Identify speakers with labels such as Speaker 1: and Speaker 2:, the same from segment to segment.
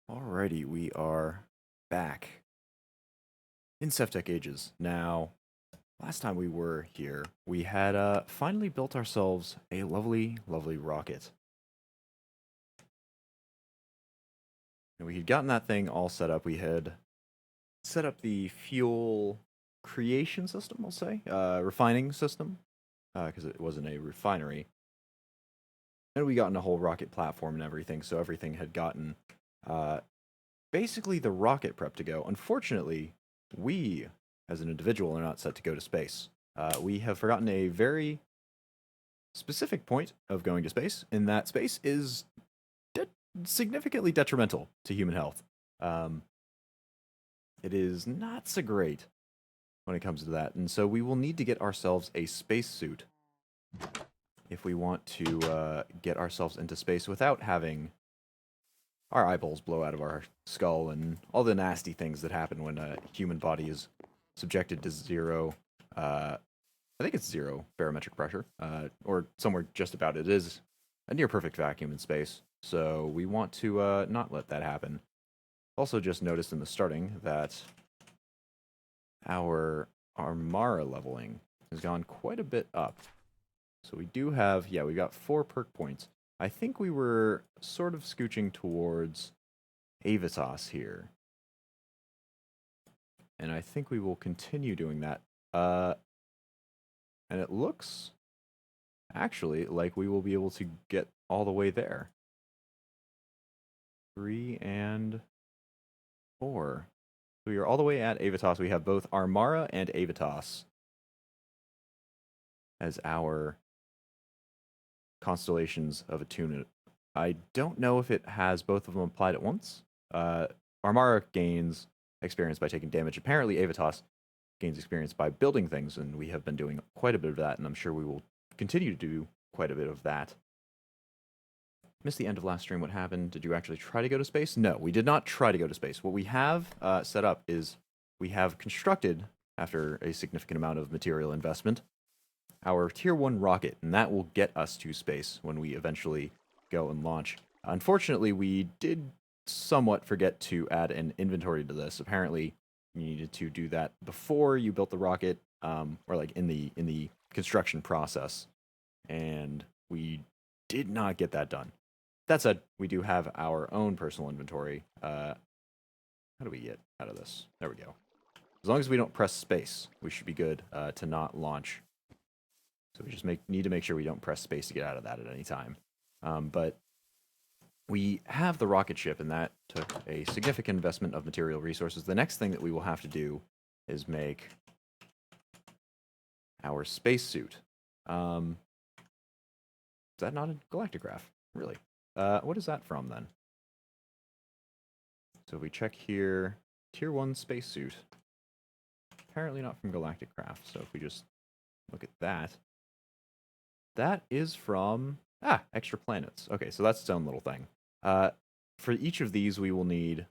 Speaker 1: Alrighty, we are back in Sevtech Ages. Now, last time we were here, we had finally built ourselves a lovely, lovely rocket. And we had gotten that thing all set up. We had set up the fuel creation system, we'll say, refining system, because it wasn't a refinery. And we gotten a whole rocket platform and everything, so everything had gotten uh, basically the rocket prep to go. Unfortunately, we, as an individual, are not set to go to space. We have forgotten a very specific point of going to space, in that space is significantly detrimental to human health. Um, it is not so great when it comes to that, and so we will need to get ourselves a spacesuit if we want to get ourselves into space without having our eyeballs blow out of our skull and all the nasty things that happen when a human body is subjected to zero. I think it's zero barometric pressure, or somewhere just about it. It is a near perfect vacuum in space, so we want to not let that happen. Also, just noticed in the starting that our Armara leveling has gone quite a bit up. So we do have, yeah, we got 4 perk points. I think we were sort of scooching towards Avitas here. And I think we will continue doing that. And it looks actually like we will be able to get all the way there. 3 and 4. So we are all the way at Avitas. We have both Armara and Avitas as our constellations of attunement. I don't know if it has both of them applied at once. Armara gains experience by taking damage. Apparently, Avitas gains experience by building things, and we have been doing quite a bit of that, and I'm sure we will continue to do quite a bit of that. Missed the end of last stream. What happened? Did you actually try to go to space? No, we did not try to go to space. What we have set up is we have constructed, after a significant amount of material investment, our Tier 1 rocket, and that will get us to space when we eventually go and launch. Unfortunately, we did somewhat forget to add an inventory to this. Apparently, you needed to do that before you built the rocket, or like in the construction process, and we did not get that done. That said, we do have our own personal inventory. How do we get out of this? There we go. As long as we don't press space, we should be good to not launch. So we just need to make sure we don't press space to get out of that at any time. But we have the rocket ship, and that took a significant investment of material resources. The next thing that we will have to do is make our spacesuit. Is that not a galactograph? Really? What is that from, then? So if we check here, Tier 1 spacesuit. Apparently not from Galactic Craft, so if we just look at that, that is from, Extra Planets. Okay, so that's its own little thing. For each of these, we will need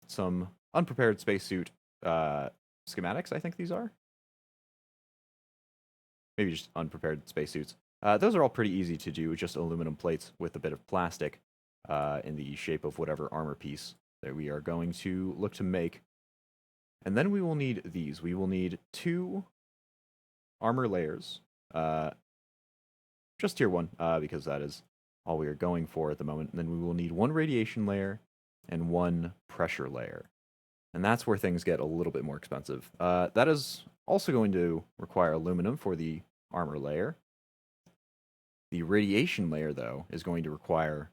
Speaker 1: some unprepared spacesuit schematics, I think these are. Maybe just unprepared spacesuits. Those are all pretty easy to do, just aluminum plates with a bit of plastic in the shape of whatever armor piece that we are going to look to make. And then we will need these. We will need 2 armor layers. Just tier 1, because that is all we are going for at the moment. And then we will need 1 radiation layer and 1 pressure layer. And that's where things get a little bit more expensive. That is also going to require aluminum for the armor layer. The radiation layer, though, is going to require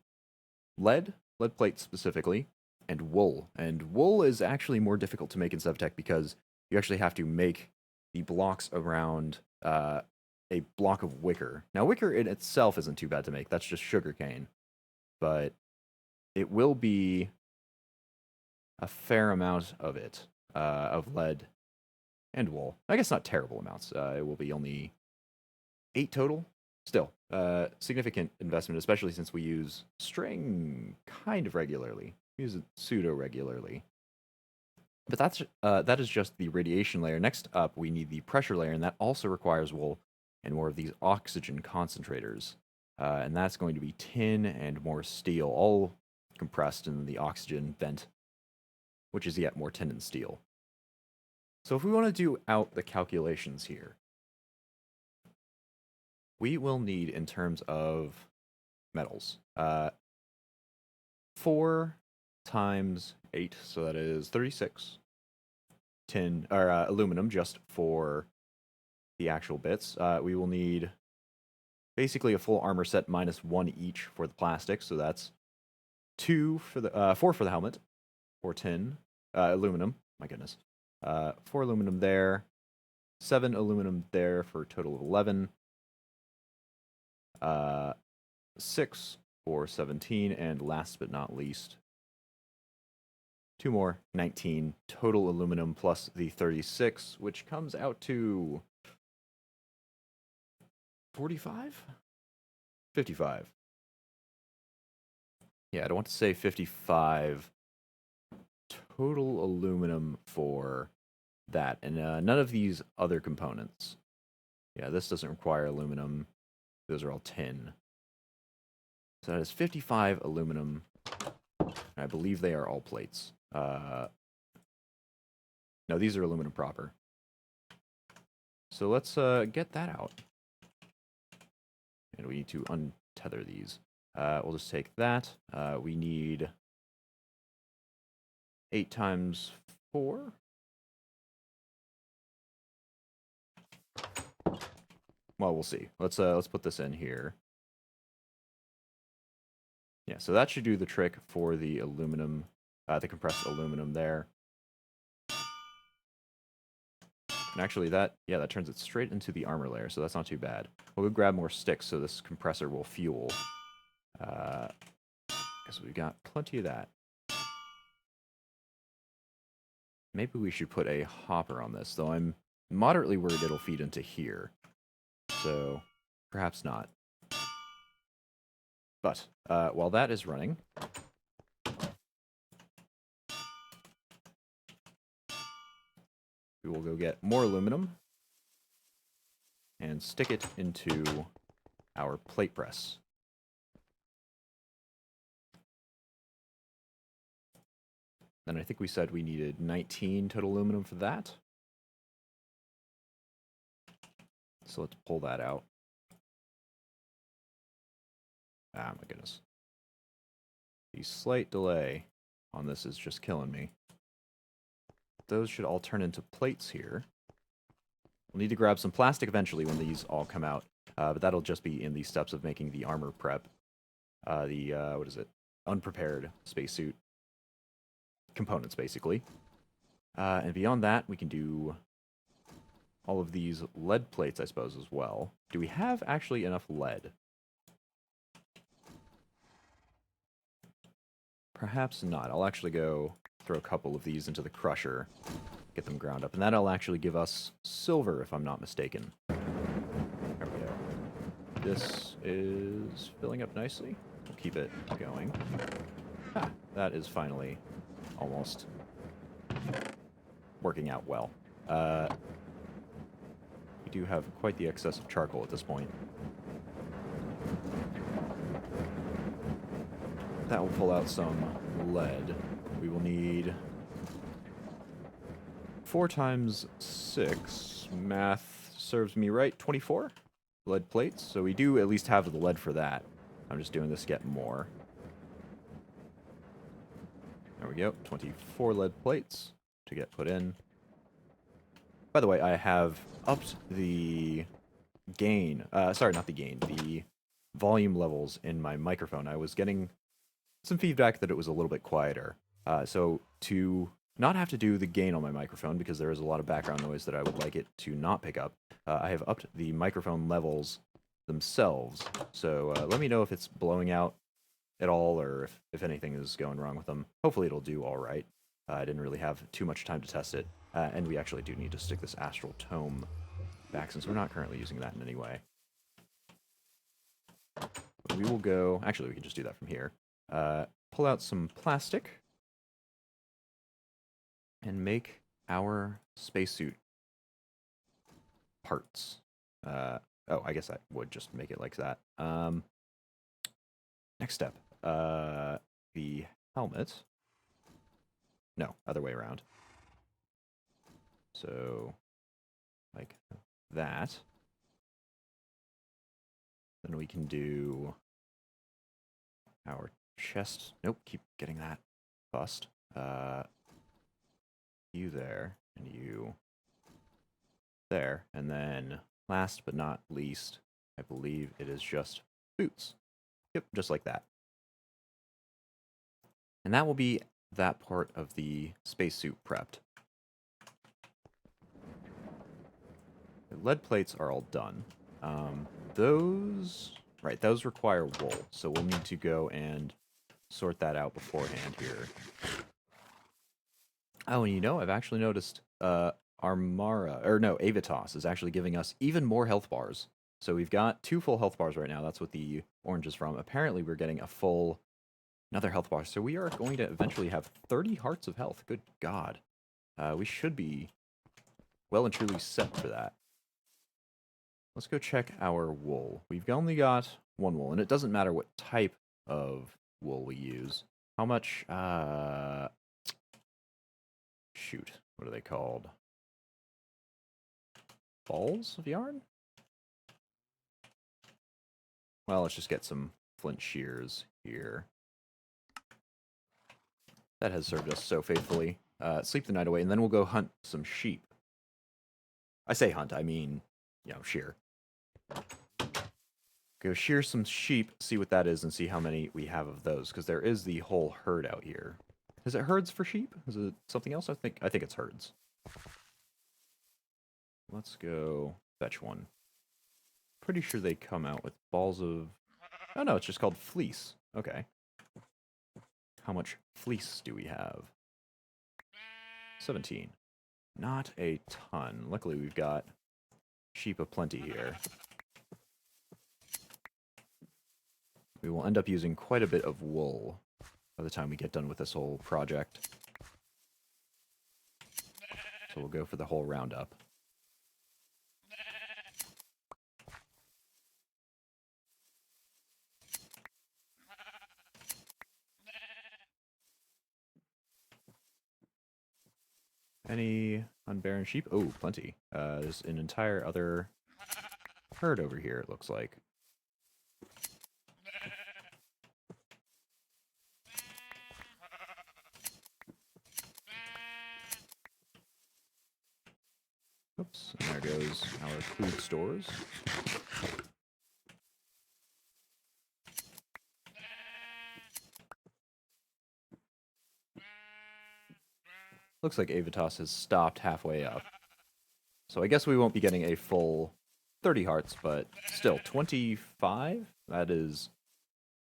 Speaker 1: lead plates specifically, and wool. And wool is actually more difficult to make in Sevtech because you actually have to make the blocks around a block of wicker. Now, wicker in itself isn't too bad to make. That's just sugarcane. But it will be a fair amount of it, of lead and wool. I guess not terrible amounts. It will be only 8 total. Still, significant investment, especially since we use string kind of regularly. We use it pseudo regularly. But that is just the radiation layer. Next up, we need the pressure layer, and that also requires wool and more of these oxygen concentrators. And that's going to be tin and more steel. All compressed in the oxygen vent, which is yet more tin and steel. So if we want to do out the calculations here, we will need, in terms of metals, 4 times 8, so that is 36 tin, or aluminum, just for the actual bits. We will need basically a full armor set minus 1 each for the plastic, so that's 4 for the helmet, 4 tin, aluminum, my goodness. 4 aluminum there, 7 aluminum there for a total of 11. 6 for 17, and last but not least, 2 more, 19 total aluminum plus the 36, which comes out to 45? 55. Yeah, I don't want to say 55 total aluminum for that, and none of these other components. Yeah, this doesn't require aluminum. Those are all tin. So that is 55 aluminum. I believe they are all plates. No, these are aluminum proper. So let's get that out. And we need to untether these. We'll just take that. We need 8 times 4. Well, we'll see. Let's put this in here. Yeah, so that should do the trick for the aluminum, the compressed aluminum there. And actually that turns it straight into the armor layer, so that's not too bad. We'll go grab more sticks so this compressor will fuel. Because we've got plenty of that. Maybe we should put a hopper on this, though I'm moderately worried it'll feed into here. So, perhaps not. But, while that is running, we will go get more aluminum and stick it into our plate press. Then I think we said we needed 19 total aluminum for that. So let's pull that out. Ah, my goodness. The slight delay on this is just killing me. Those should all turn into plates here. We'll need to grab some plastic eventually when these all come out, but that'll just be in the steps of making the armor prep. What is it? Unprepared spacesuit components, basically. And beyond that, we can do all of these lead plates, I suppose, as well. Do we have actually enough lead? Perhaps not. I'll actually go throw a couple of these into the crusher, get them ground up, and that'll actually give us silver, if I'm not mistaken. There we go. This is filling up nicely. We'll keep it going. Ah, that is finally almost working out well. We do have quite the excess of charcoal at this point. That will pull out some lead. We will need 4 times 6. Math serves me right. 24 lead plates. So we do at least have the lead for that. I'm just doing this to get more. There we go. 24 lead plates to get put in. By the way, I have upped the gain. Sorry, not the gain. The volume levels in my microphone. I was getting some feedback that it was a little bit quieter. So to not have to do the gain on my microphone, because there is a lot of background noise that I would like it to not pick up, I have upped the microphone levels themselves. So let me know if it's blowing out at all, or if anything is going wrong with them. Hopefully it'll do all right. I didn't really have too much time to test it. And we actually do need to stick this astral tome back, since we're not currently using that in any way. We will go... Actually, we can just do that from here. Pull out some plastic and make our spacesuit parts. Oh, I guess I would just make it like that. Next step. the helmet. No, other way around. So, like that. Then we can do our chest. Nope, keep getting that bust. You there, and you there. And then, last but not least, I believe it is just boots. Yep, just like that. And that will be that part of the spacesuit prepped. The lead plates are all done. Those require wool, so we'll need to go and sort that out beforehand here. Oh, and I've actually noticed Avitos is actually giving us even more health bars. So we've got 2 full health bars right now. That's what the orange is from. Apparently we're getting another health bar. So we are going to eventually have 30 hearts of health. Good God. We should be well and truly set for that. Let's go check our wool. We've only got 1 wool, and it doesn't matter what type of wool we use. How much, shoot, what are they called? Balls of yarn? Well, let's just get some flint shears here. That has served us so faithfully. Sleep the night away, and then we'll go hunt some sheep. I say hunt, I mean, shear. Go shear some sheep, see what that is, and see how many we have of those, because there is the whole herd out here. Is it herds for sheep? Is it something else? I think it's herds. Let's go fetch one. Pretty sure they come out with balls of... Oh no, it's just called fleece. Okay. How much fleece do we have? 17. Not a ton. Luckily we've got sheep aplenty here. We will end up using quite a bit of wool by the time we get done with this whole project. So we'll go for the whole roundup. Any unbarren sheep? Oh, plenty. There's an entire other herd over here, it looks like. Oops, and there goes our food stores. Looks like Avitos has stopped halfway up. So I guess we won't be getting a full 30 hearts, but still, 25? That is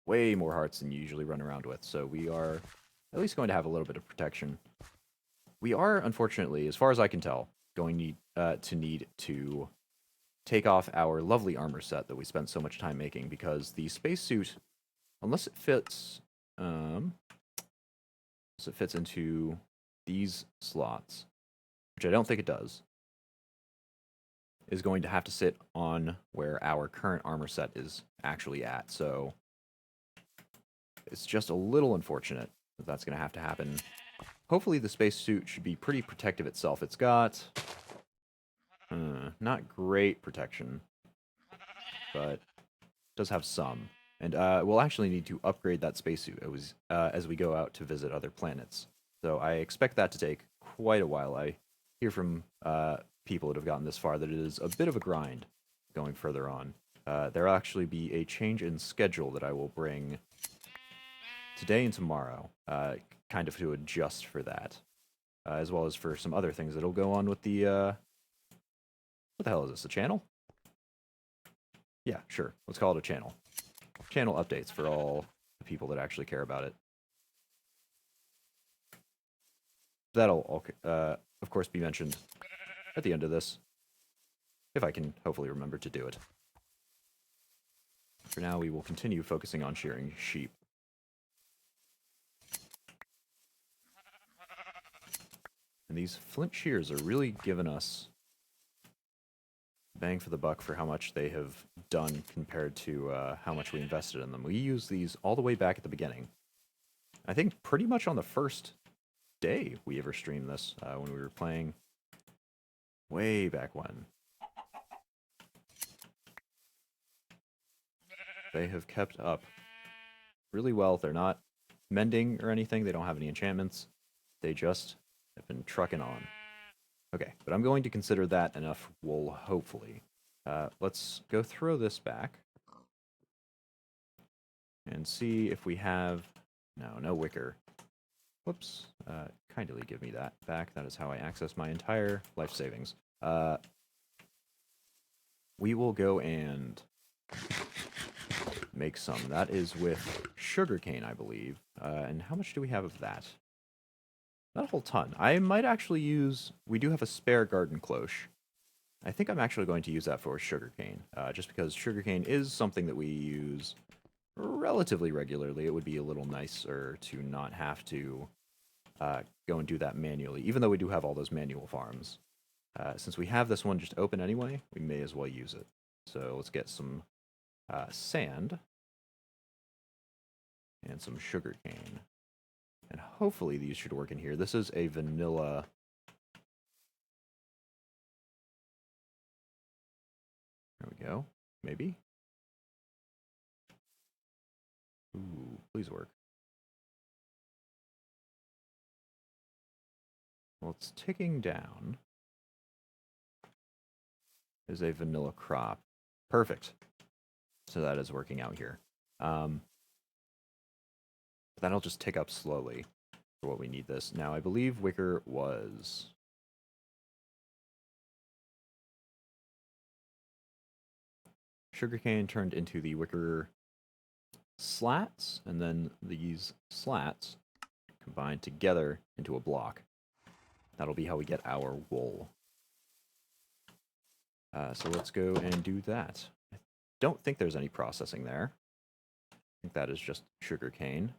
Speaker 1: way more hearts than you usually run around with, so we are at least going to have a little bit of protection. We are, unfortunately, as far as I can tell, going to need to take off our lovely armor set that we spent so much time making, because the spacesuit, unless it fits into these slots, which I don't think it does, is going to have to sit on where our current armor set is actually at. So it's just a little unfortunate that that's going to have to happen. Hopefully the spacesuit should be pretty protective itself. It's got not great protection, but does have some. And we'll actually need to upgrade that spacesuit as we go out to visit other planets. So I expect that to take quite a while. I hear from people that have gotten this far that it is a bit of a grind going further on. There'll actually be a change in schedule that I will bring today and tomorrow, kind of to adjust for that, as well as for some other things that'll go on with the... what the hell is this, a channel? Yeah, sure. Let's call it a channel. Channel updates for all the people that actually care about it. That'll, of course, be mentioned at the end of this, if I can hopefully remember to do it. For now, we will continue focusing on shearing sheep. And these flint shears are really giving us bang for the buck for how much they have done compared to how much we invested in them. We used these all the way back at the beginning. I think pretty much on the first day we ever streamed this, when we were playing way back when. They have kept up really well. They're not mending or anything. They don't have any enchantments. They just have been trucking on. Okay, but I'm going to consider that enough wool, hopefully. Let's go throw this back and see if we have... No wicker. Whoops. Kindly give me that back. That is how I access my entire life savings. We will go and make some. That is with sugarcane, I believe. And how much do we have of that? Not a whole ton. I might actually use... We do have a spare garden cloche. I think I'm actually going to use that for sugarcane. Just because sugarcane is something that we use relatively regularly. It would be a little nicer to not have to go and do that manually, even though we do have all those manual farms. Since we have this one just open anyway, we may as well use it. So let's get some sand and some sugarcane. And hopefully these should work in here. This is a vanilla... There we go. Maybe? Ooh, please work. Well, it's ticking down. Is a vanilla crop. Perfect. So that is working out here. That'll just tick up slowly for what we need this. Now, I believe wicker was... Sugarcane turned into the wicker slats, and then these slats combined together into a block. That'll be how we get our wool. So let's go and do that. I don't think there's any processing there. I think that is just sugarcane.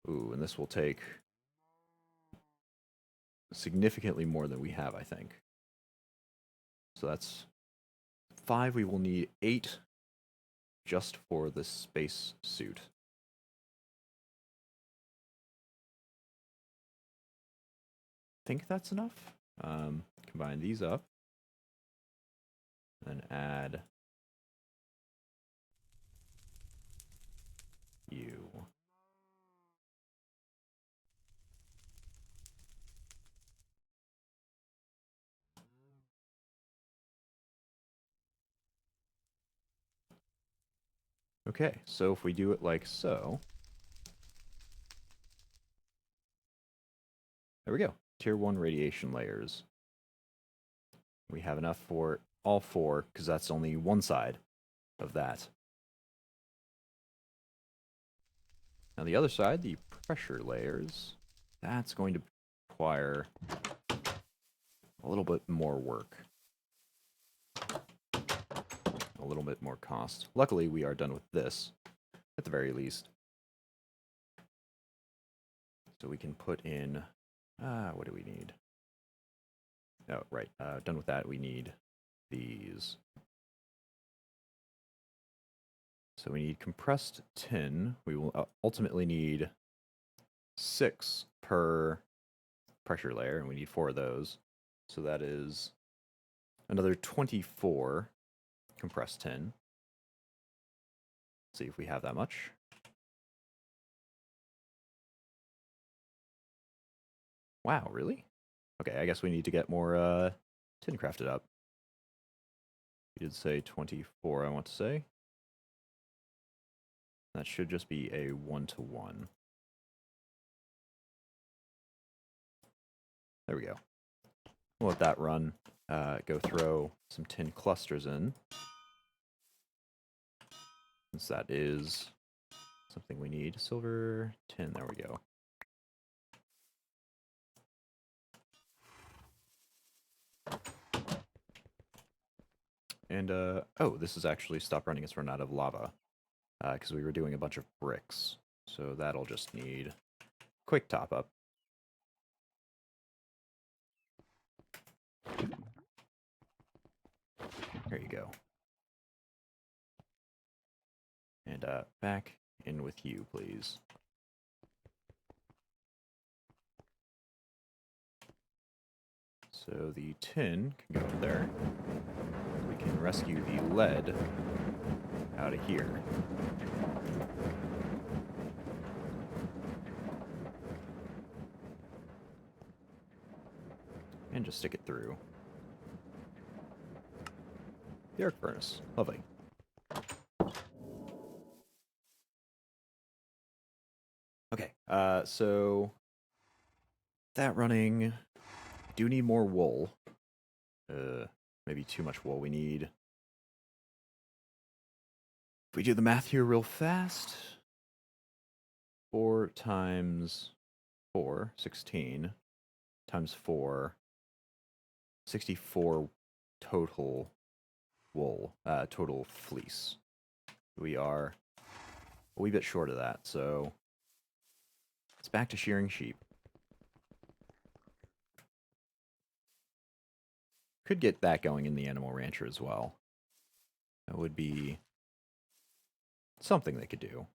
Speaker 1: Ooh, and this will take significantly more than we have, I think. So that's 5. We will need 8 just for the space suit. I think that's enough. Combine these up. And add you. Okay, so if we do it like so, there we go. Tier 1 radiation layers. We have enough for all 4, because that's only one side of that. Now the other side, the pressure layers, that's going to require a little bit more work. A little bit more cost. Luckily, we are done with this, at the very least. So we can put in... what do we need? Oh, right. Done with that, we need these. So we need compressed tin. We will ultimately need 6 per pressure layer, and we need 4 of those. So that is another 24 compressed tin. Let's see if we have that much. Wow, really? Okay, I guess we need to get more tin crafted up. We did say 24, I want to say. That should just be a 1-to-1. There we go. We'll let that run. Go throw some tin clusters in. Since that is something we need. Silver, tin, there we go. And, oh, this is actually stop running, it's run out of lava. Because we were doing a bunch of bricks. So that'll just need quick top up. There you go. And back in with you, please. So the tin can go in there. We can rescue the lead out of here. And just stick it through. The arc furnace. Lovely. Okay, so that running, do need more wool. Maybe too much wool. We need, if we do the math here real fast, 4 times 4, 16, times 4, 64 total wool, total fleece. We are a wee bit short of that, so it's back to shearing sheep. Could get that going in the animal rancher as well. That would be something they could do.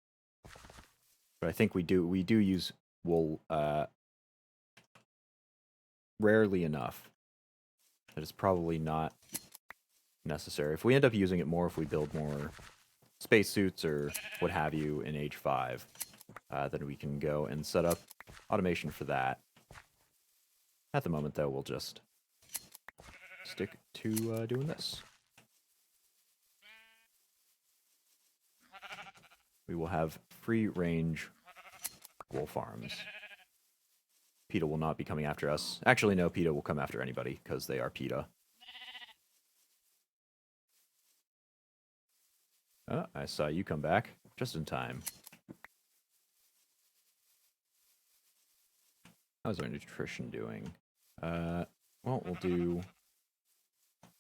Speaker 1: But I think we do use wool rarely enough that it's probably not necessary. If we end up using it more, if we build more spacesuits or what have you in Age 5, then we can go and set up automation for that. At the moment, though, we'll just stick to doing this. We will have free-range wool farms. PETA will not be coming after us. Actually, no, PETA will come after anybody, because they are PETA. Oh, I saw you come back, just in time. How's our nutrition doing? Well, we'll do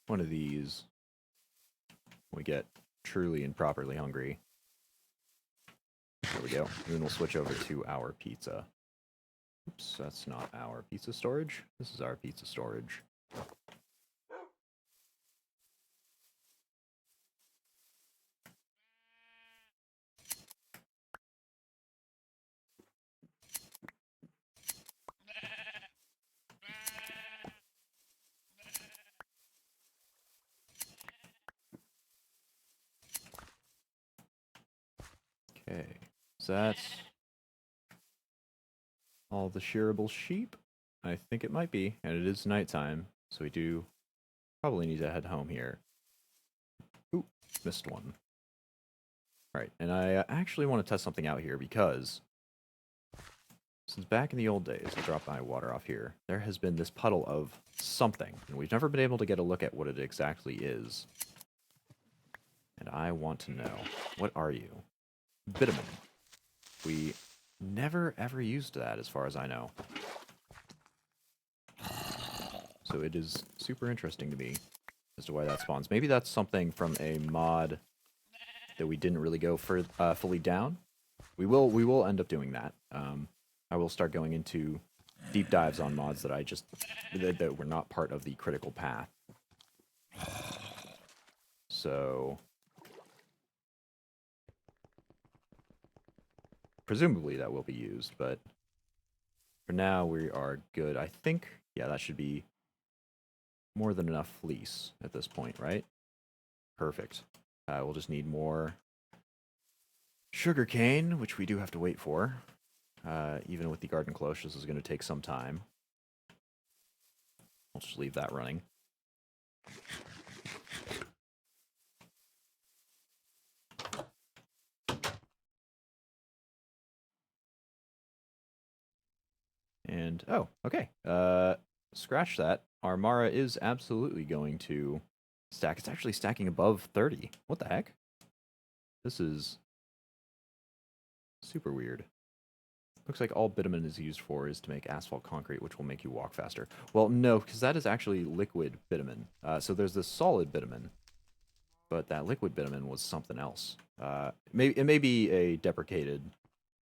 Speaker 1: one of these when we get truly and properly hungry. There we go. And then we'll switch over to our pizza. Oops, that's not our pizza storage. This is our pizza storage. Okay, so that's all the shearable sheep. I think it might be, and it is nighttime, so we do probably need to head home here. Ooh, missed one. Alright, and I actually want to test something out here because since back in the old days, I dropped my water off here, there has been this puddle of something, and we've never been able to get a look at what it exactly is. And I want to know, what are you? Bitumen. We never ever used that as far as I know. So it is super interesting to me as to why that spawns. Maybe that's something from a mod that we didn't really go for fully down. We will end up doing that. I will start going into deep dives on mods that that were not part of the critical path. So presumably that will be used, but for now we are good. I think, yeah, that should be more than enough fleece at this point, right? Perfect. We'll just need more sugarcane, which we do have to wait for. Even with the garden cloche, this is going to take some time. I'll just leave that running. And, oh, okay. Scratch that. Our Mara is absolutely going to stack. It's actually stacking above 30. What the heck? This is super weird. Looks like all bitumen is used for is to make asphalt concrete, which will make you walk faster. Well, no, because that is actually liquid bitumen. So there's this solid bitumen, but that liquid bitumen was something else. It may be a deprecated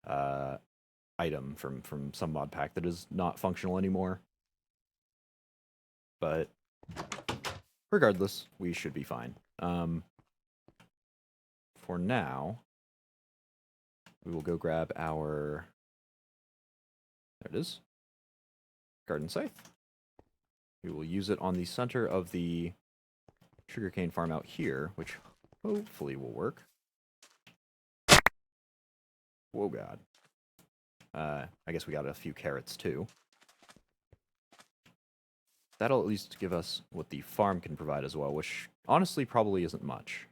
Speaker 1: item from some mod pack that is not functional anymore. But regardless, we should be fine. For now, we will go grab our... There it is. Garden scythe. We will use it on the center of the sugarcane farm out here, which hopefully will work. Whoa, God. I guess we got a few carrots, too. That'll at least give us what the farm can provide as well, which honestly probably isn't much.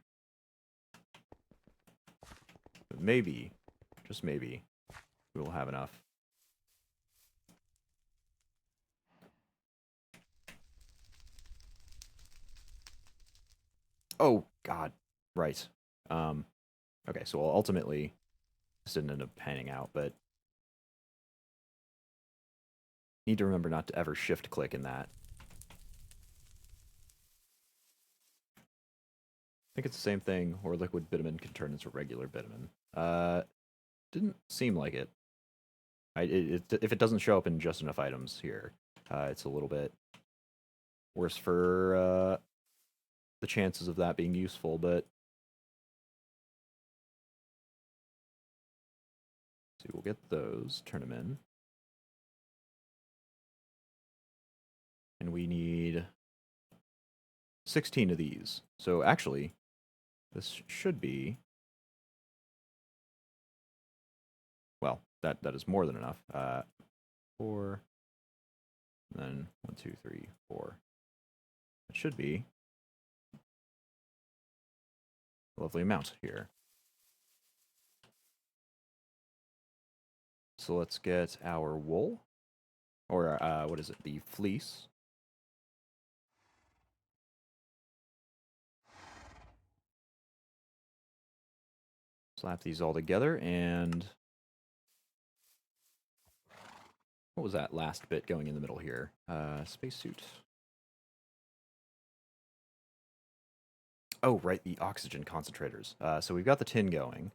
Speaker 1: But maybe, just maybe, we will have enough. Oh, God. Right. Okay, so ultimately, this didn't end up panning out, but need to remember not to ever shift-click in that. I think it's the same thing, or liquid bitumen can turn into regular bitumen. Didn't seem like it. If it doesn't show up in just enough items here, it's a little bit worse for the chances of that being useful, but see, we'll get those, turn them in. And we need 16 of these. So actually, this should be... Well, that is more than enough. 4, and then 1, 2, 3, 4. It should be a lovely amount here. So let's get our wool, or what is it, the fleece. Slap these all together, and what was that last bit going in the middle here? Spacesuit. Oh, right, the oxygen concentrators. So we've got the tin going.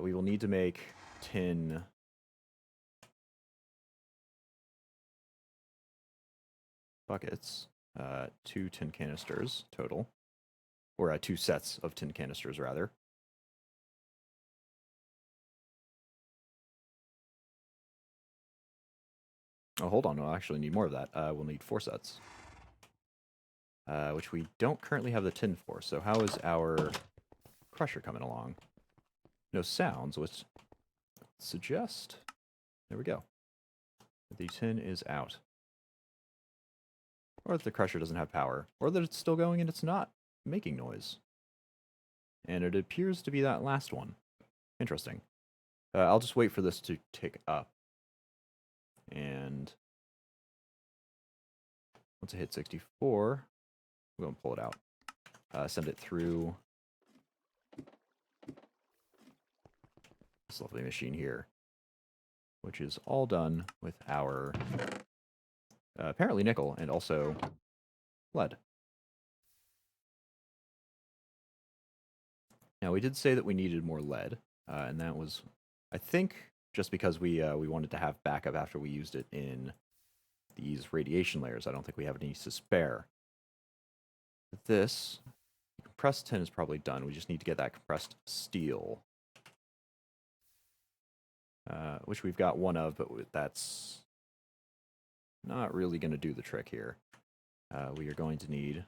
Speaker 1: We will need to make tin buckets. 2 tin canisters total. Or 2 sets of tin canisters, rather. Oh, hold on. We'll actually need more of that. We'll need 4 sets. Which we don't currently have the tin for. So how is our crusher coming along? No sounds, which suggest... There we go. The tin is out. Or that the crusher doesn't have power. Or that it's still going and it's not making noise. And it appears to be that last one. Interesting. I'll just wait for this to tick up. And once it hits 64, we're going to pull it out. Send it through this lovely machine here, which is all done with our apparently nickel and also lead. Now, we did say that we needed more lead, and that was, I think, just because we wanted to have backup after we used it in these radiation layers. I don't think we have any to spare. This compressed tin is probably done. We just need to get that compressed steel, which we've got one of, but that's not really going to do the trick here. We are going to need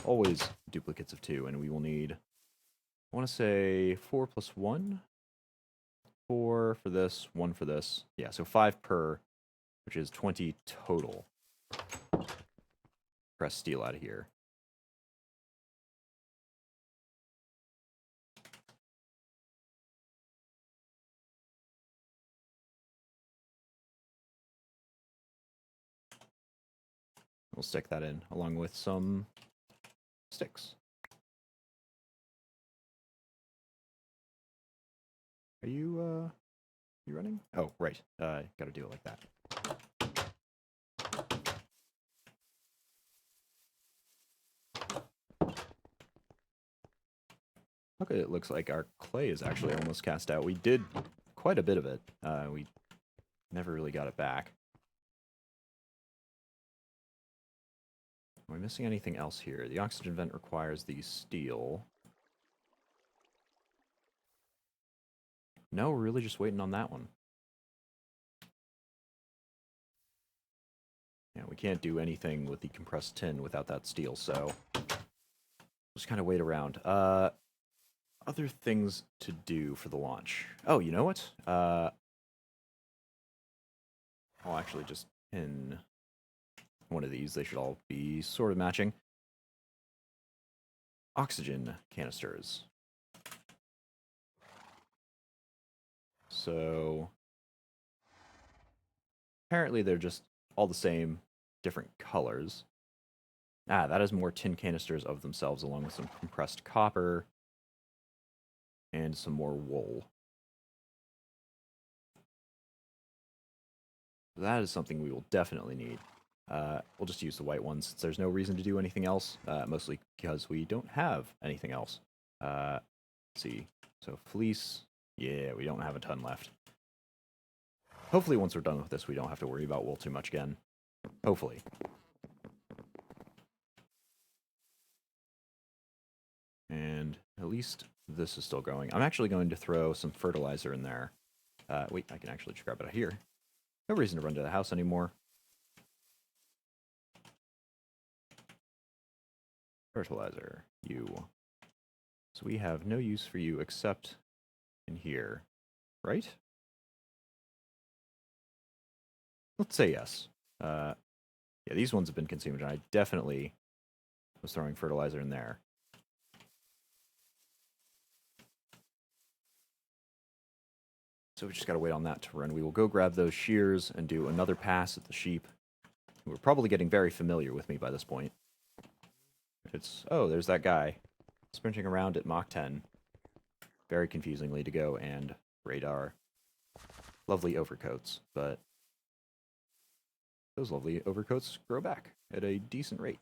Speaker 1: always duplicates of 2, and we will need, I want to say 4 plus 1. 4 for this, 1 for this. Yeah, so 5 per, which is 20 total. Press steel out of here. We'll stick that in along with some sticks. Are you running? Oh, right. Gotta do it like that. Okay, it looks like our clay is actually almost cast out. We did quite a bit of it. We never really got it back. Are we missing anything else here? The oxygen vent requires the steel. no, we're really just waiting on that one. Yeah, we can't do anything with the compressed tin without that steel, so just kind of wait around. Other things to do for the launch. Oh, you know what? I'll actually just pin one of these. They should all be sort of matching. Oxygen canisters. So apparently they're just all the same, different colors. Ah, that is more tin canisters of themselves, along with some compressed copper and some more wool. That is something we will definitely need. We'll just use the white ones since there's no reason to do anything else, mostly because we don't have anything else. Let's see. So fleece, yeah, we don't have a ton left. Hopefully once we're done with this, we don't have to worry about wool too much again. Hopefully. And at least this is still going. I'm actually going to throw some fertilizer in there. Wait, I can actually just grab it out here. No reason to run to the house anymore. Fertilizer, you. So we have no use for you except in here, right? Let's say yes. Yeah, these ones have been consumed, and I definitely was throwing fertilizer in there. So we just gotta wait on that to run. We will go grab those shears and do another pass at the sheep. We're probably getting very familiar with me by this point. It's, oh, there's that guy sprinting around at Mach 10. Very confusingly to go and radar. Lovely overcoats, but those lovely overcoats grow back at a decent rate.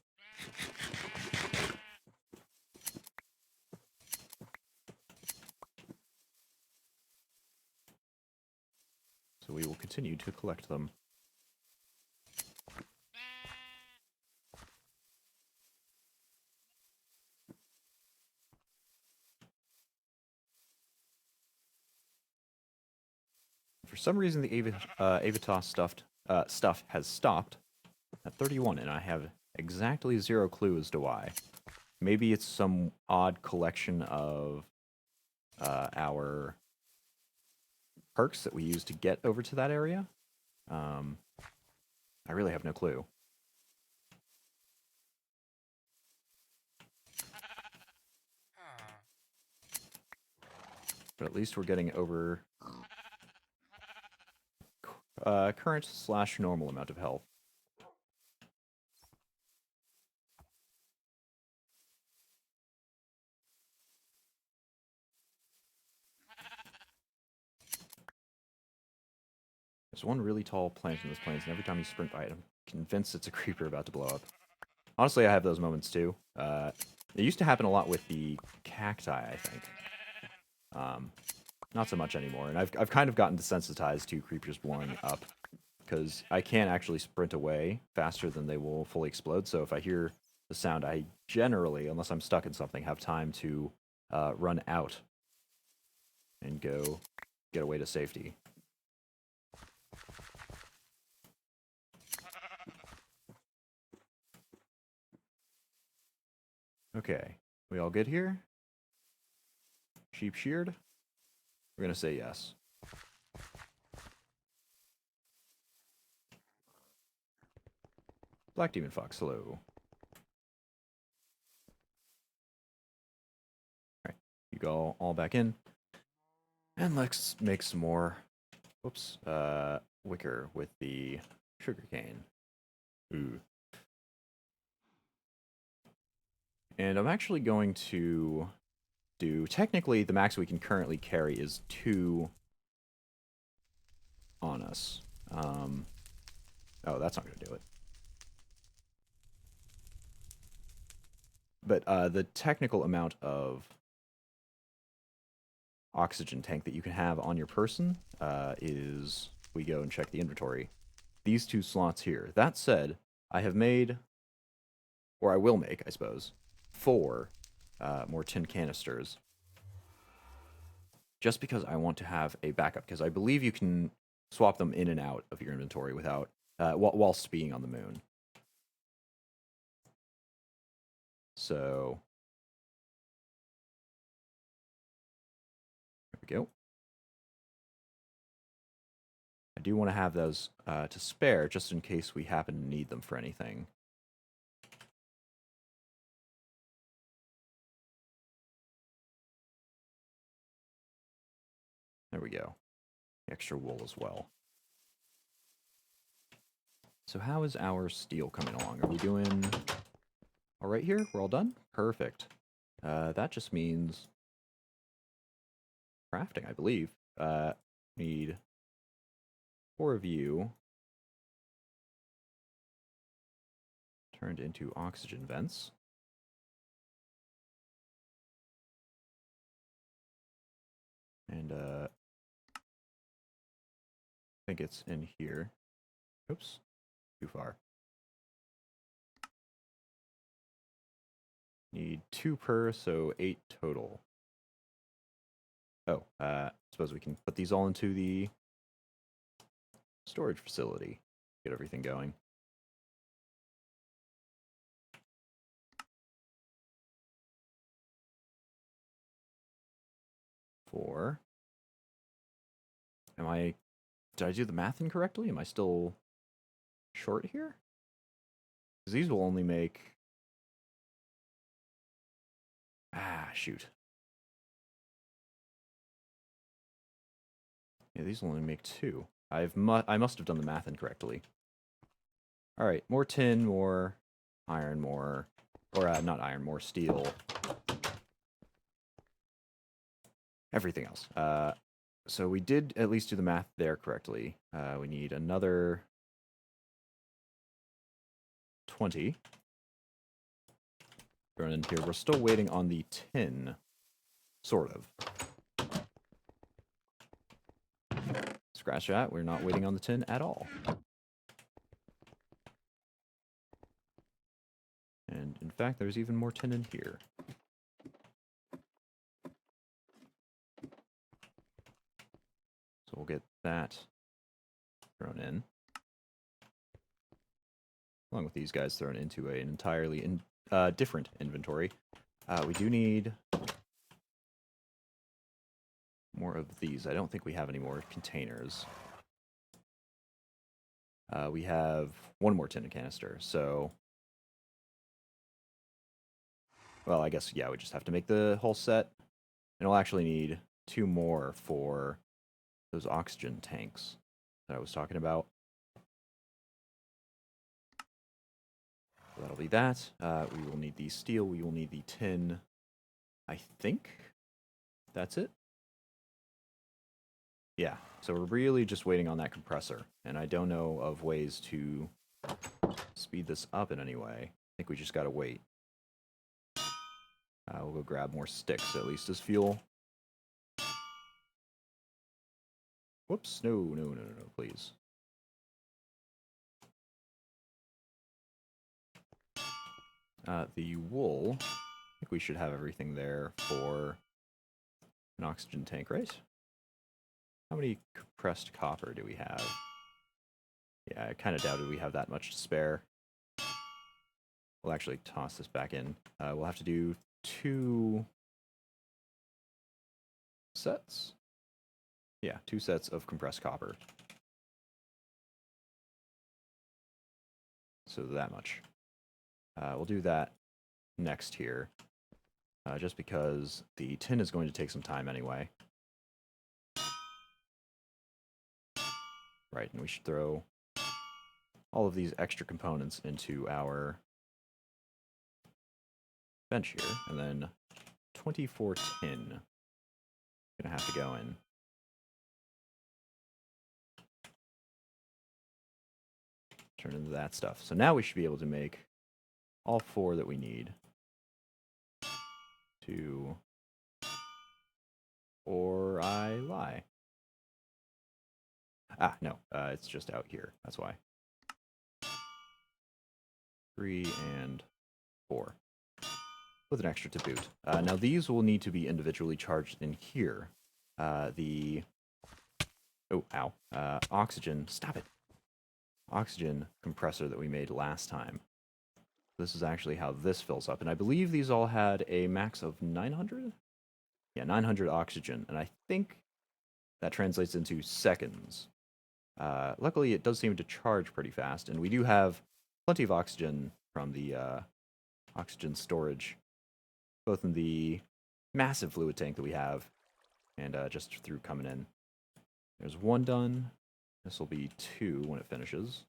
Speaker 1: So we will continue to collect them. For some reason, the Avitas stuff has stopped at 31, and I have exactly zero clue as to why. Maybe it's some odd collection of our perks that we use to get over to that area. I really have no clue. But at least we're getting over current/normal amount of health. There's one really tall plant in this plains, and every time you sprint by it, I'm convinced it's a creeper about to blow up. Honestly, I have those moments too. It used to happen a lot with the cacti, I think. Not so much anymore, and I've kind of gotten desensitized to creepers blowing up, because I can't actually sprint away faster than they will fully explode, so if I hear the sound, I generally, unless I'm stuck in something, have time to run out and go get away to safety. Okay, we all good here? Sheep sheared? We're gonna say yes. Black Demon Fox, hello. Alright, you go all back in. And let's make some more, whoops, wicker with the sugarcane. Ooh. And I'm actually going to do, technically the max we can currently carry is 2 on us. Oh, that's not going to do it. But the technical amount of oxygen tank that you can have on your person is, we go and check the inventory, these 2 slots here. That said, I have made, or I will make, I suppose, 4 more tin canisters. just because I want to have a backup, because I believe you can swap them in and out of your inventory without whilst being on the moon. So there we go. I do want to have those to spare just in case we happen to need them for anything. There we go. Extra wool as well. So how is our steel coming along? Are we doing all right here? We're all done? Perfect. That just means crafting, I believe. Need 4 of you turned into oxygen vents. And I think it's in here. Oops, too far. Need 2 per, so 8 total. Oh, suppose we can put these all into the storage facility. Get everything going. Four. Did I do the math incorrectly? Am I still short here? Because these will only make... shoot. Yeah, these will only make 2. I must have done the math incorrectly. Alright, more tin, more iron, more... Or, not iron, more steel. Everything else. So we did at least do the math there correctly. We need another 20 thrown in here. We're still waiting on the tin, sort of. Scratch that. We're not waiting on the tin at all. And in fact, there's even more tin in here. So we'll get that thrown in. Along with these guys thrown into an entirely different inventory. We do need more of these. I don't think we have any more containers. We have 1 more tin canister, so... Well, I guess, yeah, we just have to make the whole set. And we'll actually need 2 more for those oxygen tanks that I was talking about. So that'll be that. We will need the steel. We will need the tin. I think that's it. Yeah, so we're really just waiting on that compressor. And I don't know of ways to speed this up in any way. I think we just gotta wait. We'll go grab more sticks, at least as fuel. Whoops, no, please. The wool, I think we should have everything there for an oxygen tank, right? How many compressed copper do we have? Yeah, I kind of doubted we have that much to spare. We'll actually toss this back in. We'll have to do 2 sets? Yeah, 2 sets of compressed copper. So that much. We'll do that next here. Just because the tin is going to take some time anyway. Right, and we should throw all of these extra components into our bench here, and then 24 tin. Gonna have to go in. Turn into that stuff. So now we should be able to make all 4 that we need. 2, or I lie. No, it's just out here. That's why. 3 and 4. With an extra to boot. Now these will need to be individually charged in here. the oxygen. Stop it. Oxygen compressor that we made last time. This is actually how this fills up, and I believe these all had a max of 900. Yeah, 900 oxygen, and I think that translates into seconds. Luckily, it does seem to charge pretty fast, and we do have plenty of oxygen from the oxygen storage, both in the massive fluid tank that we have, and just through coming in. There's one done. This will be 2 when it finishes.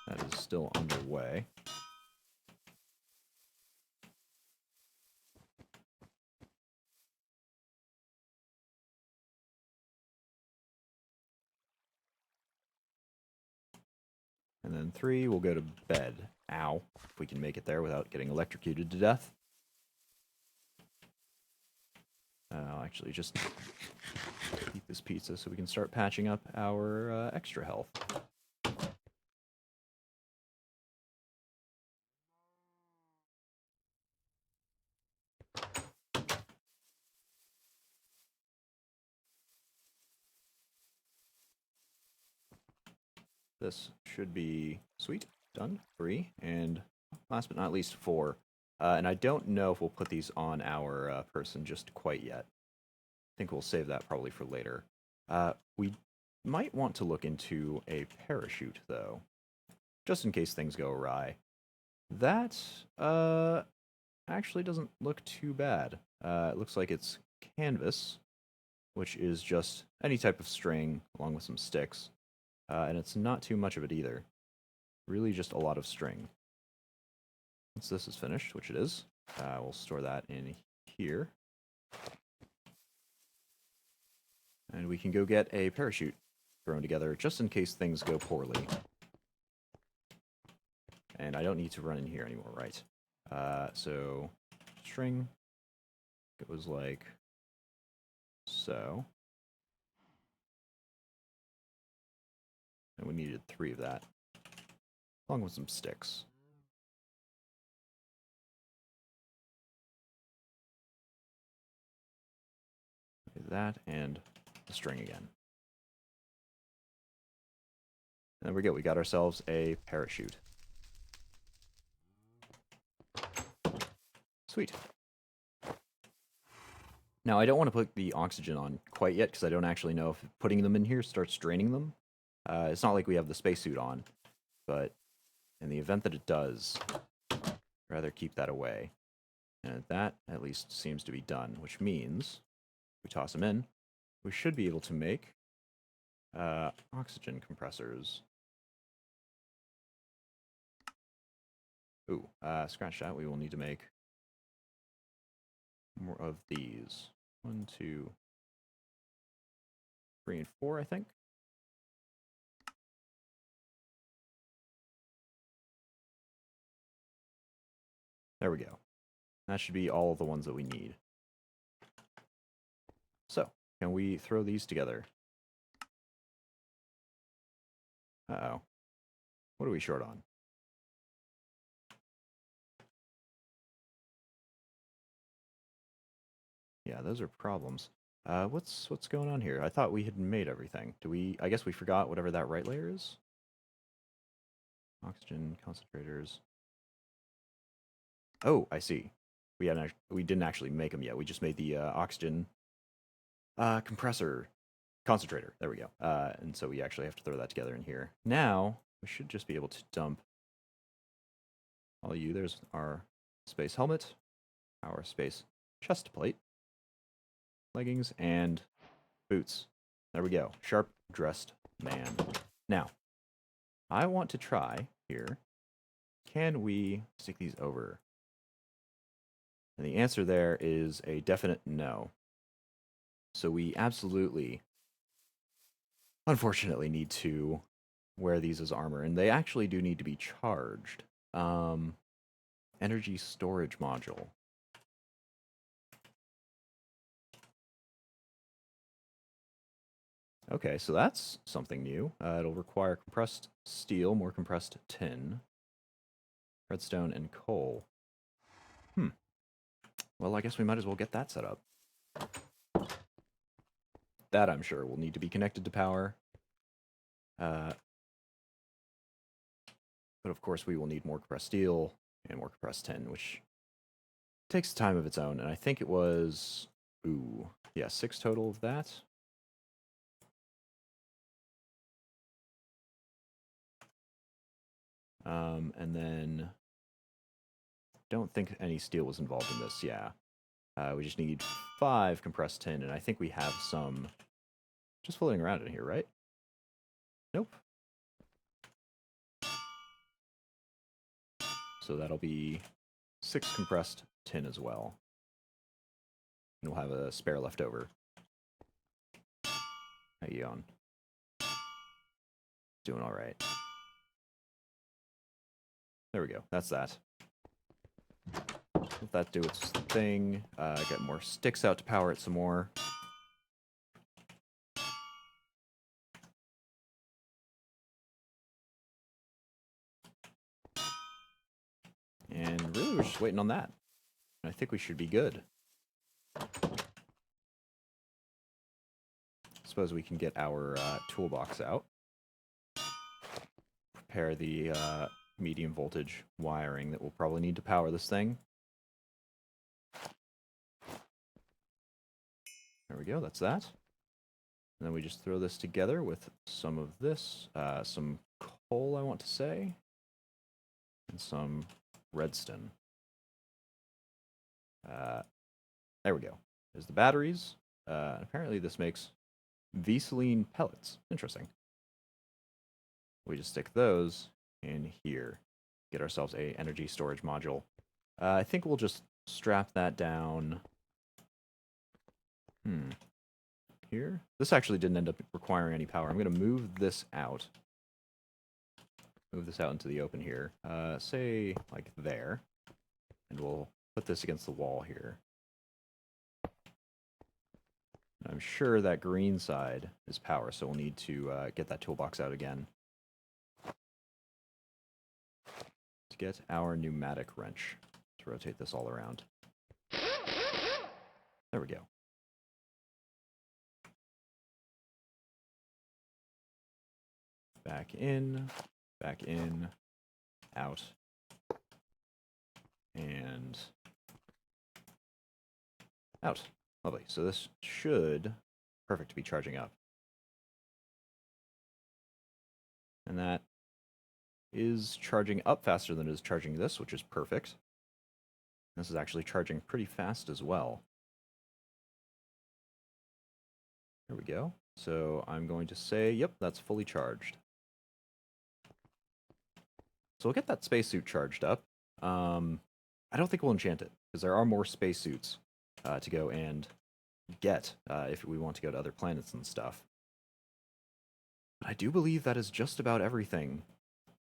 Speaker 1: That is still underway. And then 3 will go to bed. Ow. If we can make it there without getting electrocuted to death. I'll actually just eat this pizza so we can start patching up our extra health. This should be sweet. Done. 3. And last but not least, 4. And I don't know if we'll put these on our person just quite yet. I think we'll save that probably for later. We might want to look into a parachute, though, just in case things go awry. That actually doesn't look too bad. It looks like it's canvas, which is just any type of string along with some sticks. And it's not too much of it either. Really just a lot of string. Once this is finished, which it is, we'll store that in here. And we can go get a parachute thrown together just in case things go poorly. And I don't need to run in here anymore, right? So, string goes like so. And we needed 3 of that, along with some sticks. That and the string again. And there we go. We got ourselves a parachute. Sweet. Now, I don't want to put the oxygen on quite yet because I don't actually know if putting them in here starts draining them. It's not like we have the spacesuit on, but in the event that it does, I'd rather keep that away. And that at least seems to be done, which means we toss them in, we should be able to make oxygen compressors. Ooh, scratch that. We will need to make more of these. 1, 2, 3, and 4, I think. There we go. That should be all of the ones that we need. So, can we throw these together? Uh-oh. What are we short on? Yeah, those are problems. What's going on here? I thought we had made everything. I guess we forgot whatever that right layer is? Oxygen concentrators. Oh, I see. We didn't actually make them yet. We just made the oxygen compressor concentrator. There we go. And so we actually have to throw that together in here. Now, we should just be able to dump all you. There's our space helmet, our space chest plate, leggings, and boots. There we go. Sharp dressed man. Now, I want to try here. Can we stick these over? And the answer there is a definite no. So we absolutely, unfortunately, need to wear these as armor. And they actually do need to be charged. Energy storage module. Okay, so that's something new. It'll require compressed steel, more compressed tin, redstone, and coal. Well, I guess we might as well get that set up. That, I'm sure, will need to be connected to power. But of course, we will need more compressed steel and more compressed tin, which takes time of its own. And I think it was, ooh, yeah, 6 total of that. And then, don't think any steel was involved in this, yeah. We just need 5 compressed tin, and I think we have some just floating around in here, right? Nope. So that'll be 6 compressed tin as well. And we'll have a spare left over. How you on? Doing all right. There we go. That's that. Let that do its thing. Get more sticks out to power it some more. And really, we're just waiting on that. I think we should be good. Suppose we can get our toolbox out. Prepare the medium voltage wiring that we'll probably need to power this thing. There we go, that's that. And then we just throw this together with some of this, some coal, I want to say, and some redstone. There we go. There's the batteries. Apparently this makes Veseline pellets. Interesting. We just stick those in here. Get ourselves a energy storage module. I think we'll just strap that down. Here. This actually didn't end up requiring any power. I'm going to move this out. Move this out into the open here. Say, like there. And we'll put this against the wall here. I'm sure that green side is power, so we'll need to get that toolbox out again. To get our pneumatic wrench. To rotate this all around. There we go. Back in, out, and out. Lovely. So this should perfect to be charging up. And that is charging up faster than it is charging this, which is perfect. This is actually charging pretty fast as well. There we go. So I'm going to say, yep, that's fully charged. So we'll get that spacesuit charged up. I don't think we'll enchant it, because there are more spacesuits to go and get if we want to go to other planets and stuff. But I do believe that is just about everything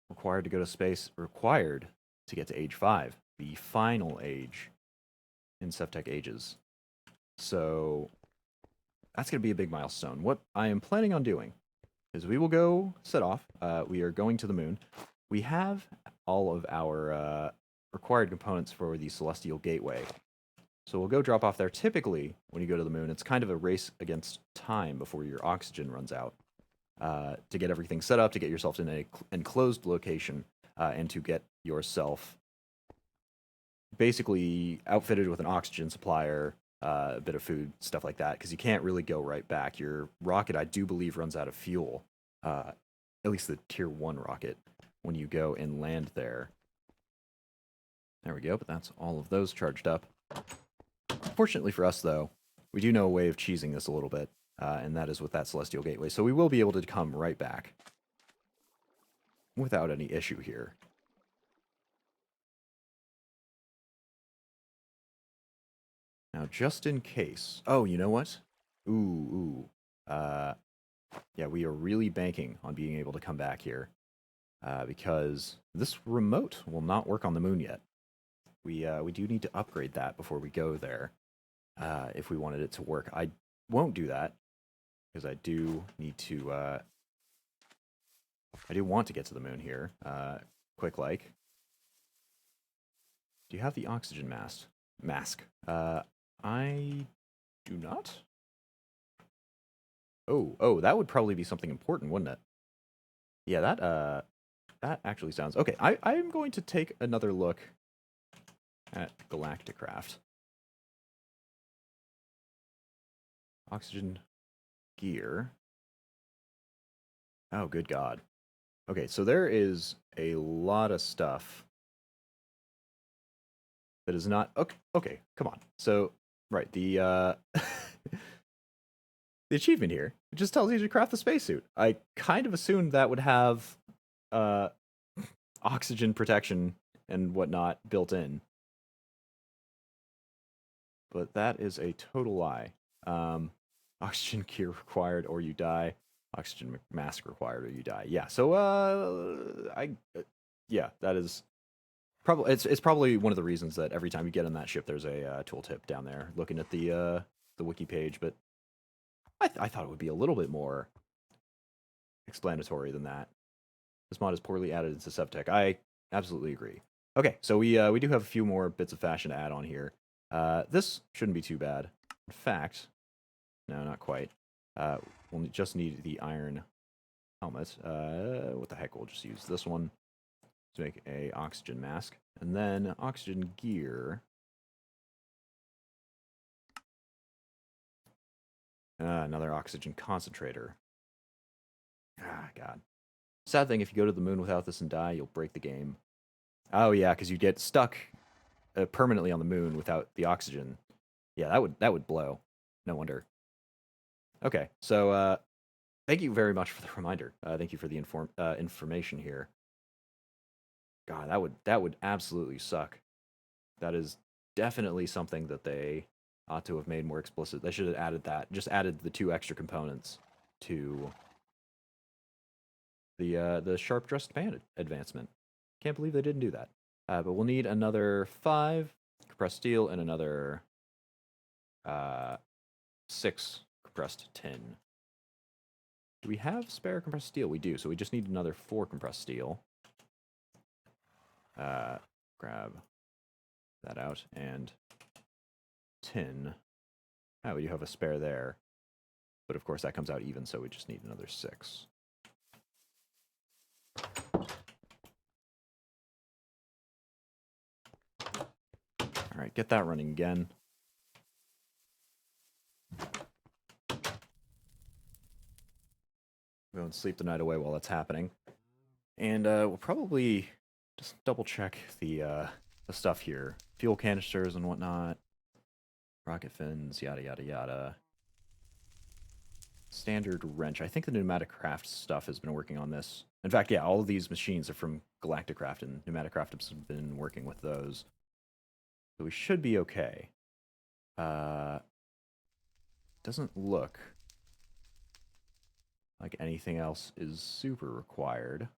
Speaker 1: required to go to space, required to get to age 5, the final age in Sevtech Ages. So that's going to be a big milestone. What I am planning on doing is we will go set off. We are going to the moon. We have all of our required components for the Celestial Gateway. So we'll go drop off there. Typically, when you go to the moon, it's kind of a race against time before your oxygen runs out. To get everything set up, to get yourself in an enclosed location, and to get yourself basically outfitted with an oxygen supplier, a bit of food, stuff like that, because you can't really go right back. Your rocket, I do believe, runs out of fuel, at least the Tier 1 rocket, when you go and land there. There we go, but that's all of those charged up. Fortunately for us, though, we do know a way of cheesing this a little bit, and that is with that Celestial Gateway, so we will be able to come right back without any issue here. Now, just in case... Oh, you know what? Yeah, we are really banking on being able to come back here, because this remote will not work on the moon yet. We do need to upgrade that before we go there, if we wanted it to work. I won't do that, because I do need to... I do want to get to the moon here, quick like. Do you have the oxygen mask? I do not. Oh, that would probably be something important, wouldn't it? Yeah, that actually sounds okay. I'm going to take another look at Galacticraft. Oxygen gear. Oh, good God. Okay, so there is a lot of stuff that is not okay, come on. So, right, the the achievement here, it just tells you to craft the spacesuit. I kind of assumed that would have uh oxygen protection and whatnot built in. But that is a total lie. Oxygen gear required or you die. Oxygen mask required or you die. Yeah. So yeah, that is probably it's probably one of the reasons that every time you get on that ship, there's a tooltip down there looking at the wiki page. But I thought it would be a little bit more explanatory than that. This mod is poorly added into Sevtech. I absolutely agree. Okay, so we do have a few more bits of fashion to add on here. This shouldn't be too bad. In fact, no, not quite. We'll just need the iron helmet. What the heck? We'll just use this one to make a oxygen mask, and then oxygen gear. Another oxygen concentrator. Ah, God. Sad thing, if you go to the moon without this and die, you'll break the game. Oh yeah, because you get stuck permanently on the moon without the oxygen. Yeah, that would blow. No wonder. Okay, so thank you very much for the reminder. Thank you for the information here. God, that would absolutely suck. That is definitely something that they ought to have made more explicit. They should have added that. Just added the 2 extra components to the sharp dressed band advancement. Can't believe they didn't do that. But we'll need another 5 compressed steel and another 6 compressed tin. Do we have spare compressed steel? We do, so we just need another 4 compressed steel. Grab that out, and tin. Oh, we do have a spare there. But of course that comes out even, so we just need another 6. Alright, get that running again. Go and sleep the night away while that's happening. And we'll probably just double check the stuff here. Fuel canisters and whatnot. Rocket fins, yada yada yada. Standard wrench. I think the Pneumaticraft stuff has been working on this. In fact, yeah, all of these machines are from Galacticraft, and Pneumaticraft has been working with those. So we should be okay. Doesn't look like anything else is super required.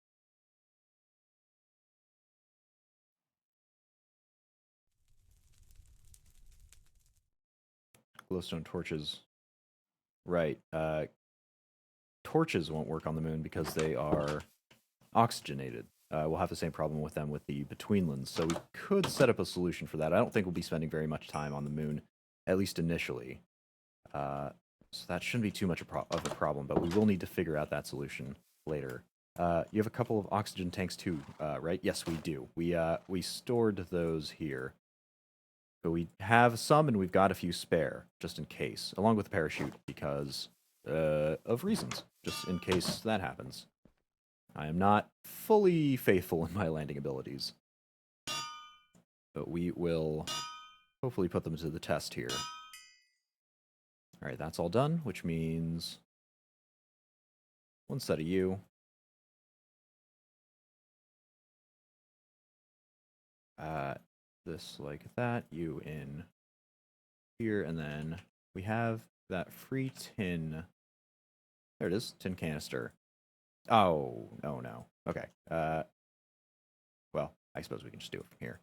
Speaker 1: Glowstone torches. Right. Torches won't work on the moon because they are oxygenated. We'll have the same problem with them with the betweenlands, so we could set up a solution for that. I don't think we'll be spending very much time on the moon, at least initially. So that shouldn't be too much of a problem, but we will need to figure out that solution later. You have a couple of oxygen tanks too, right? Yes, we do. We stored those here. But we have some, and we've got a few spare, just in case, along with the parachute, because of reasons, just in case that happens. I am not fully faithful in my landing abilities, but we will hopefully put them to the test here. All right, that's all done, which means 1 set of you. This like that, you in here, and then we have that free tin. There it is, tin canister. Oh, no. Okay. Well, I suppose we can just do it from here.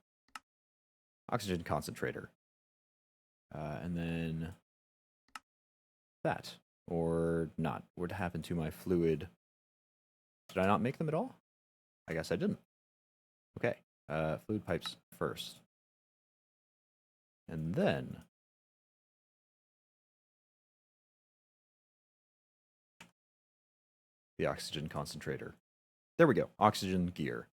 Speaker 1: Oxygen concentrator. And then that. Or not. What happened to my fluid? Did I not make them at all? I guess I didn't. Okay. Fluid pipes first. And then the oxygen concentrator. There we go. Oxygen gear.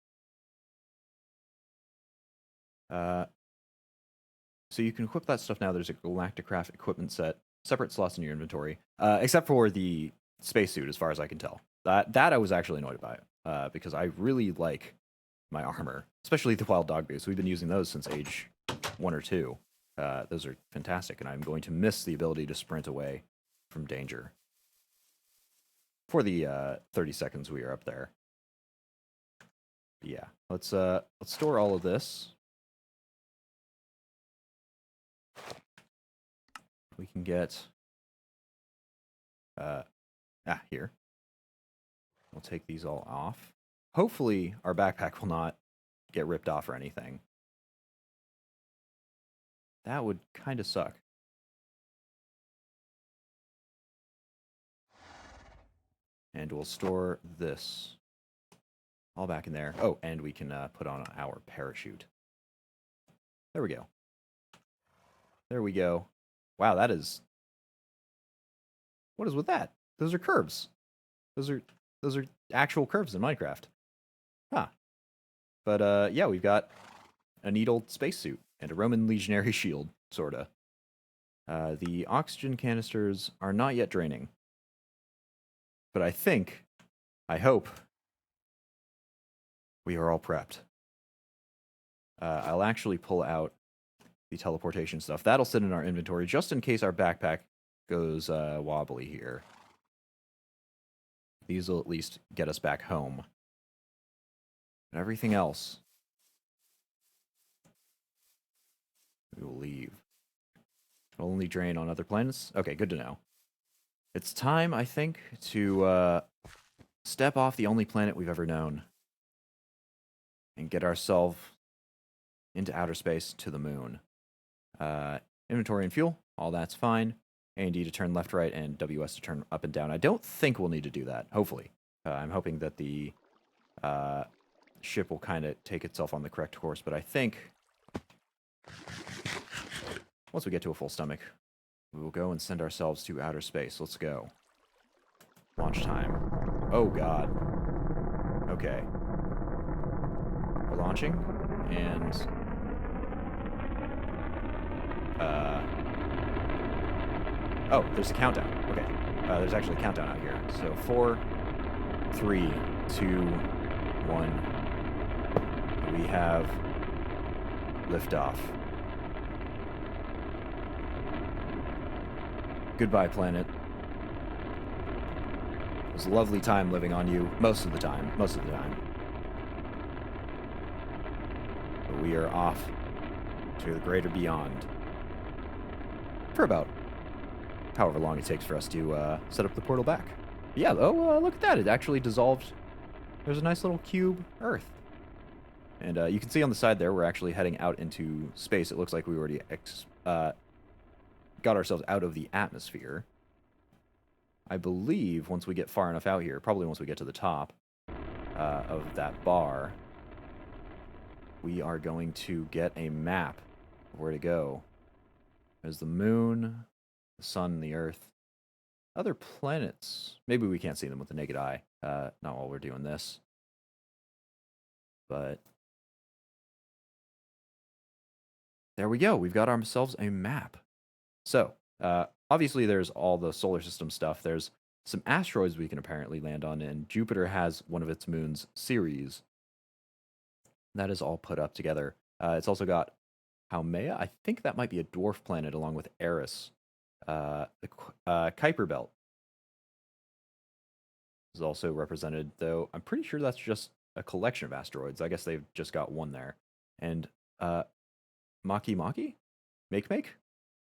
Speaker 1: So you can equip that stuff now. There's a Galacticraft equipment set, separate slots in your inventory, except for the spacesuit, as far as I can tell. That I was actually annoyed by, because I really like my armor, especially the wild dog boots. We've been using those since age 1 or 2. Those are fantastic, and I'm going to miss the ability to sprint away from danger for the 30 seconds we are up there. But yeah, let's store all of this. We can get here. We'll take these all off. Hopefully our backpack will not get ripped off or anything. That would kind of suck. And we'll store this all back in there. Oh, and we can put on our parachute. There we go. There we go. Wow, that is... What is with that? Those are curves. Those are actual curves in Minecraft. Huh. But yeah, we've got a neat old spacesuit and a Roman legionary shield, sorta. The oxygen canisters are not yet draining. But I hope, we are all prepped. I'll actually pull out the teleportation stuff. That'll sit in our inventory just in case our backpack goes wobbly here. These will at least get us back home. And everything else, we will leave. It'll only drain on other planets. Okay, good to know. It's time, I think, to step off the only planet we've ever known and get ourselves into outer space to the moon. Inventory and fuel, all that's fine. A&D to turn left, right, and WS to turn up and down. I don't think we'll need to do that, hopefully. I'm hoping that the ship will kind of take itself on the correct course, but I think once we get to a full stomach, we will go and send ourselves to outer space. Let's go. Launch time. Oh, God. Okay. We're launching, and... Oh, there's a countdown. Okay. There's actually a countdown out here. So 4, 3, 2, 1. We have liftoff. Goodbye, planet. It was a lovely time living on you. Most of the time. Most of the time. But we are off to the greater beyond. For about however long it takes for us to set up the portal back. But yeah, oh, look at that. It actually dissolved. There's a nice little cube Earth. And you can see on the side there, we're actually heading out into space. It looks like we already got ourselves out of the atmosphere. I believe once we get far enough out here, probably once we get to the top of that bar, we are going to get a map of where to go. There's the moon, the sun, and the earth. Other planets. Maybe we can't see them with the naked eye. Not while we're doing this. But there we go. We've got ourselves a map. So, obviously there's all the solar system stuff. There's some asteroids we can apparently land on, and Jupiter has one of its moons, Ceres. That is all put up together. It's also got Haumea. I think that might be a dwarf planet along with Eris. The Kuiper Belt is also represented, though I'm pretty sure that's just a collection of asteroids. I guess they've just got one there. And Maki Maki? Make?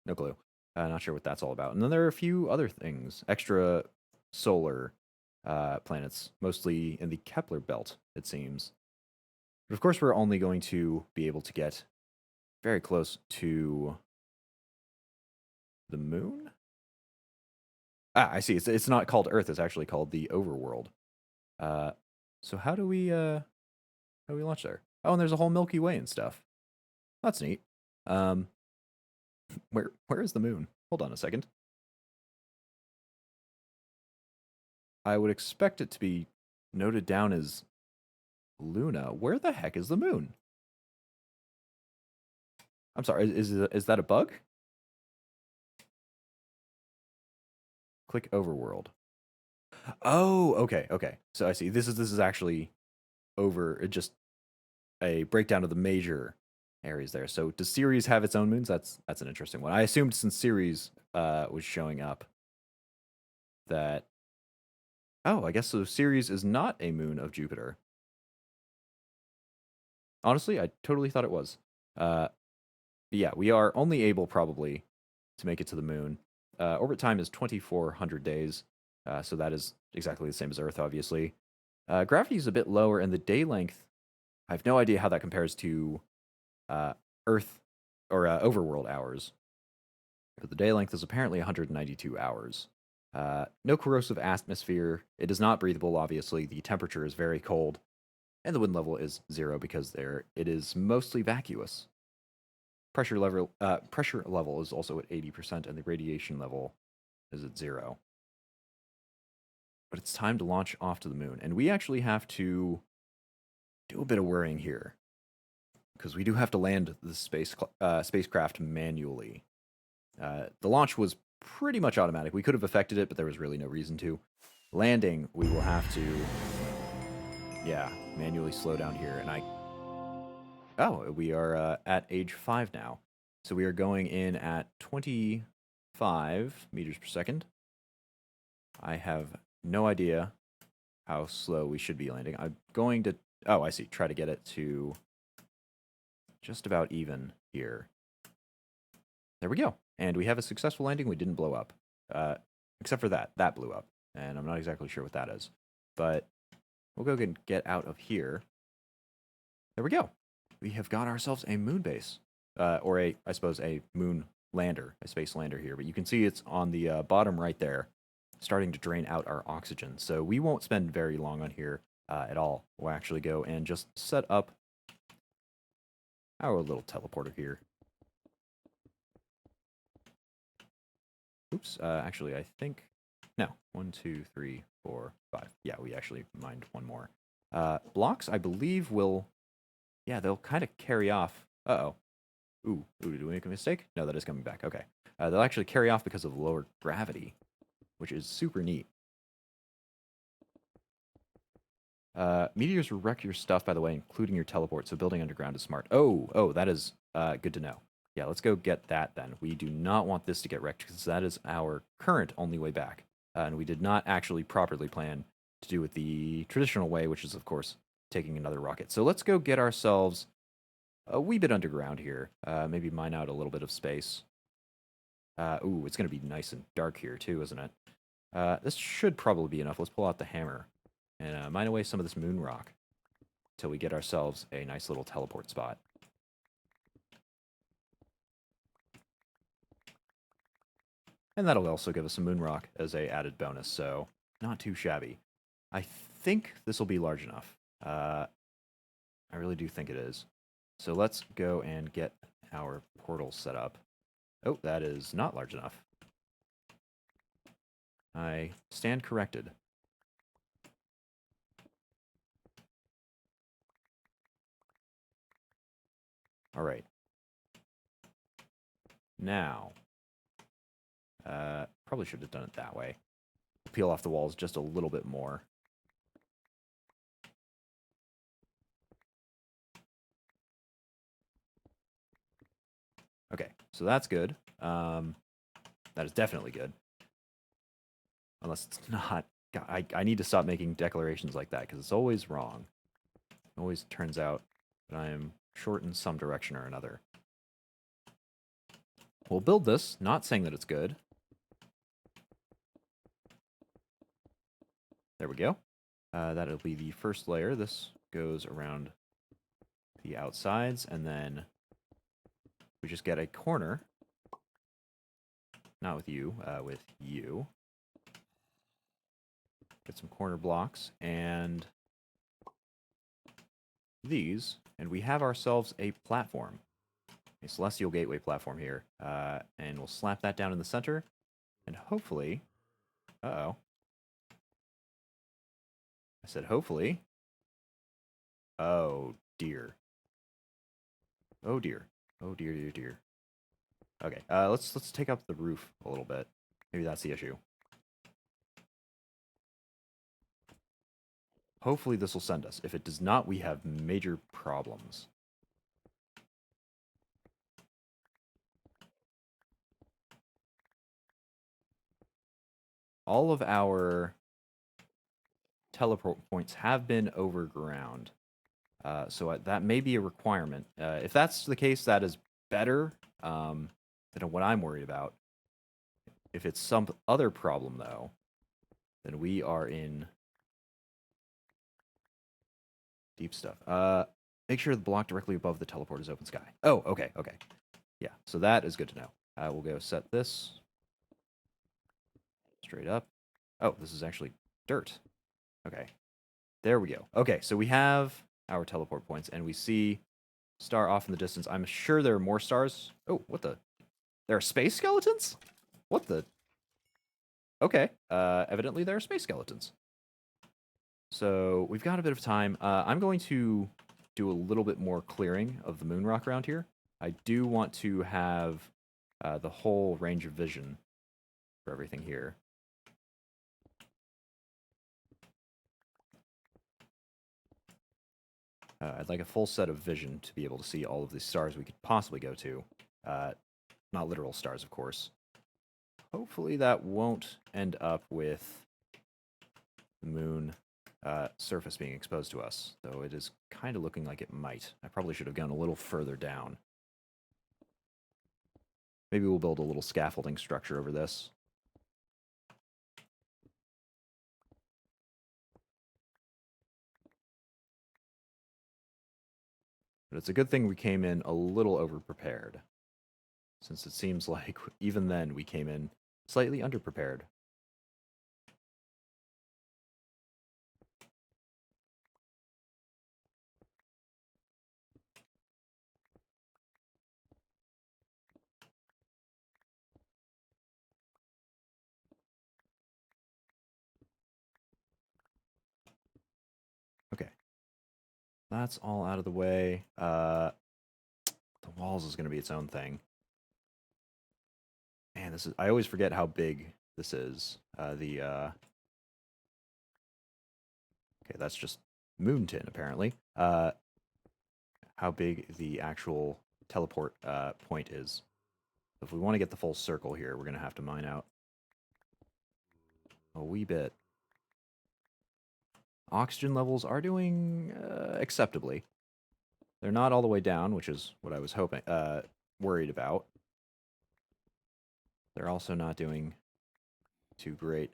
Speaker 1: No clue. Not sure what that's all about. And then there are a few other things. Extra solar planets, mostly in the Kepler Belt, it seems. But of course, we're only going to be able to get very close to the moon? Ah, I see. It's not called Earth. It's actually called the Overworld. So how do we launch there? Oh, and there's a whole Milky Way and stuff. That's neat. Where is the moon? Hold on a second. I would expect it to be noted down as Luna. Where the heck is the moon? I'm sorry, is that a bug? Click overworld. Oh, okay, okay. So I see. This is actually over just a breakdown of the major areas there. So does Ceres have its own moons? That's an interesting one. I assumed since Ceres was showing up that oh, I guess so Ceres is not a moon of Jupiter. Honestly, I totally thought it was. Uh, yeah, we are only able probably to make it to the moon. Orbit time is 2,400 days, so that is exactly the same as Earth, obviously. Gravity is a bit lower, and the day length, I have no idea how that compares to uh, Earth or overworld hours. But the day length is apparently 192 hours. No corrosive atmosphere. It is not breathable, obviously. The temperature is very cold, and the wind level is 0 because it is mostly vacuous. Pressure level is also at 80%, and the radiation level is at 0. But it's time to launch off to the moon, and we actually have to do a bit of worrying here because we do have to land the spacecraft manually. The launch was pretty much automatic. We could have affected it, but there was really no reason to. Landing, we will have to, yeah, manually slow down here. And we are at age 5 now. So we are going in at 25 meters per second. I have no idea how slow we should be landing. I'm going to, oh, I see, try to get it to just about even here. There we go. And we have a successful landing. We didn't blow up. Except for that. That blew up. And I'm not exactly sure what that is. But we'll go and get out of here. There we go. We have got ourselves a moon base. Or I suppose, a moon lander, a space lander here. But you can see it's on the bottom right there, starting to drain out our oxygen. So we won't spend very long on here at all. We'll actually go and just set up our little teleporter here. Oops, actually, I think, no, 1, 2, 3, 4, 5. Yeah, we actually mined one more. Blocks, I believe, will, yeah, they'll kind of carry off. Uh-oh. Ooh, did we make a mistake? No, that is coming back. Okay. They'll actually carry off because of lower gravity, which is super neat. Meteors will wreck your stuff, by the way, including your teleport, so building underground is smart. Oh, that is good to know. Yeah, let's go get that then. We do not want this to get wrecked because that is our current only way back. And we did not actually properly plan to do it the traditional way, which is, of course, taking another rocket. So let's go get ourselves a wee bit underground here. Maybe mine out a little bit of space. It's going to be nice and dark here too, isn't it? This should probably be enough. Let's pull out the hammer and mine away some of this moon rock until we get ourselves a nice little teleport spot. And that'll also give us some moon rock as a added bonus, so not too shabby. I think this will be large enough. I really do think it is. So let's go and get our portal set up. Oh, that is not large enough. I stand corrected. All right. Now, probably should have done it that way. Peel off the walls just a little bit more. Okay, so that's good. That is definitely good. Unless it's not. God, I need to stop making declarations like that because it's always wrong. It always turns out that I am short in some direction or another. We'll build this, not saying that it's good. There we go. That'll be the first layer. This goes around the outsides, and then we just get a corner. Not with you, with you. Get some corner blocks, and these, and we have ourselves a platform. a celestial gateway platform here. And we'll slap that down in the center. And hopefully... Uh-oh. I said hopefully. Oh, dear. Oh, dear. Oh, dear, dear, dear. Okay, let's take up the roof a little bit. Maybe that's the issue. Hopefully this will send us. If it does not, we have major problems. All of our teleport points have been overground. So that may be a requirement. If that's the case, that is better than what I'm worried about. If it's some other problem, though, then we are in deep stuff. Make sure the block directly above the teleport is open sky. Oh, okay, okay. Yeah, so that is good to know. We'll go set this straight up. Oh, this is actually dirt. Okay, there we go. Okay, so we have our teleport points, and we see star off in the distance. I'm sure there are more stars. Oh, what the? There are space skeletons? What the? Okay, evidently there are space skeletons. So we've got a bit of time. I'm going to do a little bit more clearing of the moon rock around here. I do want to have the whole range of vision for everything here. I'd like a full set of vision to be able to see all of the stars we could possibly go to. Not literal stars, of course. Hopefully that won't end up with the moon surface being exposed to us, though it is kind of looking like it might. I probably should have gone a little further down. Maybe we'll build a little scaffolding structure over this. But it's a good thing we came in a little overprepared, since it seems like even then we came in slightly underprepared. Okay. That's all out of the way. The walls is going to be its own thing. Man, this is... I always forget how big this is. Okay, that's just moon tin, apparently. How big the actual teleport point is. If we want to get the full circle here, we're going to have to mine out a wee bit. Oxygen levels are doing acceptably. They're not all the way down, which is what I was worried about. They're also not doing too great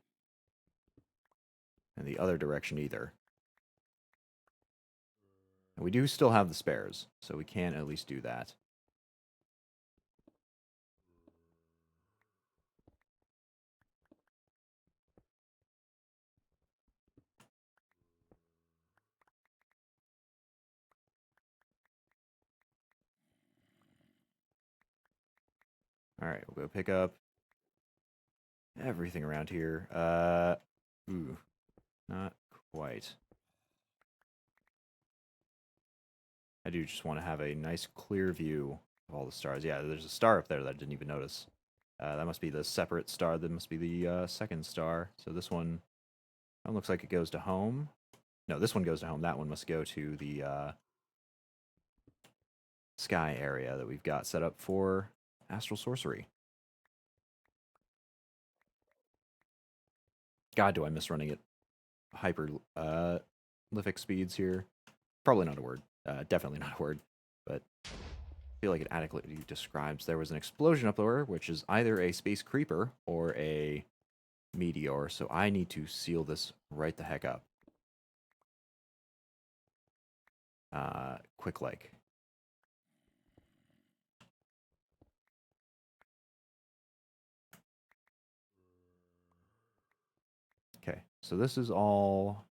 Speaker 1: in the other direction either. And we do still have the spares, so we can at least do that. All right, we'll go pick up everything around here. Ooh, not quite. I do just want to have a nice clear view of all the stars. Yeah, there's a star up there that I didn't even notice. That must be the separate star. That must be the second star. So this one looks like it goes to home. No, this one goes to home. That one must go to the sky area that we've got set up for astral sorcery. God, do I miss running at hyper lithic speeds here? Probably not a word. Definitely not a word. But I feel like it adequately describes there was an explosion up there, which is either a space creeper or a meteor. So I need to seal this right the heck up. Quick like. Okay, so this is all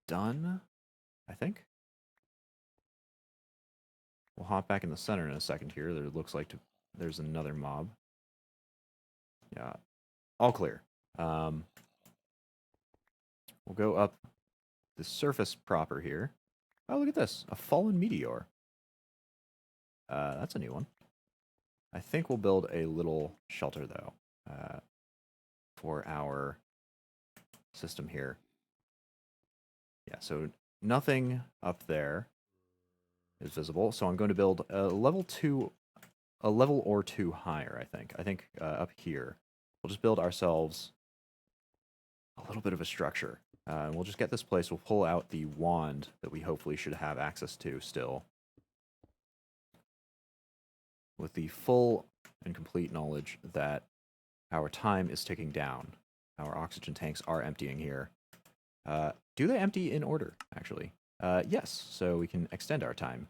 Speaker 1: done, I think. We'll hop back in the center in a second here. There looks like there's another mob. Yeah, all clear. We'll go up the surface proper here. Oh, look at this. A fallen meteor. That's a new one. I think we'll build a little shelter, though, for our system here. Yeah, so nothing up there is visible. So I'm going to build a level or two higher, I think. I think up here. We'll just build ourselves a little bit of a structure. We'll just get this place. We'll pull out the wand that we hopefully should have access to still, with the full and complete knowledge that our time is ticking down. Our oxygen tanks are emptying here. Do they empty in order, actually? Yes, so we can extend our time.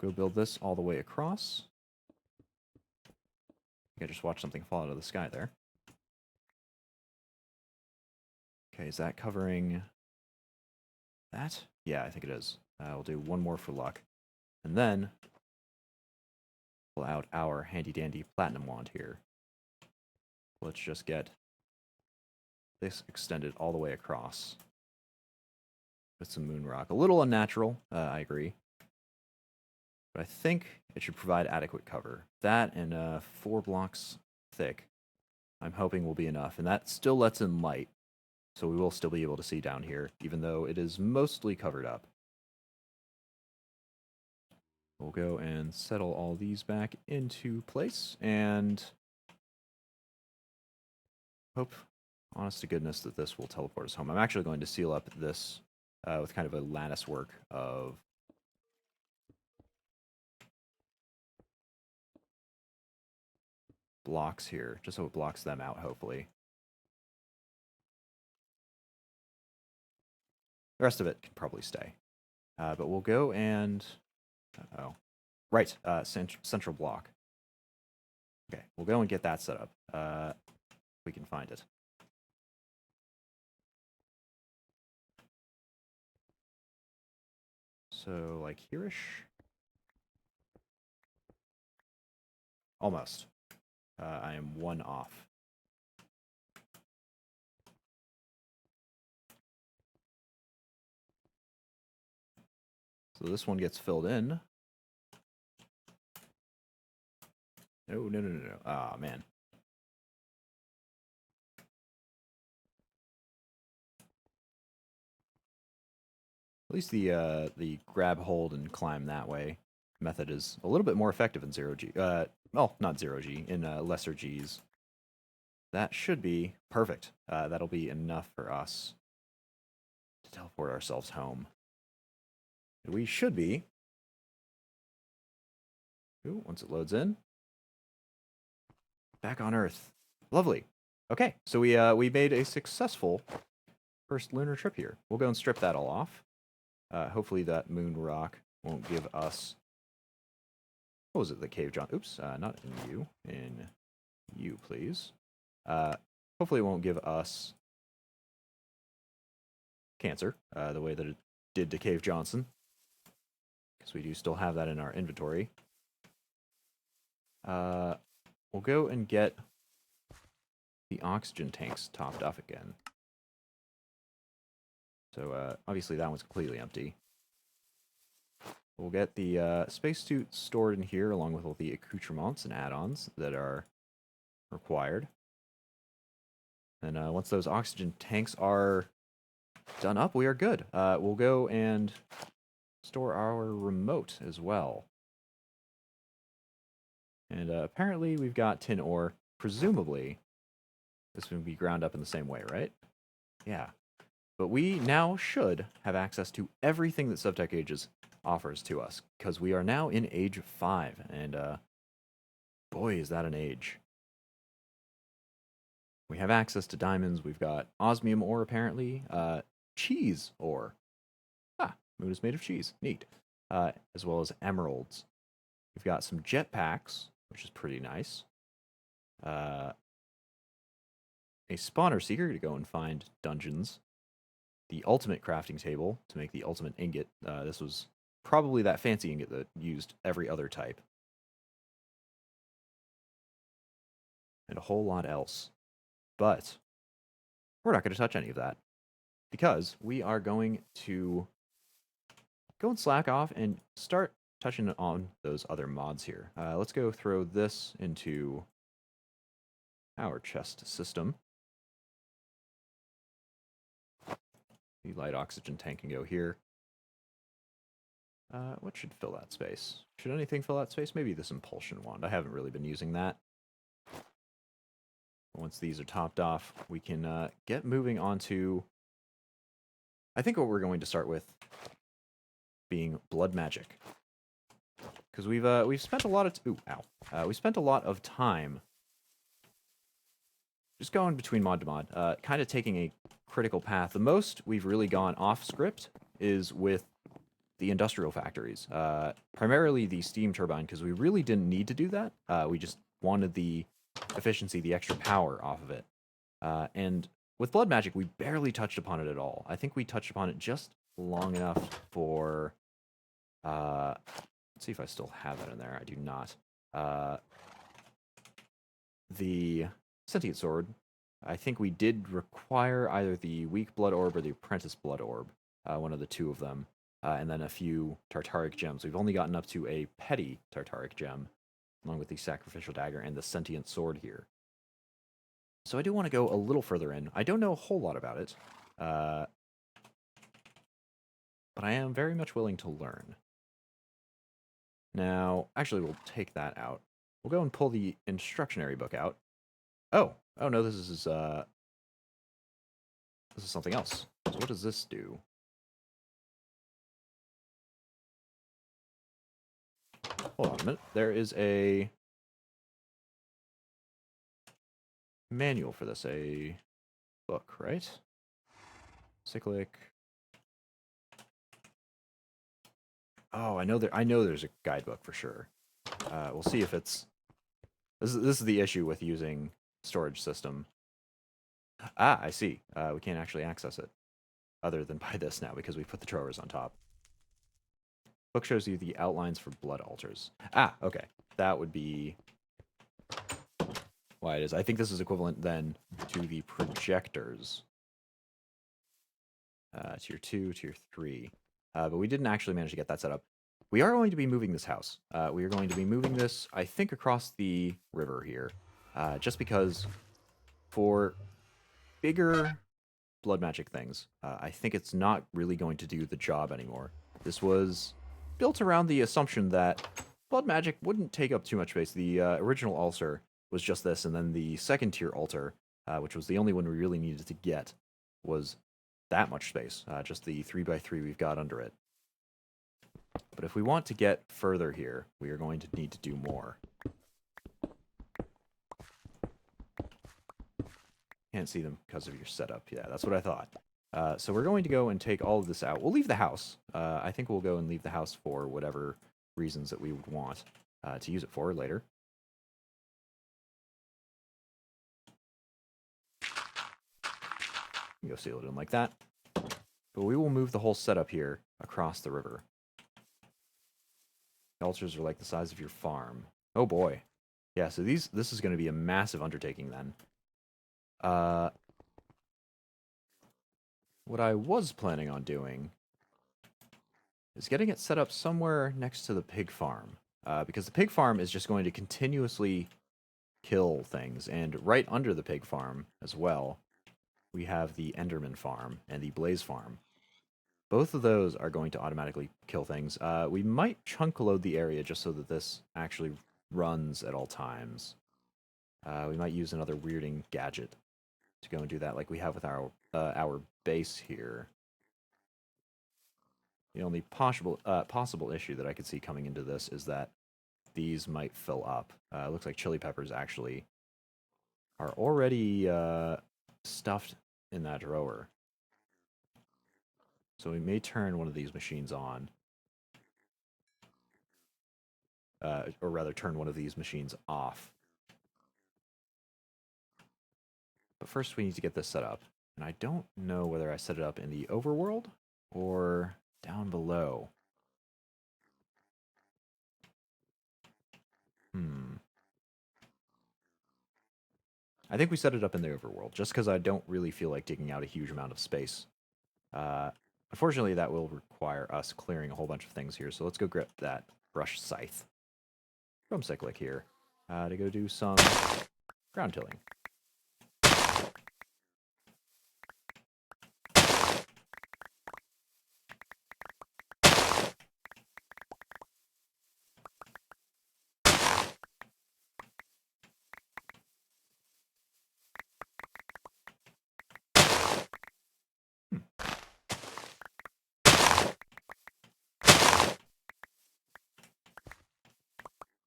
Speaker 1: Go build this all the way across. I think I just watched something fall out of the sky there. Okay, is that covering that? Yeah, I think it is. We'll do one more for luck. And then pull out our handy-dandy platinum wand here. Let's just get this extended all the way across with some moon rock. A little unnatural, I agree. But I think it should provide adequate cover. That and 4 blocks thick, I'm hoping will be enough. And that still lets in light. So we will still be able to see down here, even though it is mostly covered up. We'll go and settle all these back into place, and hope, honest to goodness, that this will teleport us home. I'm actually going to seal up this with kind of a lattice work of blocks here, just so it blocks them out, hopefully. The rest of it can probably stay. But we'll go and... Uh-oh. Right, central block. Okay, we'll go and get that set up. We can find it. So, like here-ish? Almost. I am 1 off. So this one gets filled in. No. Ah, man. At least the grab, hold, and climb that way method is a little bit more effective in 0G. Well, not 0G, in lesser Gs. That should be perfect. That'll be enough for us to teleport ourselves home. We should be. Ooh, once it loads in. Back on Earth. Lovely. Okay, so we made a successful first lunar trip here. We'll go and strip that all off. Hopefully that moon rock won't give us... What was it, the cave John? Oops, not in you. In you, please. Hopefully it won't give us cancer, the way that it did to Cave Johnson. Because we do still have that in our inventory. We'll go and get the oxygen tanks topped off again. So, obviously that one's completely empty. We'll get the spacesuit stored in here, along with all the accoutrements and add-ons that are required. And once those oxygen tanks are done up, we are good. We'll go and store our remote as well. And apparently we've got tin ore. Presumably, this would be ground up in the same way, right? Yeah. But we now should have access to everything that Sevtech Ages offers to us, because we are now in Age 5, and boy, is that an age. We have access to diamonds, we've got osmium ore, apparently, cheese ore. Moon is made of cheese, neat. As well as emeralds. We've got some jetpacks, which is pretty nice. A spawner seeker to go and find dungeons. the ultimate crafting table to make the ultimate ingot. This was probably that fancy ingot that used every other type. And a whole lot else. But we're not going to touch any of that because we are going to go and slack off and start touching on those other mods here. Let's go throw this into our chest system. The light oxygen tank can go here. What should fill that space? Should anything fill that space? Maybe this impulsion wand. I haven't really been using that. Once these are topped off, we can get moving on to, I think what we're going to start with being blood magic. Because we've spent a lot of we spent a lot of time just going between mod to mod, kind of taking a critical path. The most we've really gone off script is with the industrial factories, primarily the steam turbine, because we really didn't need to do that. We just wanted the efficiency, the extra power off of it. And with blood magic, we barely touched upon it at all. I think we touched upon it just long enough for. Let's see if I still have that in there. I do not. The sentient sword. I think we did require either the weak blood orb or the apprentice blood orb, one of the two of them, and then a few tartaric gems. We've only gotten up to a petty tartaric gem, along with the sacrificial dagger and the sentient sword here. So I do want to go a little further in. I don't know a whole lot about it, but I am very much willing to learn. Now, actually, we'll take that out. We'll go and pull the instructionary book out. Oh no, this is something else. So what does this do? Hold on a minute. There is a manual for this, a book, right? Cyclic. Oh, I know there's a guidebook for sure. We'll see if it's. This is the issue with using storage system. Ah, I see. We can't actually access it, other than by this now because we put the drawers on top. Book shows you the outlines for blood altars. Ah, okay. That would be why it is. I think this is equivalent then to the projectors. Tier 2, Tier 3. But we didn't actually manage to get that set up. We are going to be moving this house. We are going to be moving this, I think, across the river here. Just because for bigger blood magic things, I think it's not really going to do the job anymore. This was built around the assumption that blood magic wouldn't take up too much space. The original altar was just this, and then the second tier altar, which was the only one we really needed to get, was that much space, just the 3x3 we've got under it. But if we want to get further here, we are going to need to do more. Can't see them because of your setup. Yeah, that's what I thought. So we're going to go and take all of this out. We'll leave the house. I think we'll go and leave the house for whatever reasons that we would want to use it for later. Go seal it in like that. But we will move the whole setup here across the river. The altars are like the size of your farm. Oh boy. Yeah, so this is going to be a massive undertaking then. What I was planning on doing is getting it set up somewhere next to the pig farm. Because the pig farm is just going to continuously kill things. And right under the pig farm as well, we have the Enderman farm and the Blaze farm. Both of those are going to automatically kill things. We might chunk load the area just so that this actually runs at all times. We might use another weirding gadget to go and do that like we have with our base here. The only possible issue that I could see coming into this is that these might fill up. It looks like chili peppers actually are already stuffed in that drawer. So we may turn one of these machines on. Or rather, turn one of these machines off. But first we need to get this set up. And I don't know whether I set it up in the overworld or down below. I think we set it up in the overworld, just because I don't really feel like digging out a huge amount of space. Uh, Unfortunately, that will require us clearing a whole bunch of things here, so let's go grab that brush scythe from Cyclic here to go do some ground tilling.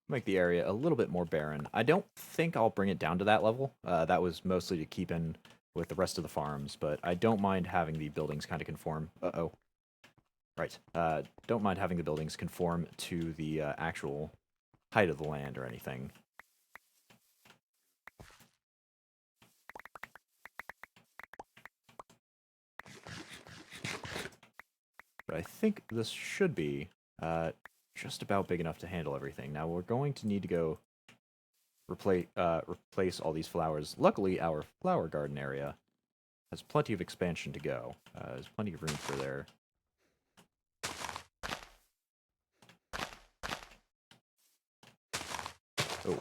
Speaker 1: Make the area a little bit more barren. I don't think I'll bring it down to that level. That was mostly to keep in with the rest of the farms, but I don't mind having the buildings kind of conform. Uh-oh. Right. Don't mind having the buildings conform to the actual height of the land or anything. But I think this should be just about big enough to handle everything. Now we're going to need to go replace all these flowers. Luckily, our flower garden area has plenty of expansion to go. There's plenty of room for there.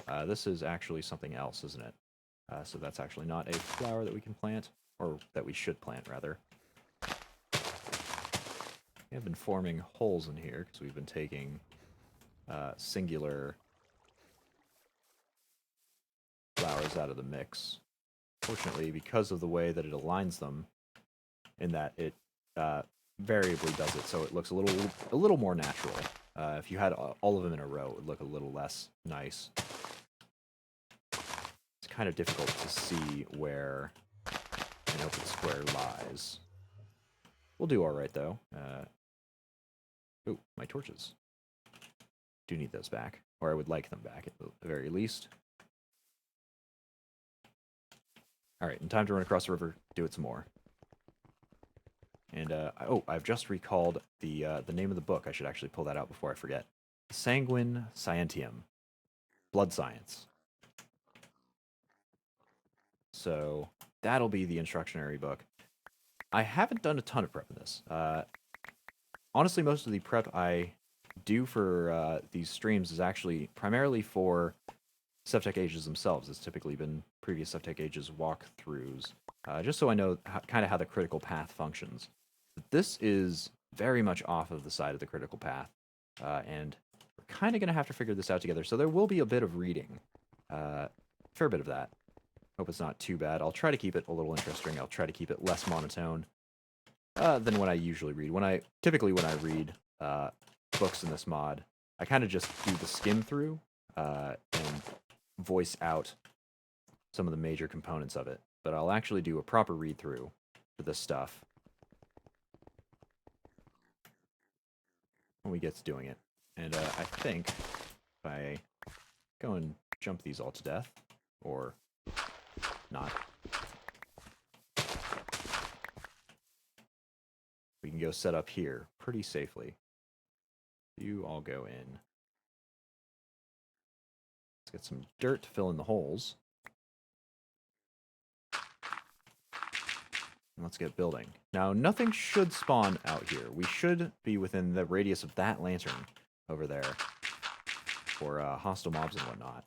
Speaker 1: Oh, this is actually something else, isn't it? So that's actually not a flower that we can plant, or that we should plant, rather. We have been forming holes in here because we've been taking singular flowers out of the mix. Fortunately, because of the way that it aligns them, in that it variably does it so it looks a little more natural. If you had all of them in a row, it would look a little less nice. It's kind of difficult to see where an open square lies. We'll do all right though. Oh, my torches. Do need those back, or I would like them back at the very least. All right, and time to run across the river. Do it some more. And oh, I've just recalled the name of the book. I should actually pull that out before I forget. Sanguine Scientium, Blood Science. So that'll be the instructionary book. I haven't done a ton of prep in this. Honestly, most of the prep I do for these streams is actually primarily for Sevtech Ages themselves. It's typically been previous Sevtech Ages walkthroughs, just so I know kind of how the critical path functions. This is very much off of the side of the critical path, and we're kind of going to have to figure this out together. So there will be a bit of reading, fair bit of that. Hope it's not too bad. I'll try to keep it a little interesting. I'll try to keep it less monotone than what I usually read. Typically when I read books in this mod, I kind of just do the skim through and voice out some of the major components of it. But I'll actually do a proper read through for this stuff when we get to doing it. And I think if I go and jump these all to death, or not, we can go set up here pretty safely. You all go in. Let's get some dirt to fill in the holes. And let's get building. Now, nothing should spawn out here. We should be within the radius of that lantern over there for hostile mobs and whatnot.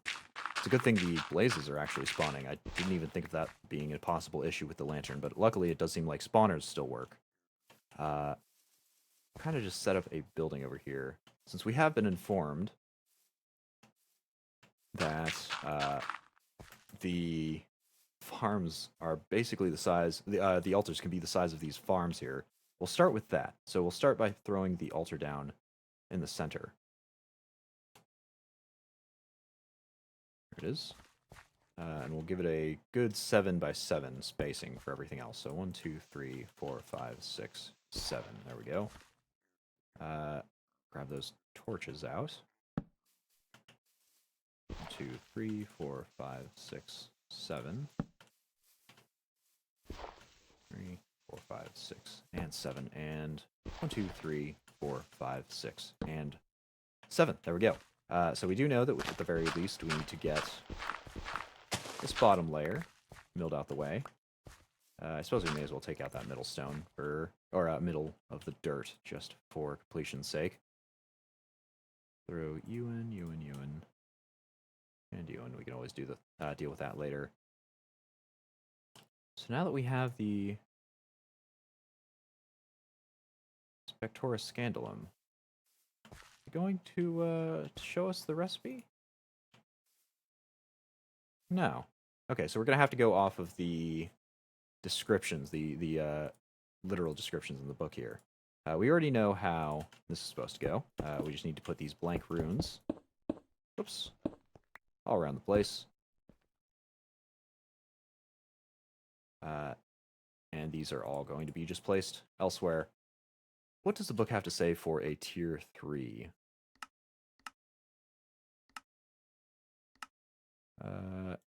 Speaker 1: It's a good thing the blazes are actually spawning. I didn't even think of that being a possible issue with the lantern, but luckily it does seem like spawners still work. Kind of just set up a building over here. Since we have been informed that the farms are basically the size, the altars can be the size of these farms here. We'll start with that. So we'll start by throwing the altar down in the center. There it is. And we'll give it a good 7x7 spacing for everything else. So 1, 2, 3, 4, 5, 6, 7. There we go. Grab those torches out. 1, 2, 3, 4, 5, 6, 7. 3, 6, and 7, and 1, 2, 3, 4, 5, 6, and 7. There we go. So we do know that at the very least we need to get this bottom layer milled out the way. I suppose we may as well take out that middle stone or middle of the dirt just for completion's sake. Throw you in, and you in. We can always do the deal with that later. So now that we have the Spectora Scandalum, going to show us the recipe? No. Okay, so we're gonna have to go off of the descriptions, the literal descriptions in the book here. We already know how this is supposed to go. We just need to put these blank runes, oops, all around the place. And these are all going to be just placed elsewhere. What does the book have to say for a tier 3?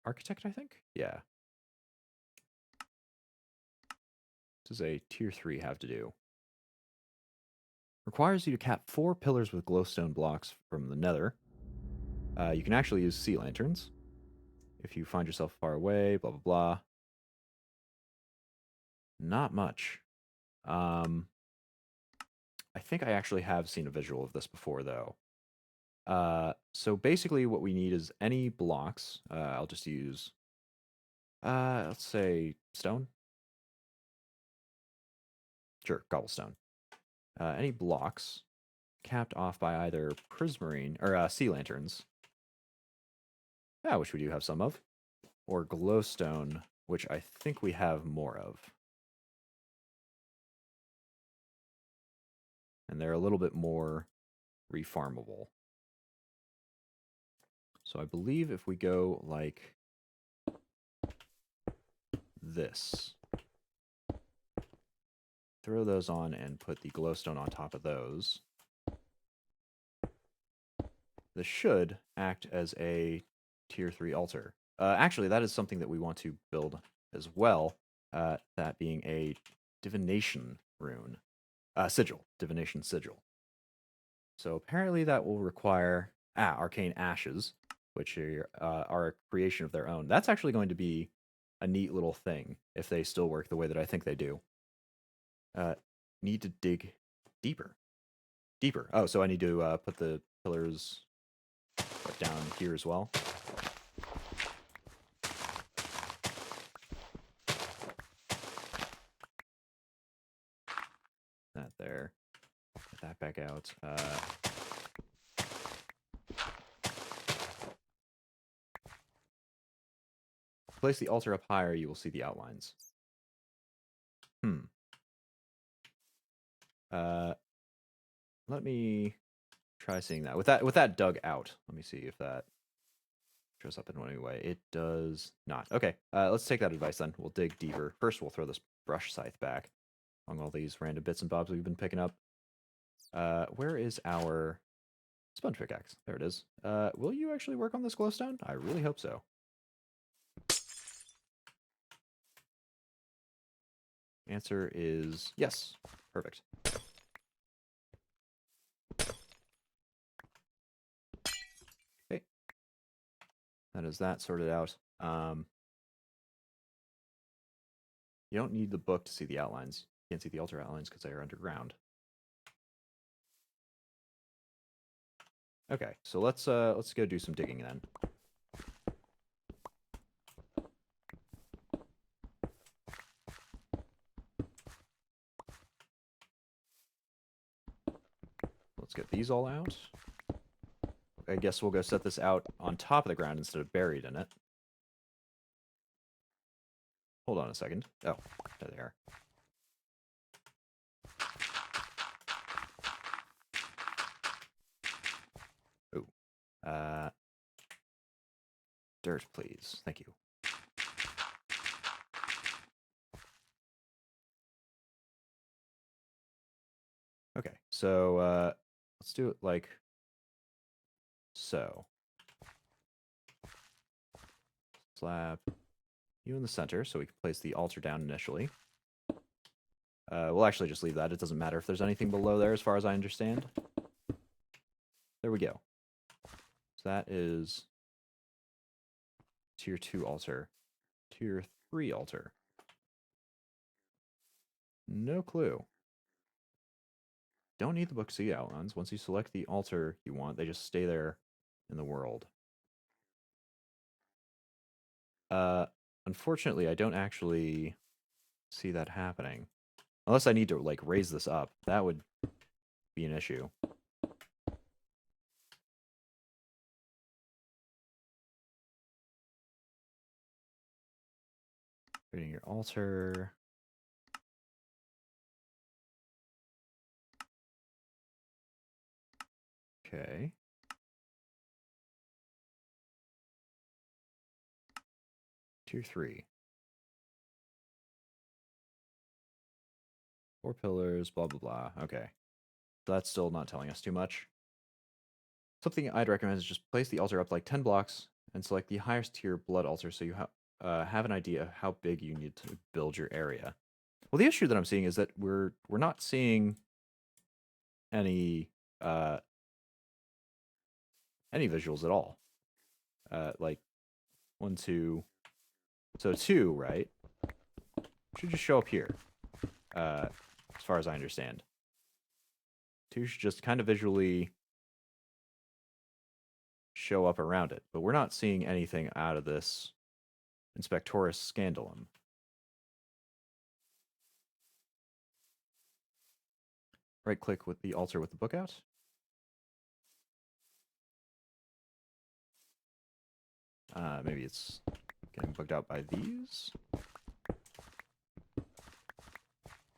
Speaker 1: Architect, I think? Yeah. What does a tier 3 have to do? Requires you to cap 4 pillars with glowstone blocks from the nether. You can actually use sea lanterns if you find yourself far away, blah, blah, blah. Not much. I think I actually have seen a visual of this before, though. So basically what we need is any blocks. I'll just use, let's say stone. Sure, cobblestone. Any blocks capped off by either prismarine or sea lanterns, which we do have some of, or glowstone, which I think we have more of. And they're a little bit more refarmable. So I believe if we go like this, throw those on and put the glowstone on top of those, this should act as a tier 3 altar. Actually, that is something that we want to build as well, that being a divination rune. Sigil. Divination sigil. So apparently that will require arcane ashes, which are a creation of their own. That's actually going to be a neat little thing if they still work the way that I think they do. Need to dig deeper. Deeper. Oh, so I need to put the pillars down here as well. That there. Get that back out. Place the altar up higher, you will see the outlines. Let me try seeing that. With that dug out, let me see if that shows up in any way. It does not. Okay, let's take that advice then. We'll dig deeper. First, we'll throw this brush scythe back among all these random bits and bobs we've been picking up. Where is our sponge pickaxe? There it is. Will you actually work on this glowstone? I really hope so. Answer is yes. Perfect. Okay. That is that sorted out. You don't need the book to see the outlines. You can't see the altar outlines because they are underground. Okay, so let's go do some digging then. Let's get these all out. I guess we'll go set this out on top of the ground instead of buried in it. Hold on a second. Oh, there they are. Ooh. Dirt, please. Thank you. Okay, so let's do it like so. Slab you in the center so we can place the altar down initially. We'll actually just leave that. It doesn't matter if there's anything below there as far as I understand. There we go. So that is tier 2 altar. Tier 3 altar. No clue. Don't need the book sea outlines. Once you select the altar you want, they just stay there in the world. Unfortunately, I don't actually see that happening. Unless I need to, like, raise this up. That would be an issue. Creating your altar. Okay. Tier 3. 4 pillars, blah, blah, blah. Okay. So that's still not telling us too much. Something I'd recommend is just place the altar up like 10 blocks and select the highest tier blood altar so you have an idea of how big you need to build your area. Well, the issue that I'm seeing is that we're not seeing any visuals at all. Like 1, 2, so 2, right? Should just show up here, as far as I understand. 2 should just kind of visually show up around it, but we're not seeing anything out of this Inspectoris Scandalum. Right-click with the altar with the book out. Maybe it's getting booked out by these.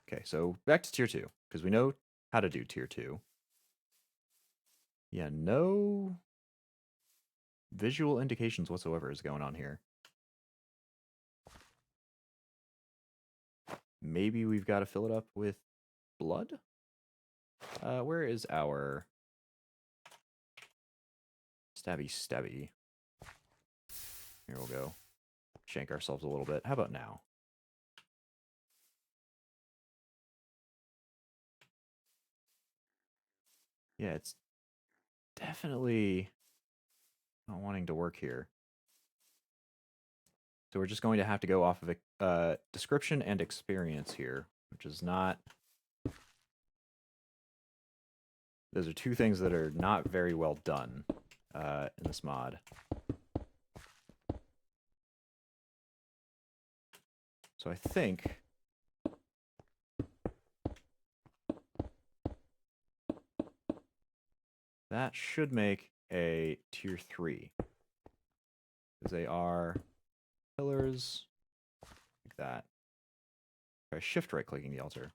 Speaker 1: Okay, so back to tier 2, because we know how to do tier 2. Yeah, no visual indications whatsoever is going on here. Maybe we've got to fill it up with blood? Where is our stabby? Here we'll go. Shank ourselves a little bit. How about now? Yeah, it's definitely not wanting to work here. So we're just going to have to go off of description and experience here, which is not... Those are two things that are not very well done in this mod. So I think... that should make a tier 3. Because they are pillars like that. Try shift right clicking the altar.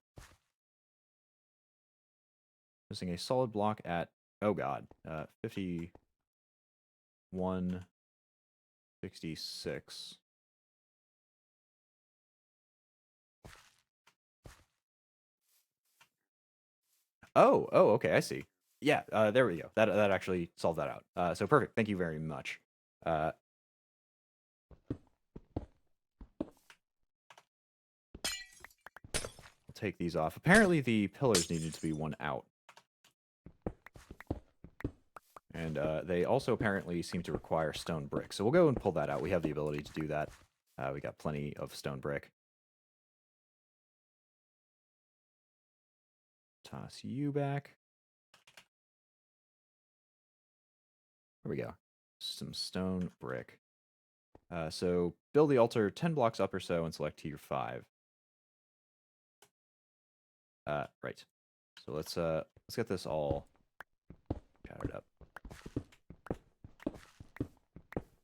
Speaker 1: Missing a solid block at, oh god, 5166. Oh, okay, I see. Yeah, there we go. That actually solved that out. So perfect. Thank you very much. We'll take these off. Apparently the pillars needed to be one out. And they also apparently seem to require stone brick. So we'll go and pull that out. We have the ability to do that. We got plenty of stone brick. Toss you back. There we go. Some stone brick. So build the altar 10 blocks up or so and select tier 5. Right. So let's get this all gathered up.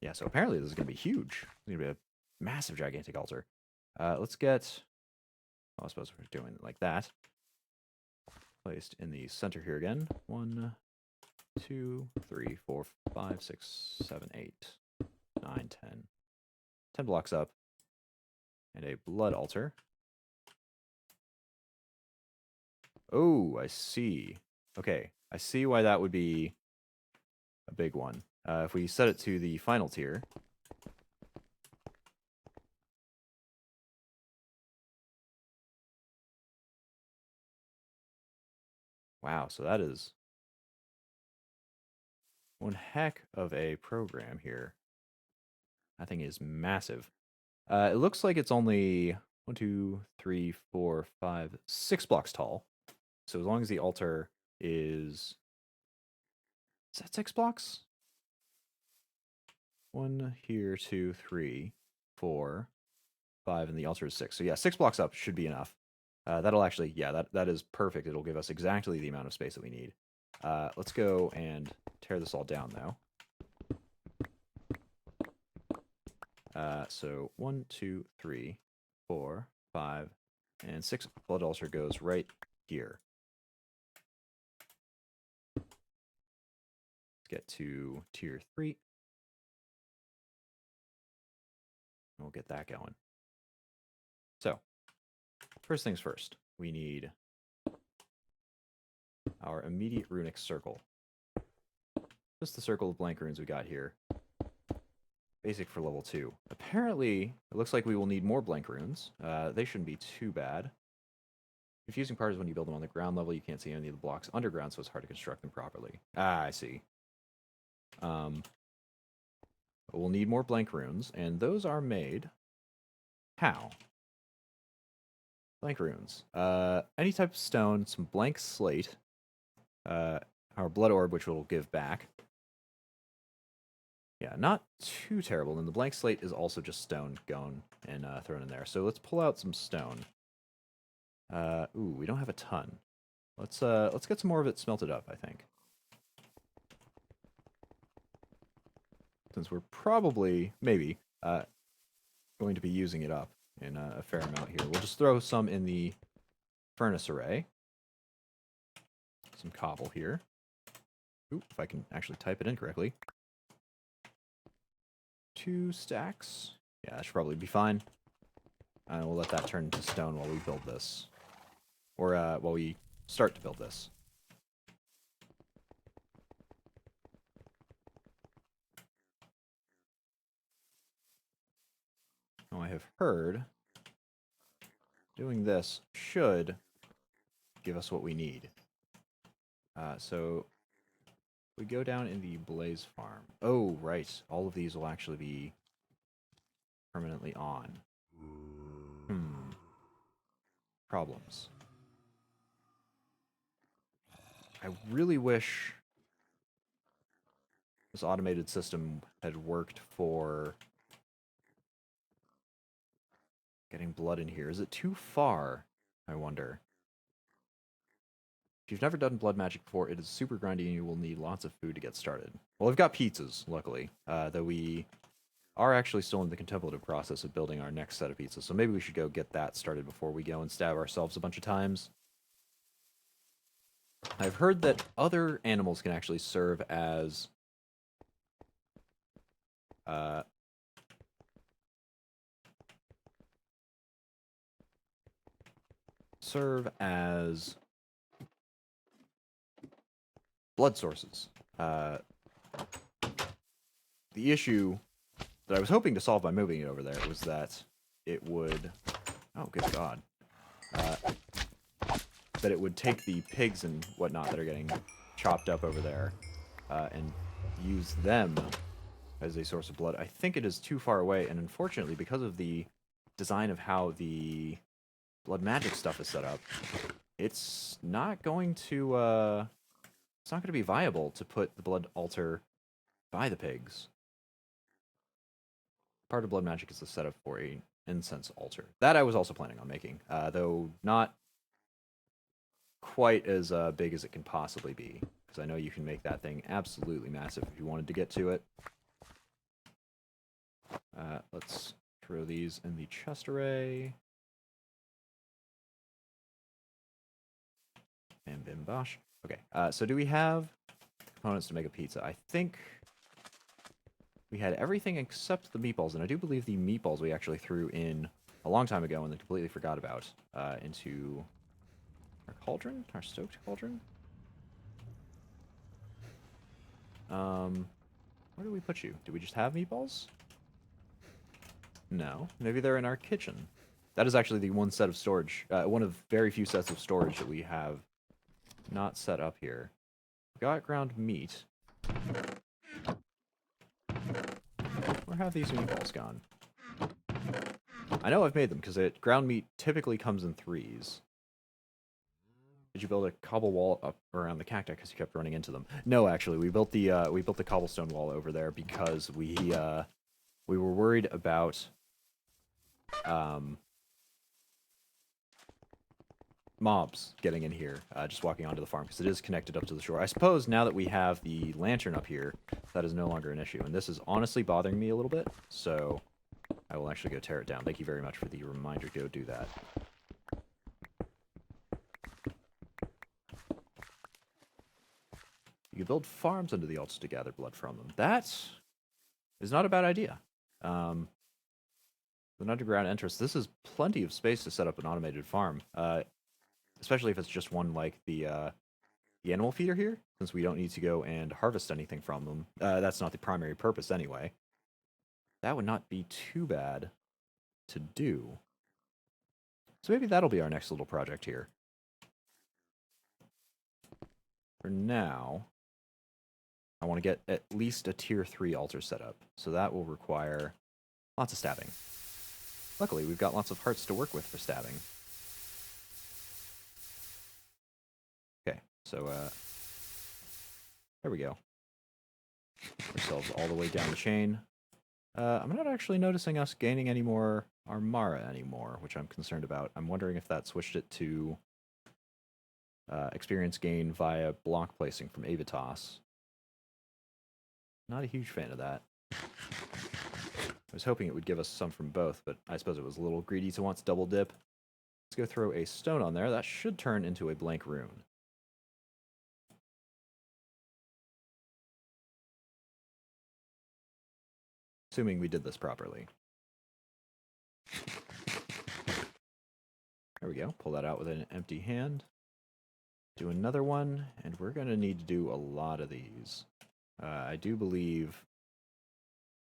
Speaker 1: Yeah, so apparently this is going to be huge. It's going to be a massive, gigantic altar. Let's get... well, I suppose we're doing it like that. Placed in the center here again. 1, 2, 3, 4, 5, 6, 7, 8, 9, 10. 10 blocks up. And a blood altar. Oh, I see. Okay, I see why that would be a big one. If we set it to the final tier... Wow, so that is one heck of a program here. That thing is massive. It looks like it's only 1, 2, 3, 4, 5, 6 blocks tall. So as long as the altar is that 6 blocks? 1 here, 2, 3, 4, 5, and the altar is 6. So yeah, 6 blocks up should be enough. That'll actually, yeah, that is perfect. It'll give us exactly the amount of space that we need. Let's go and tear this all down, though. So 1, 2, 3, 4, 5, and 6 blood altar goes right here. Let's get to tier 3. We'll get that going. So, first things first, we need our immediate runic circle. Just the circle of blank runes we got here. Basic for level 2. Apparently, it looks like we will need more blank runes. They shouldn't be too bad. Confusing part is when you build them on the ground level, you can't see any of the blocks underground, so it's hard to construct them properly. Ah, I see. We'll need more blank runes, and those are made... How? Blank runes. Any type of stone, some blank slate, our blood orb, which we'll give back. Yeah, not too terrible. And the blank slate is also just stone going and thrown in there. So let's pull out some stone. Ooh, we don't have a ton. Let's get some more of it smelted up, I think. Since we're probably, maybe, going to be using it up in a fair amount here. We'll just throw some in the furnace array. Some cobble here. Ooh, if I can actually type it in correctly. 2 stacks. Yeah, that should probably be fine. And we'll let that turn into stone while we build this. Or while we start to build this. Now I have heard doing this should give us what we need. So we go down in the Blaze Farm. Oh, right. All of these will actually be permanently on. Problems. I really wish this automated system had worked for getting blood in here. Is it too far? I wonder. If you've never done blood magic before, it is super grindy and you will need lots of food to get started. Well, I've got pizzas, luckily, though we are actually still in the contemplative process of building our next set of pizzas, so maybe we should go get that started before we go and stab ourselves a bunch of times. I've heard that other animals can actually serve as blood sources. The issue that I was hoping to solve by moving it over there was that it would... Oh, good God. That it would take the pigs and whatnot that are getting chopped up over there and use them as a source of blood. I think it is too far away, and unfortunately, because of the design of how the blood magic stuff is set up, it's not going to be viable to put the blood altar by the pigs. Part of blood magic is the setup for a incense altar. That I was also planning on making, though not quite as big as it can possibly be, because I know you can make that thing absolutely massive if you wanted to get to it. Let's throw these in the chest array. And bim bosh. Okay, so do we have components to make a pizza? I think we had everything except the meatballs, and I do believe the meatballs we actually threw in a long time ago and then completely forgot about into our cauldron? Our stoked cauldron? Where do we put you? Do we just have meatballs? No. Maybe they're in our kitchen. That is actually the one set of storage, one of very few sets of storage that we have not set up here. We got ground meat. Where have these meatballs gone? I know I've made them, because ground meat typically comes in 3s. Did you build a cobble wall up around the cacti because you kept running into them? No, actually, we built the cobblestone wall over there because we were worried about mobs getting in here, just walking onto the farm, because it is connected up to the shore. I suppose now that we have the lantern up here, that is no longer an issue, and this is honestly bothering me a little bit, so I will actually go tear it down. Thank you very much for the reminder to go do that. You can build farms under the altar to gather blood from them. That is not a bad idea. An underground entrance. This is plenty of space to set up an automated farm, especially if it's just one like the animal feeder here, since we don't need to go and harvest anything from them. That's not the primary purpose anyway. That would not be too bad to do. So maybe that'll be our next little project here. For now, I want to get at least a tier 3 altar set up, so that will require lots of stabbing. Luckily, we've got lots of hearts to work with for stabbing. Okay, so there we go. Ourselves all the way down the chain. I'm not actually noticing us gaining any more Armara anymore, which I'm concerned about. I'm wondering if that switched it to experience gain via block placing from Avitas. Not a huge fan of that. I was hoping it would give us some from both, but I suppose it was a little greedy to want to double dip. Let's go throw a stone on there. That should turn into a blank rune. Assuming we did this properly. There we go. Pull that out with an empty hand. Do another one, and we're going to need to do a lot of these. I do believe...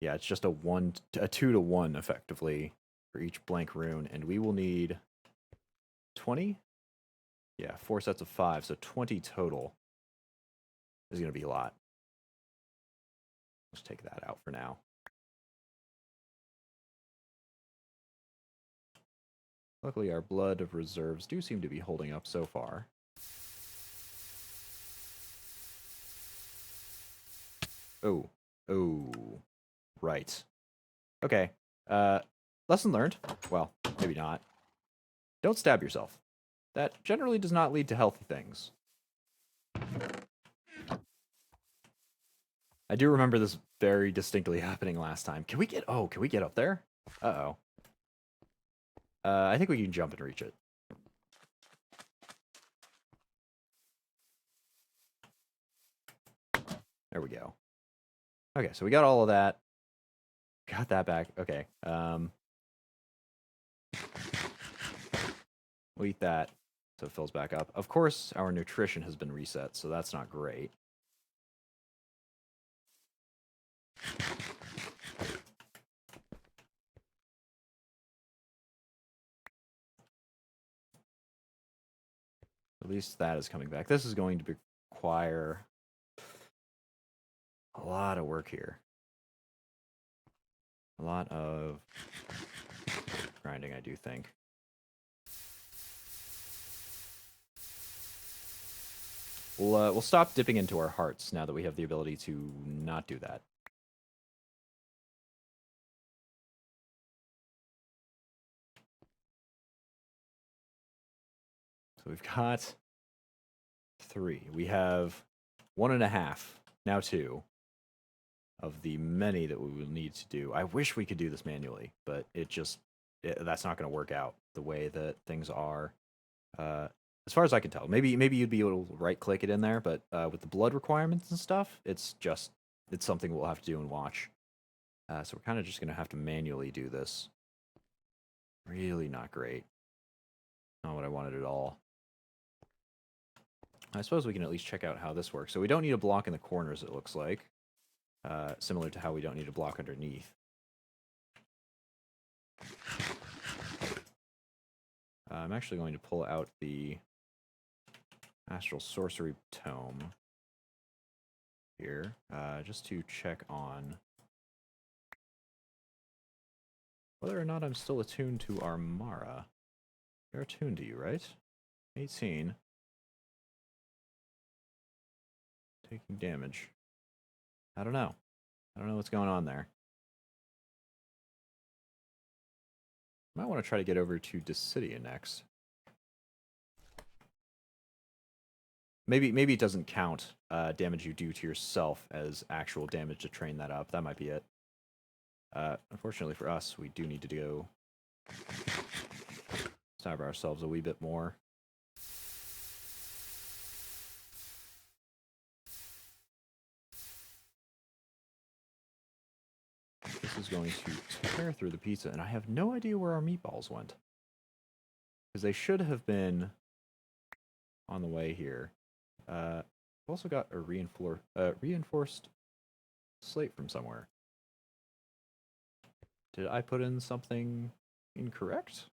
Speaker 1: Yeah, it's just a 2 to 1, effectively, for each blank rune, and we will need 20? Yeah, 4 sets of 5, so 20 total is going to be a lot. Let's take that out for now. Luckily, our blood of reserves do seem to be holding up so far. Oh. Oh. Right. Okay. Lesson learned. Well, maybe not. Don't stab yourself. That generally does not lead to healthy things. I do remember this very distinctly happening last time. Can we get up there? Uh-oh. I think we can jump and reach it. There we go. Okay, so we got all of that. Got that back. Okay. We'll eat that so it fills back up. Of course, our nutrition has been reset, so that's not great. At least that is coming back. This is going to require a lot of work here. A lot of grinding, I do think. We'll stop dipping into our hearts now that we have the ability to not do that. So we've got 3. We have 1.5, now 2, of the many that we will need to do. I wish we could do this manually, but that's not going to work out the way that things are. As far as I can tell, maybe you'd be able to right-click it in there, but with the blood requirements and stuff, it's something we'll have to do and watch. So we're kind of just going to have to manually do this. Really not great. Not what I wanted at all. I suppose we can at least check out how this works. So we don't need a block in the corners, it looks like. Similar to how we don't need a block underneath. I'm actually going to pull out the Astral Sorcery Tome here, just to check on whether or not I'm still attuned to Armara. You're attuned to you, right? 18. Taking damage. I don't know. I don't know what's going on there. Might want to try to get over to Dissidia next. Maybe it doesn't count damage you do to yourself as actual damage to train that up. That might be it. Unfortunately for us, we do need to go stab ourselves a wee bit more. This is going to tear through the pizza, and I have no idea where our meatballs went. Because they should have been on the way here. I've also got a reinforced slate from somewhere. Did I put in something incorrect?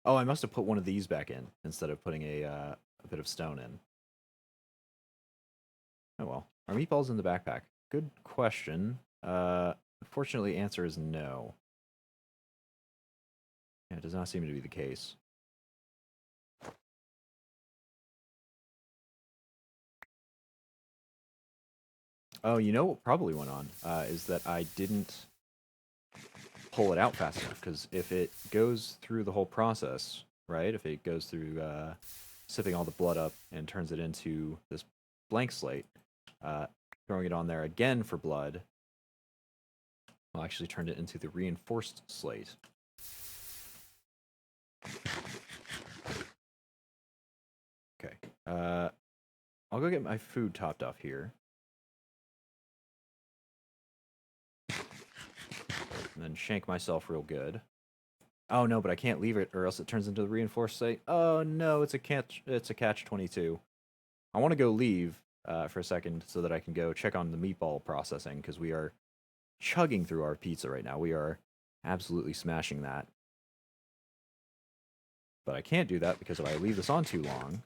Speaker 1: Oh, I must have put one of these back in instead of putting a bit of stone in. Oh well. Are meatballs in the backpack? Good question. Unfortunately, answer is no. Yeah, it does not seem to be the case. Oh, you know what probably went on is that I didn't pull it out fast enough, because if it goes through the whole process, right, if it goes through sipping all the blood up and turns it into this blank slate, throwing it on there again for blood, well, actually turned it into the reinforced slate. Okay, I'll go get my food topped off here. And then shank myself real good. Oh no, but I can't leave it, or else it turns into the reinforced slate. Oh no, it's a catch-22. I want to go leave for a second so that I can go check on the meatball processing, because we are chugging through our pizza right now. We are absolutely smashing that. But I can't do that because if I leave this on too long,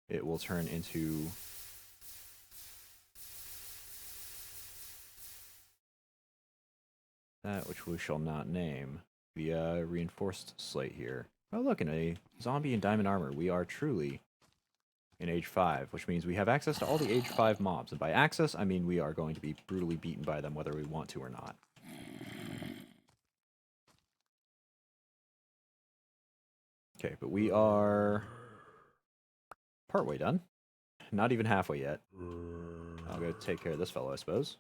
Speaker 1: it will turn into that which we shall not name. The reinforced slate here. Oh look, in a zombie in diamond armor, we are truly in Age 5, which means we have access to all the Age 5 mobs. And by access, I mean we are going to be brutally beaten by them whether we want to or not. Okay, but we are partway done. Not even halfway yet. I'll go take care of this fellow, I suppose.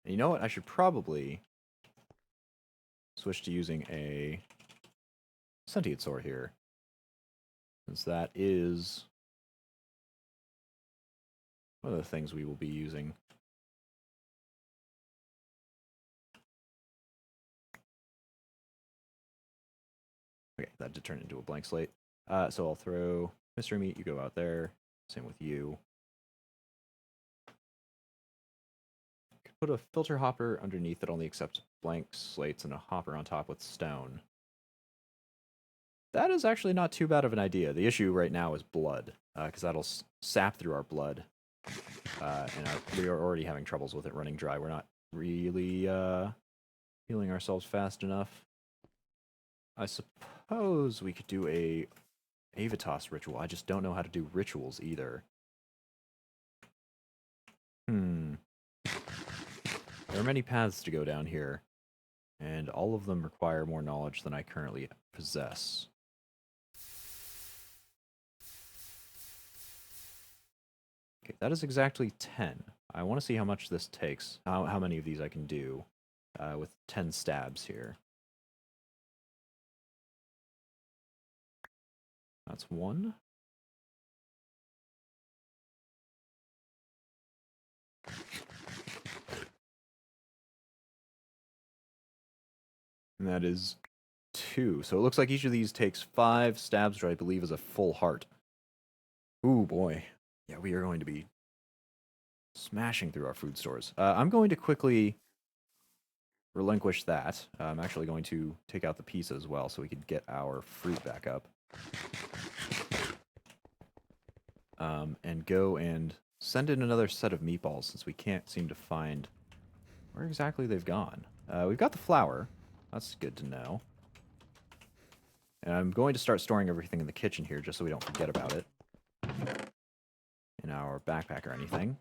Speaker 1: And you know what? I should probably switch to using a sentient sword here, since that is one of the things we will be using. Okay, that did turn into a blank slate. So I'll throw Mystery Meat, you go out there. Same with you. Could put a filter hopper underneath that only accepts blank slates and a hopper on top with stone. That is actually not too bad of an idea. The issue right now is blood, because that'll sap through our blood. And we are already having troubles with it running dry. We're not really healing ourselves fast enough. I suppose we could do a Avitas ritual. I just don't know how to do rituals either. There are many paths to go down here, and all of them require more knowledge than I currently possess. Okay, that is exactly 10. I want to see how much this takes, how many of these I can do with 10 stabs here. That's one. And that is 2. So it looks like each of these takes 5 stabs, which I believe is a full heart. Ooh, boy. Yeah, we are going to be smashing through our food stores. I'm going to quickly relinquish that. I'm actually going to take out the pizza as well so we could get our fruit back up. And go and send in another set of meatballs since we can't seem to find where exactly they've gone. We've got the flour. That's good to know. And I'm going to start storing everything in the kitchen here just so we don't forget about it in our backpack or anything.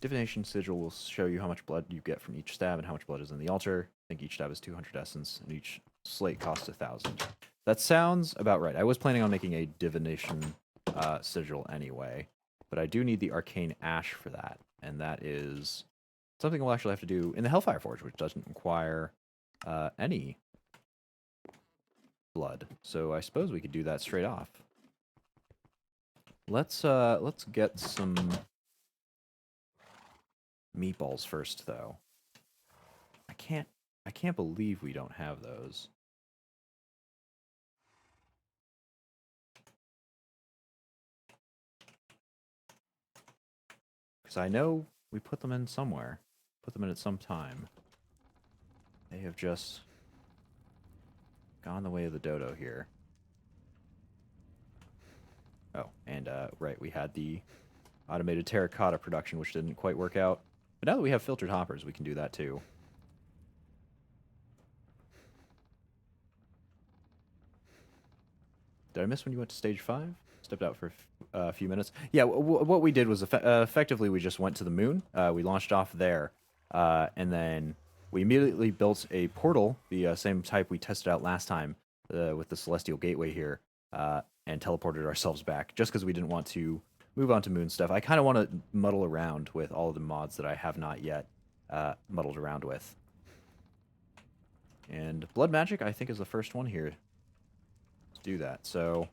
Speaker 1: Divination Sigil will show you how much blood you get from each stab and how much blood is in the altar. I think each stab is 200 essence, and each slate costs 1,000. That sounds about right. I was planning on making a Divination Sigil anyway, but I do need the Arcane Ash for that, and that is something we'll actually have to do in the Hellfire Forge, which doesn't require any blood. So I suppose we could do that straight off. Let's get some meatballs first, though. I can't believe we don't have those. Because I know we put them in somewhere. Put them in at some time. They have just gone the way of the dodo here. Oh, and right, we had the automated terracotta production, which didn't quite work out. But now that we have filtered hoppers, we can do that too. Did I miss when you went to stage 5? Stepped out for a few minutes. Yeah, what we did was effectively we just went to the moon. We launched off there, and then we immediately built a portal, the same type we tested out last time with the Celestial Gateway here, and teleported ourselves back, just because we didn't want to move on to moon stuff. I kind of want to muddle around with all of the mods that I have not yet muddled around with. And Blood Magic, I think, is the first one here. Let's do that. So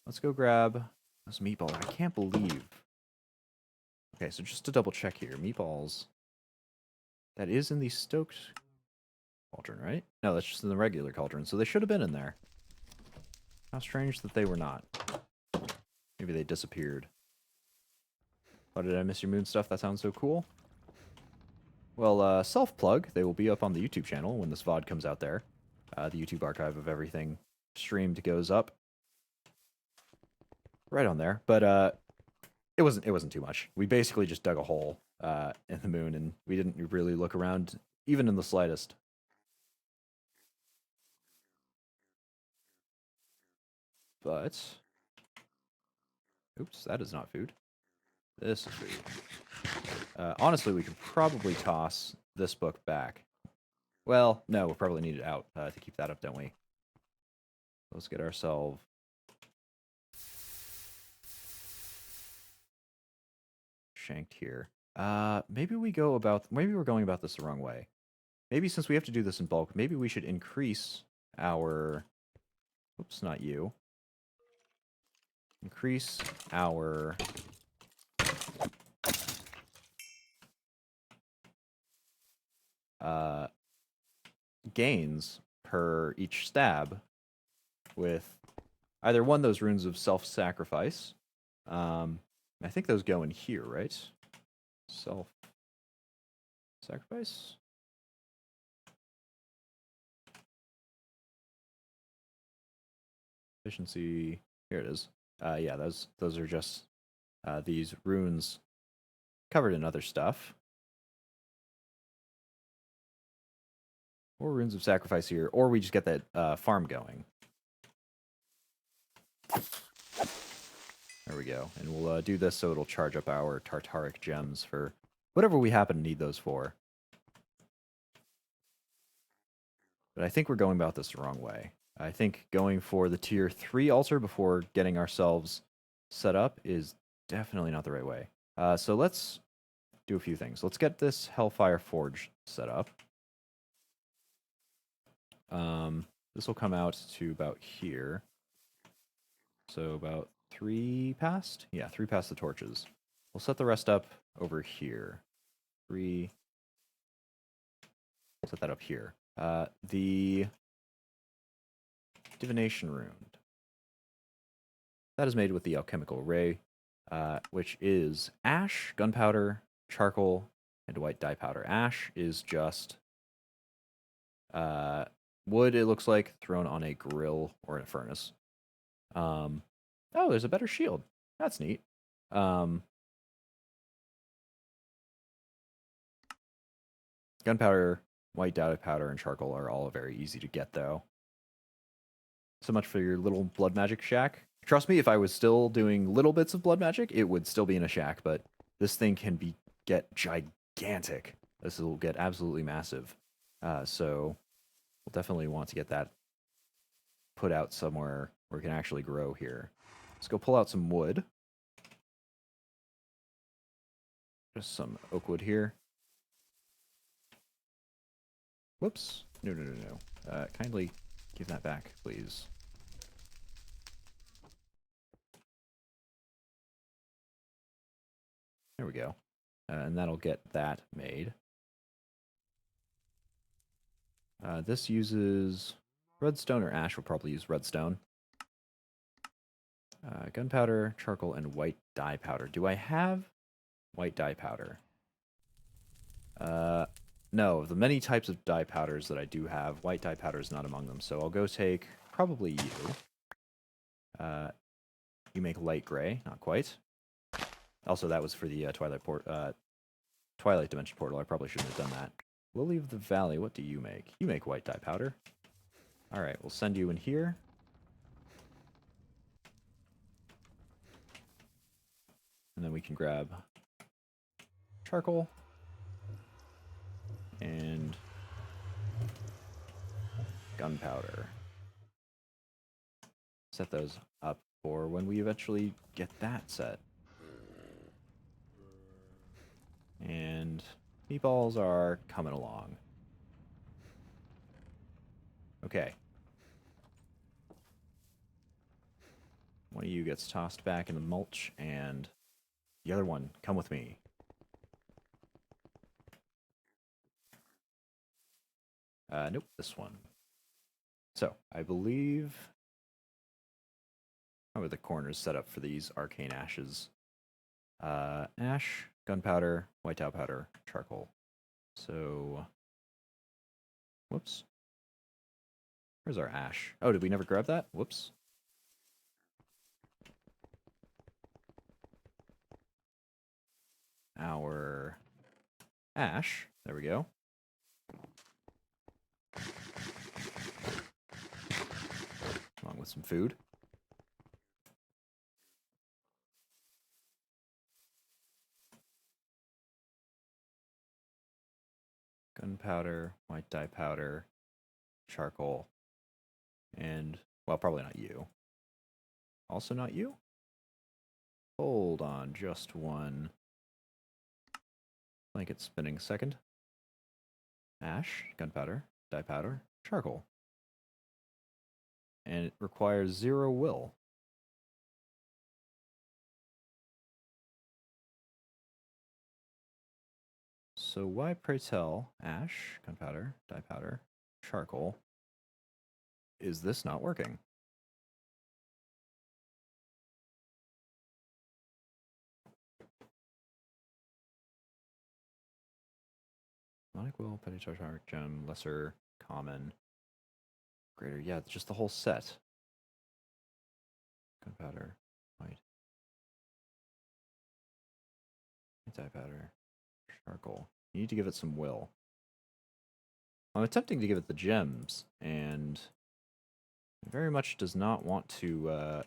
Speaker 1: let's go grab this meatball. I can't believe. Okay, so just to double check here, meatballs. That is in the stoked cauldron, right? No, that's just in the regular cauldron. So they should have been in there. How strange that they were not. Maybe they disappeared. Oh, did I miss your moon stuff? That sounds so cool. Well, self-plug. They will be up on the YouTube channel when this VOD comes out there. The YouTube archive of everything streamed goes up. Right on there. But it wasn't too much. We basically just dug a hole in the moon, and we didn't really look around, even in the slightest. But oops, that is not food. This is food. Honestly, we could probably toss this book back. Well, no, we'll probably need it out to keep that up, don't we? Let's get ourselves shanked here. Maybe we're going about this the wrong way. Maybe since we have to do this in bulk, maybe we should increase our... Oops, not you. Increase our... gains per each stab with either one of those runes of self-sacrifice. I think those go in here, right? Self-sacrifice? Efficiency. Here it is. Yeah, those are just these runes covered in other stuff. Or runes of sacrifice here, or we just get that farm going. There we go. And we'll do this so it'll charge up our Tartaric gems for whatever we happen to need those for. But I think we're going about this the wrong way. I think going for the tier 3 altar before getting ourselves set up is definitely not the right way. So let's do a few things. Let's get this Hellfire Forge set up. This will come out to about here. So about 3 past? Yeah, 3 past the torches. We'll set the rest up over here. 3. Set that up here. The Divination Rune. That is made with the Alchemical Ray, which is ash, gunpowder, charcoal, and white dye powder. Ash is just wood, it looks like, thrown on a grill or in a furnace. Oh, there's a better shield. That's neat. Gunpowder, white dye powder, and charcoal are all very easy to get, though. So much for your little blood magic shack. Trust me, if I was still doing little bits of blood magic, it would still be in a shack, but this thing can get gigantic. This will get absolutely massive. So we'll definitely want to get that put out somewhere where it can actually grow here. Let's go pull out some wood. Just some oak wood here. Whoops. No. Kindly give that back, please. There we go. And that'll get that made. This uses redstone, or ash will probably use redstone. Gunpowder, charcoal, and white dye powder. Do I have white dye powder? No, of the many types of dye powders that I do have, white dye powder is not among them. So I'll go take probably you. You make light gray, not quite. Also, that was for the Twilight Dimension portal. I probably shouldn't have done that. Lily of the Valley, what do you make? You make white dye powder. All right, we'll send you in here. And then we can grab charcoal and gunpowder. Set those up for when we eventually get that set. And meatballs are coming along. Okay. One of you gets tossed back in the mulch, and the other one, come with me. Nope, this one. So, I believe... how are the corners set up for these arcane ashes? Ash, gunpowder, white dye powder, charcoal. So... whoops. Where's our ash? Oh, did we never grab that? Whoops. Our ash. There we go. Along with some food. Gunpowder, white dye powder, charcoal, and, well, probably not you. Also not you? Hold on just one blanket spinning second. Ash, gunpowder, dye powder, charcoal. And it requires 0 will. So why, pray tell, ash, gunpowder, dye powder, charcoal, is this not working? Sonic will, petty tartaric gem, lesser, common, greater. Yeah, it's just the whole set. Gunpowder, white dye powder, charcoal. You need to give it some will. I'm attempting to give it the gems, and it very much does not want to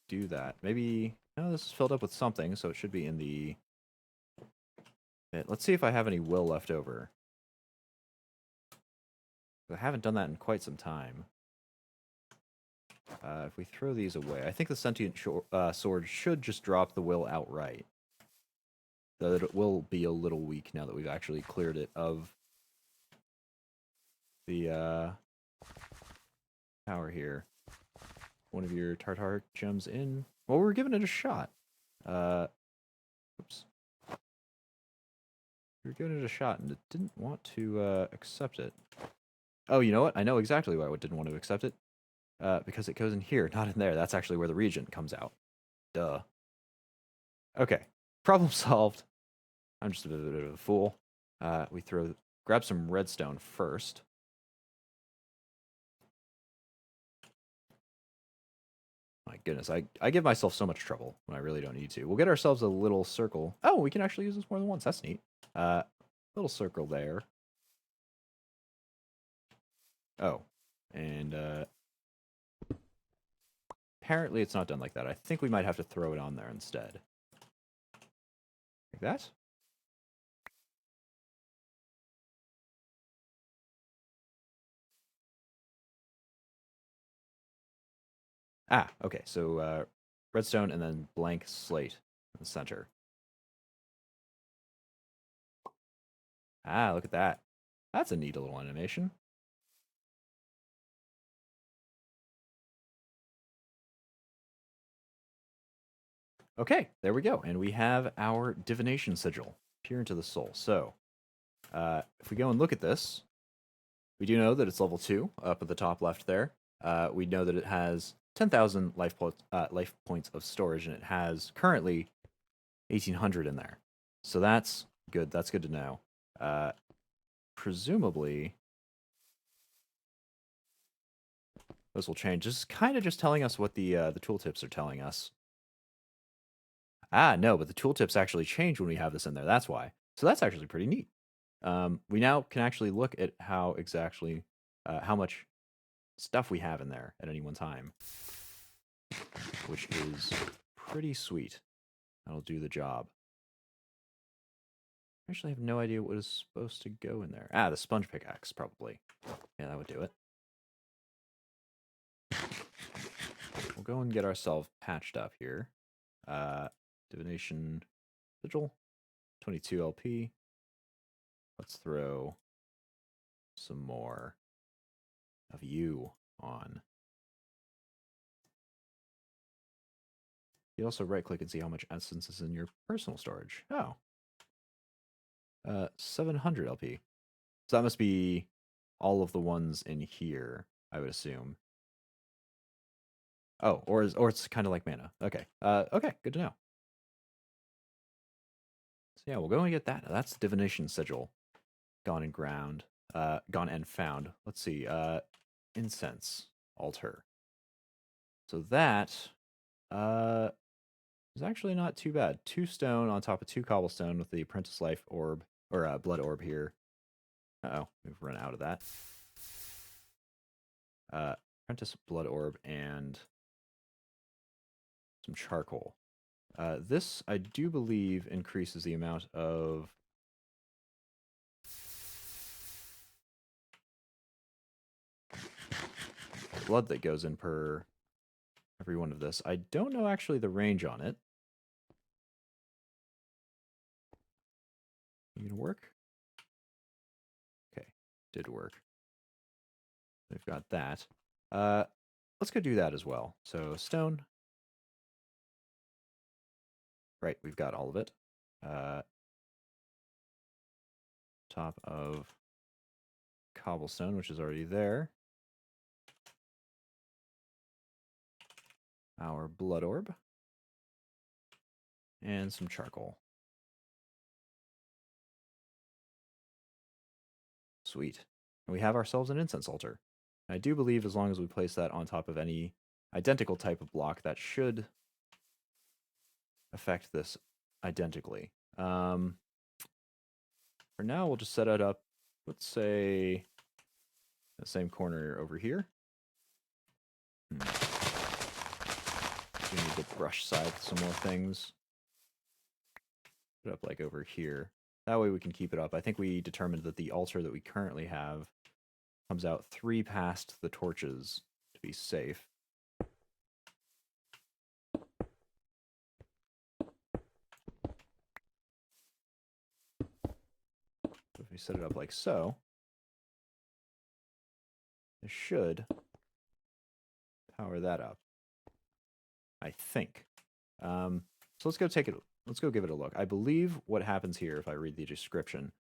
Speaker 1: do that. Maybe... no, this is filled up with something, so it should be in the... let's see if I have any will left over. I haven't done that in quite some time. If we throw these away, I think the sentient sword should just drop the will outright. Though it will be a little weak now that we've actually cleared it of the power here. One of your tartaric gems in. Well, we're giving it a shot. Oops. We were giving it a shot, and it didn't want to accept it. Oh, you know what? I know exactly why it didn't want to accept it. Because it goes in here, not in there. That's actually where the reagent comes out. Duh. Okay. Problem solved. I'm just a bit of a fool. We grab some redstone first. My goodness, I give myself so much trouble when I really don't need to. We'll get ourselves a little circle. Oh, we can actually use this more than once. That's neat. Little circle there. Oh, and apparently it's not done like that. I think we might have to throw it on there instead. Like that? Ah, okay. So redstone and then blank slate in the center. Ah, look at that. That's a neat little animation. Okay, there we go. And we have our divination sigil, peer into the soul. So if we go and look at this, we do know that it's level 2 up at the top left there. We know that it has 10,000 life points of storage, and it has currently 1,800 in there. So that's good. That's good to know. Presumably, this will change. This is kind of just telling us what the tooltips are telling us. Ah, no, but the tooltips actually change when we have this in there. That's why. So that's actually pretty neat. We now can actually look at how much stuff we have in there at any one time, which is pretty sweet. That'll do the job. I actually have no idea what is supposed to go in there. Ah, the sponge pickaxe, probably. Yeah, that would do it. We'll go and get ourselves patched up here. Divination sigil, 22 LP. Let's throw some more of you on. You also right click and see how much essence is in your personal storage. Oh. 700 LP. So that must be all of the ones in here, I would assume. Oh, or it's kind of like mana. Okay. Okay, good to know. So yeah, we'll go and get that. That's divination sigil. Gone and ground. Gone and found. Let's see. Incense altar. So that is actually not too bad. 2 stone on top of 2 cobblestone with the apprentice life orb or blood orb here. Uh-oh, we've run out of that. Apprentice blood orb and some charcoal. This, I do believe, increases the amount of blood that goes in per every one of this. I don't know actually the range on it. You gonna work? Okay, did work. We've got that. Let's go do that as well. So stone. Right, we've got all of it. Top of cobblestone, which is already there. Our blood orb. And some charcoal. Sweet. And we have ourselves an incense altar. I do believe as long as we place that on top of any identical type of block, that should affect this identically. For now, we'll just set it up, let's say, the same corner over here. We need to brush scythe some more things. Put it up like over here. That way we can keep it up. I think we determined that the altar that we currently have comes out 3 past the torches to be safe. So if we set it up like so, it should power that up. I think. So let's go take it. Let's go give it a look. I believe what happens here, if I read the description.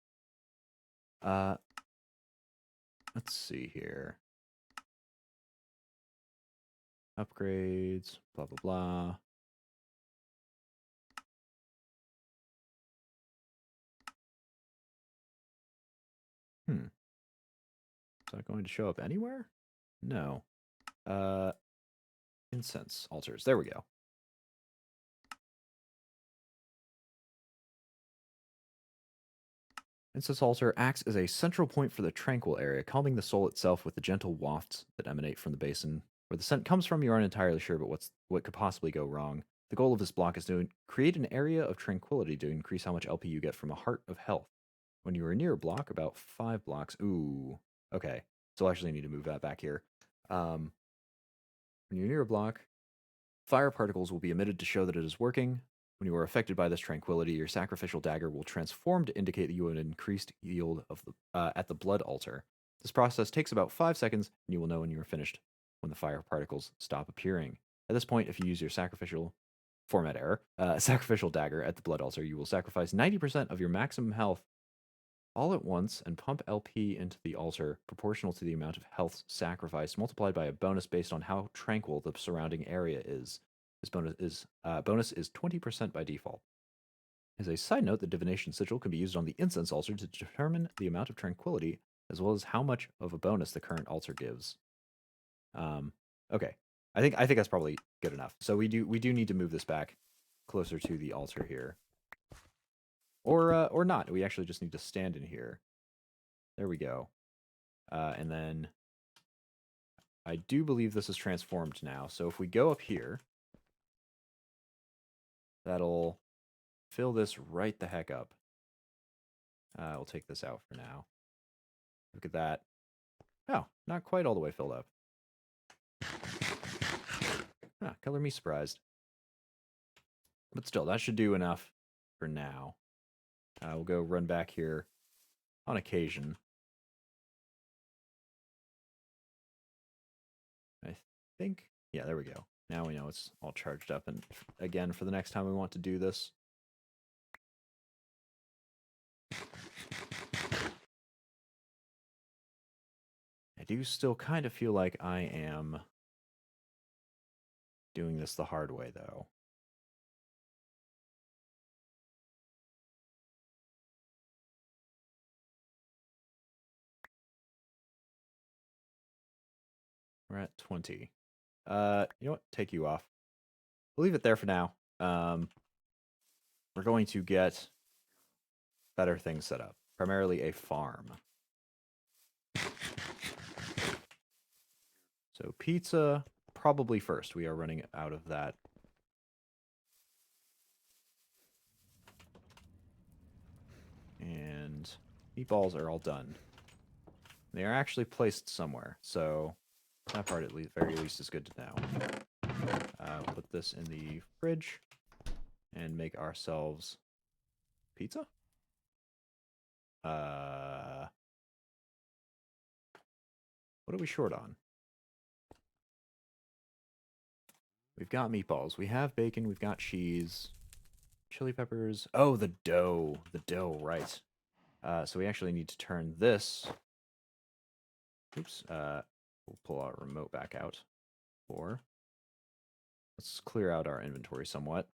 Speaker 1: Let's see here. Upgrades, blah, blah, blah. Is that going to show up anywhere? No. Incense altars. There we go. Incense altar acts as a central point for the tranquil area, calming the soul itself with the gentle wafts that emanate from the basin. Where the scent comes from, you aren't entirely sure, but what could possibly go wrong. The goal of this block is to create an area of tranquility to increase how much LP you get from a heart of health. When you are near a block, about 5 blocks. Ooh, okay. So I actually need to move that back here. When you're near a block, fire particles will be emitted to show that it is working. When you are affected by this tranquility, your sacrificial dagger will transform to indicate that you have an increased yield of at the blood altar. This process takes about 5 seconds, and you will know when you are finished when the fire particles stop appearing. At this point, if you use your sacrificial format error, sacrificial dagger at the blood altar, you will sacrifice 90% of your maximum health all at once and pump LP into the altar proportional to the amount of health sacrificed multiplied by a bonus based on how tranquil the surrounding area is. This bonus is 20% by default. As a side note, the divination sigil can be used on the incense altar to determine the amount of tranquility as well as how much of a bonus the current altar gives. Okay, I think that's probably good enough. So we do need to move this back closer to the altar here, or not. We actually just need to stand in here. There we go. And then I do believe this is transformed now. So if we go up here, that'll fill this right the heck up. We'll take this out for now. Look at that. Oh, not quite all the way filled up. Ah, color me surprised. But still, that should do enough for now. We'll go run back here on occasion. I think, yeah, there we go. Now we know it's all charged up. And again, for the next time we want to do this, I do still kind of feel like I am doing this the hard way, though. We're at 20. You know what? Take you off. We'll leave it there for now. We're going to get better things set up. Primarily a farm. So pizza, probably first. We are running out of that. And meatballs are all done. They are actually placed somewhere, so that part at least, very least is good to know. Put this in the fridge and make ourselves pizza. What are we short on? We've got meatballs. We have bacon. We've got cheese. Chili peppers. Oh, the dough. The dough, right. So we actually need to turn this. Oops. We'll pull our remote back out. Or let's clear out our inventory somewhat.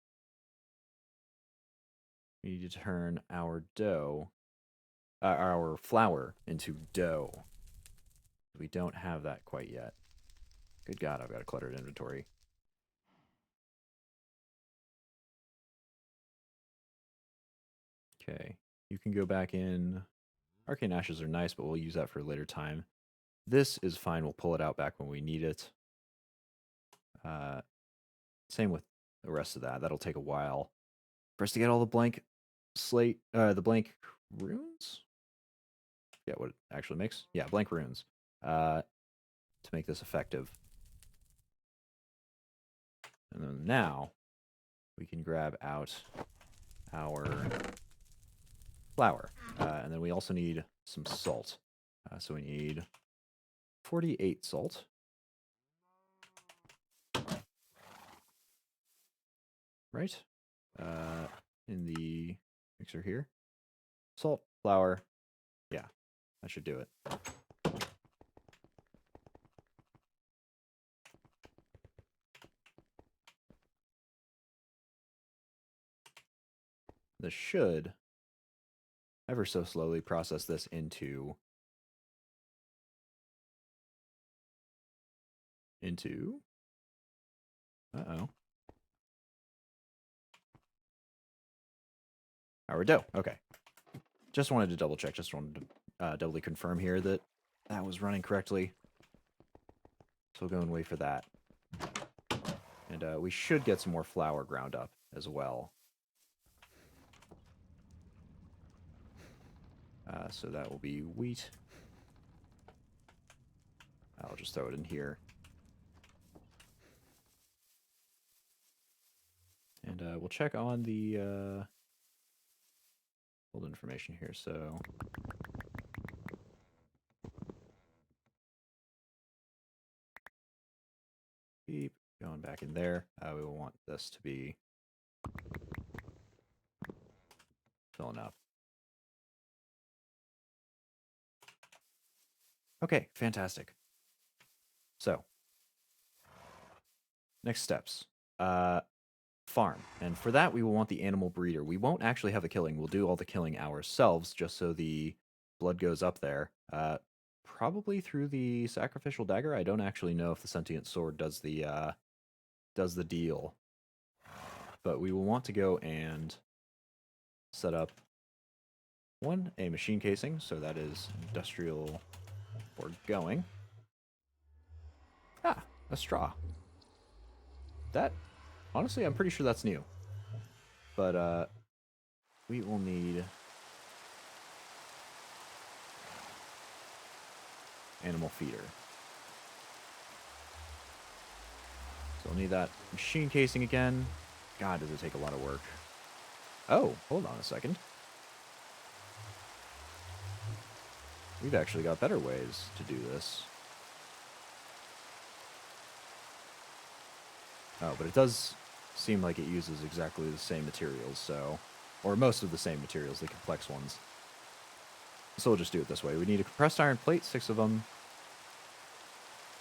Speaker 1: We need to turn our dough, our flour into dough. We don't have that quite yet. Good God, I've got a cluttered inventory. Okay, you can go back in. Arcane Ashes are nice, but we'll use that for a later time. This is fine. We'll pull it out back when we need it. Same with the rest of that. That'll take a while for us to get all the blank slate, the blank runes. Yeah, what it actually makes. Yeah, blank runes. To make this effective. And then now we can grab out our flour. And then we also need some salt. So we need 48 salt. Right? In the mixer here. Salt, flour. Yeah, that should do it. This should ever so slowly process this into into... Uh-oh. Our dough. Okay. Just wanted to double check. Just wanted to doubly confirm here that that was running correctly. So we'll go and wait for that. And we should get some more flour ground up as well. So that will be wheat. I'll just throw it in here. And we'll check on the old information here. So keep going back in there. We will want this to be filling up. Okay, fantastic. So, next steps. Farm. And for that, we will want the animal breeder. We won't actually have the killing. We'll do all the killing ourselves, just so the blood goes up there. Probably through the sacrificial dagger. I don't actually know if the sentient sword does the deal. But we will want to go and set up a machine casing, so that is industrial for going. Ah, a straw. That, honestly, I'm pretty sure that's new. But we will need animal feeder. So we'll need that machine casing again. God, does it take a lot of work. Oh, hold on a second. We've actually got better ways to do this. Oh, but it does seem like it uses exactly the same materials, so... Or most of the same materials, the complex ones. So we'll just do it this way. We need a compressed iron plate, 6 of them.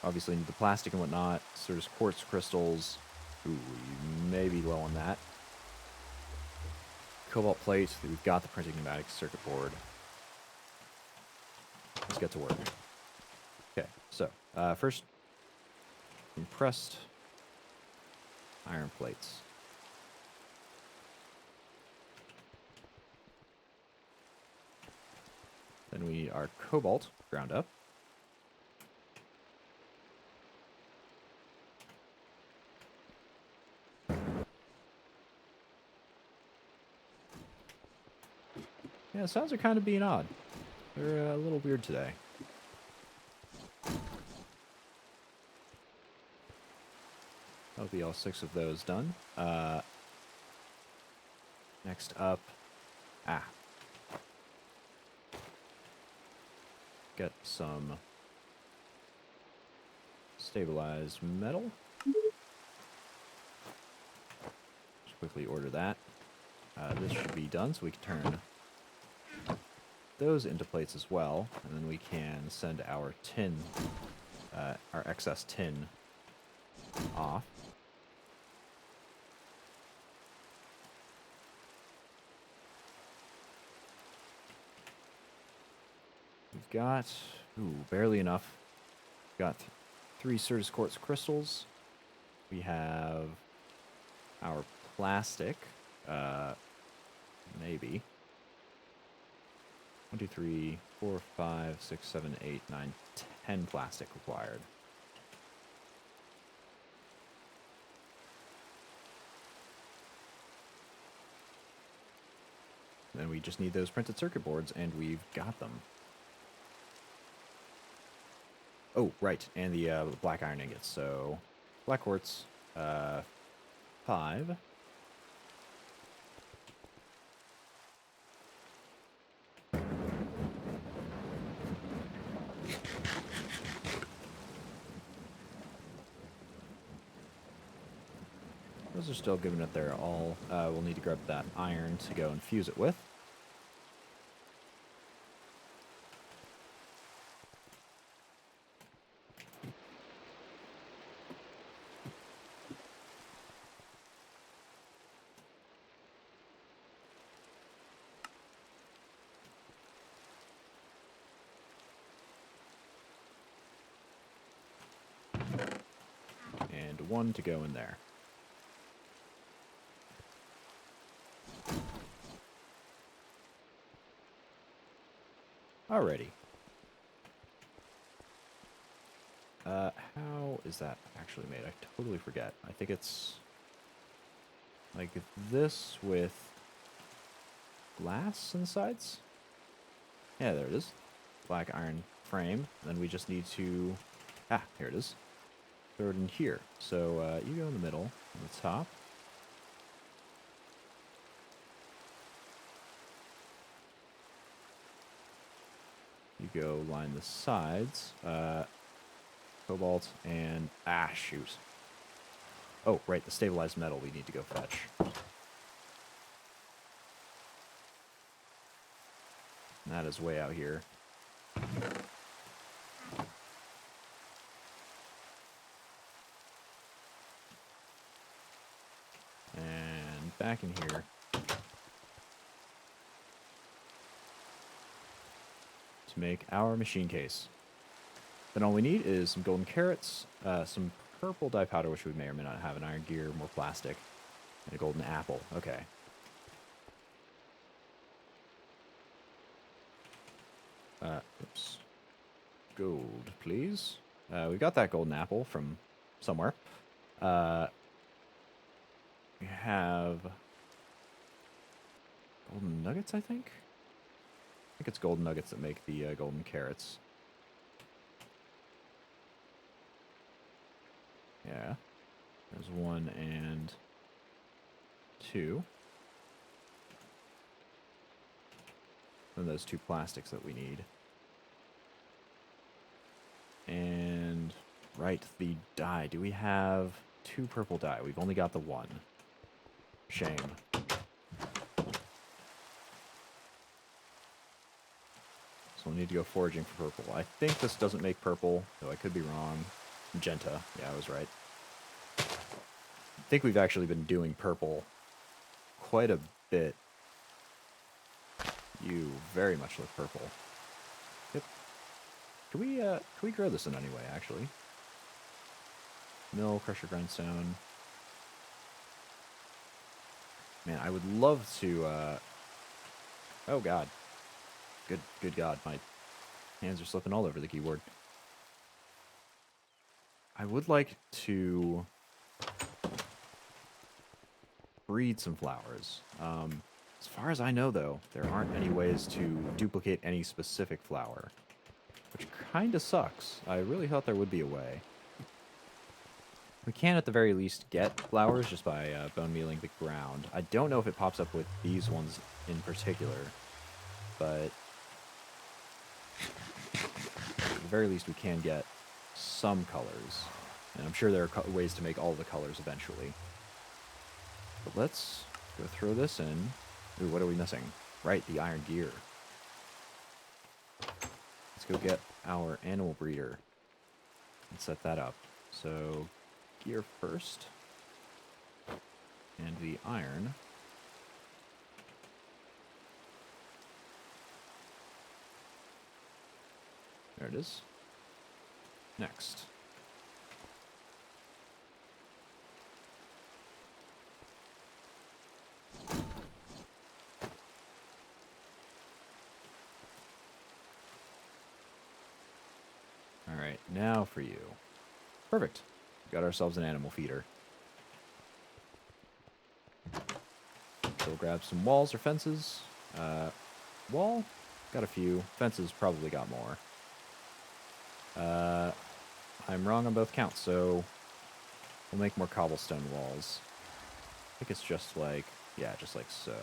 Speaker 1: Obviously need the plastic and whatnot. So there's quartz crystals. Ooh, we may be low on that. Cobalt plate. We've got the printing pneumatic circuit board. Let's get to work. Okay, so first, compressed iron plates. Then we need our cobalt ground up. Yeah, sounds are kind of being odd. They're a little weird today. That'll be all 6 of those done. Next up... Get some stabilized metal. Just quickly order that. This should be done, so we can turn those into plates as well, and then we can send our tin, our excess tin, off. We've got, barely enough. We've got 3 Certus quartz crystals. We have our plastic, maybe. 1, 2, 3, 4, 5, 6, 7, 8, 9, 10 plastic required. Then we just need those printed circuit boards, and we've got them. Oh, right, and the black iron ingots. So, black quartz, 5. Those are still giving it their all. We'll need to grab that iron to go and fuse it with. one to go in there. Alrighty. How is that actually made? I totally forget. I think it's like this with glass on the sides? Yeah, there it is. Black iron frame. Then we just need to... Ah, here it is. Throw it in here. So you go in the middle, on the top. You go line the sides. Cobalt and... Ah, shoot. Oh, right, the stabilized metal we need to go fetch. And that is way out here. And back in here. To make our machine case. Then all we need is some golden carrots, some purple dye powder, which we may or may not have, an iron gear, more plastic, and a golden apple. Okay. Oops. Gold, please. We got that golden apple from somewhere. We have golden nuggets, I think? I think it's golden nuggets that make the golden carrots. Yeah. There's 1 and 2. And those 2 plastics that we need. And, right, the dye. Do we have 2 purple dye? We've only got the 1. Shame. So we'll need to go foraging for purple. I think this doesn't make purple, though I could be wrong. Magenta. Yeah, I was right. I think we've actually been doing purple quite a bit. You very much look purple. Yep. Can we grow this in any way, actually? Mill, crusher, grindstone. Man, I would love to, oh god. Good god, my hands are slipping all over the keyboard. I would like to breed some flowers. As far as I know, though, there aren't any ways to duplicate any specific flower, which kind of sucks. I really thought there would be a way. We can, at the very least, get flowers just by bone mealing the ground. I don't know if it pops up with these ones in particular, but at the very least, we can get some colors. And I'm sure there are ways to make all the colors eventually. But let's go throw this in. Ooh, what are we missing? Right, the iron gear. Let's go get our animal breeder and set that up. So, gear first. And the iron. There it is. Next. Alright, now for you. Perfect. Got ourselves an animal feeder. So we'll grab some walls or fences. Wall? Got a few. Fences probably got more. I'm wrong on both counts, so we'll make more cobblestone walls. I think it's just like, yeah, just like so.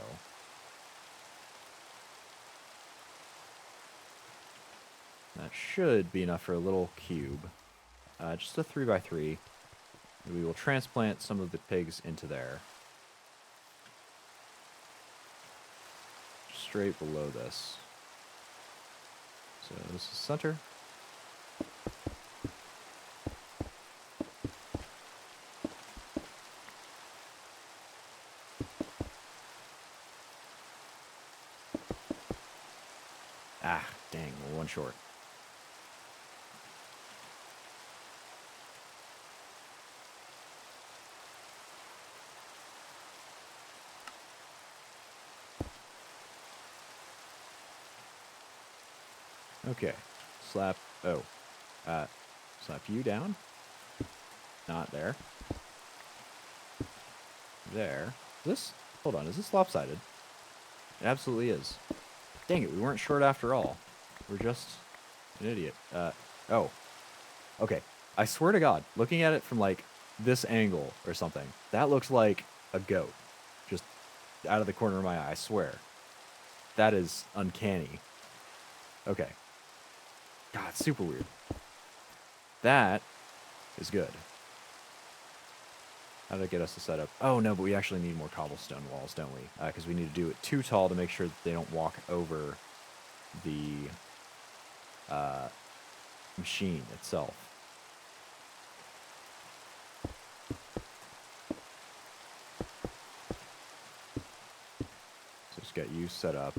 Speaker 1: That should be enough for a little cube. Just a 3x3. We will transplant some of the pigs into there. Straight below this. So this is center. Ah, dang, we're one short. Okay. Slap. Oh. Slap you down. Not there. There. This. Hold on. Is this lopsided? It absolutely is. Dang it. We weren't short after all. We're just an idiot. Oh. Okay. I swear to God, looking at it from like this angle or something, that looks like a goat. Just out of the corner of my eye, I swear. That is uncanny. Okay. God, it's super weird. That is good. How did it get us to set up? Oh, no, but we actually need more cobblestone walls, don't we? Because we need to do it too tall to make sure that they don't walk over the machine itself. So just get you set up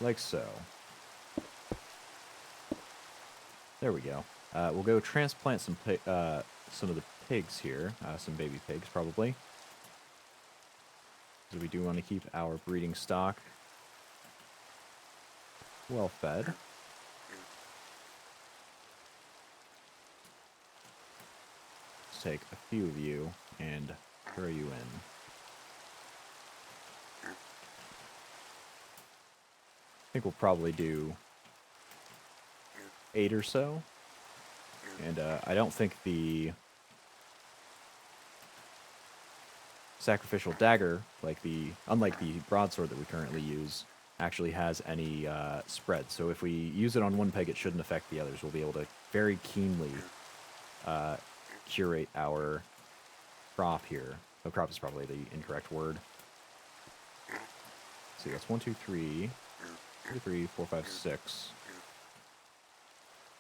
Speaker 1: like so. There we go. We'll go transplant some of the pigs here, some baby pigs probably. So we do want to keep our breeding stock well fed. Let's take a few of you and throw you in. I think we'll probably do 8 or so. And I don't think the sacrificial dagger, unlike the broadsword that we currently use, actually has any spread. So if we use it on one peg, it shouldn't affect the others. We'll be able to very keenly curate our crop here. Oh, crop is probably the incorrect word. Let's see, that's 1, 2, 3, 2, 3, 4, 5, 6.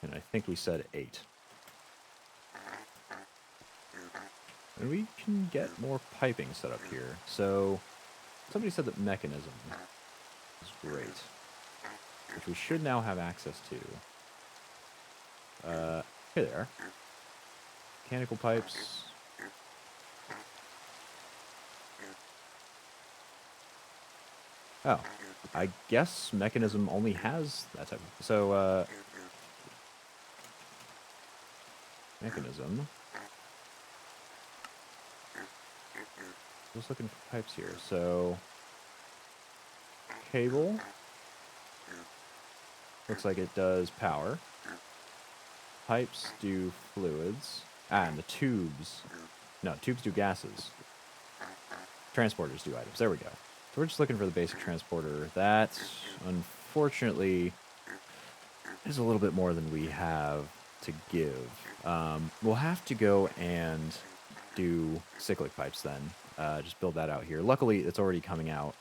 Speaker 1: And I think we said 8. And we can get more piping set up here. So, somebody said that mechanism is great, which we should now have access to. Here they are. Mechanical pipes. Oh, I guess mechanism only has that type of... So, mechanism... Just looking for pipes here. So, cable. Looks like it does power. Pipes do fluids. And the tubes. No, tubes do gases. Transporters do items. There we go. So we're just looking for the basic transporter. That, unfortunately, is a little bit more than we have to give. We'll have to go and do cyclic pipes then. Just build that out here. Luckily, it's already coming out.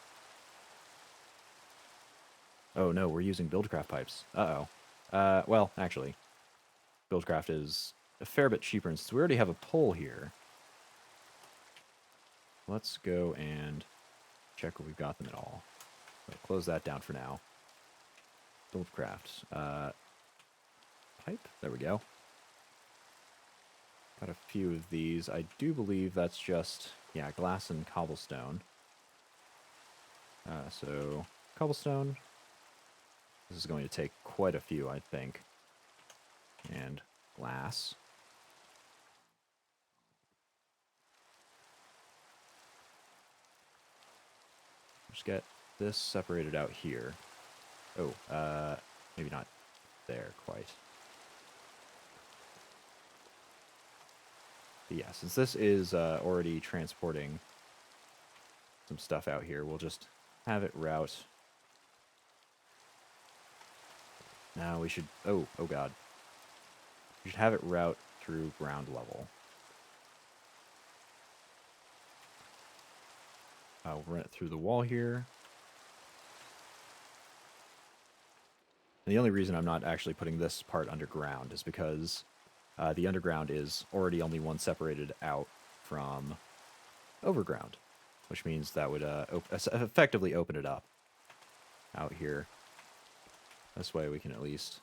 Speaker 1: Oh no, we're using Buildcraft pipes. Uh-oh. Well, actually, Buildcraft is a fair bit cheaper, and since we already have a pole here, let's go and check what we've got them at all. So close that down for now. Buildcraft. Pipe? There we go. Got a few of these. I do believe that's just, yeah, glass and cobblestone. So, cobblestone. This is going to take quite a few, I think. And glass. Just get this separated out here. Oh, maybe not there quite. But yeah, since this is already transporting some stuff out here, we'll just have it route. Now we should... Oh god. We should have it route through ground level. I'll run it through the wall here. And the only reason I'm not actually putting this part underground is because the underground is already only one separated out from overground, which means that would effectively open it up out here. This way we can at least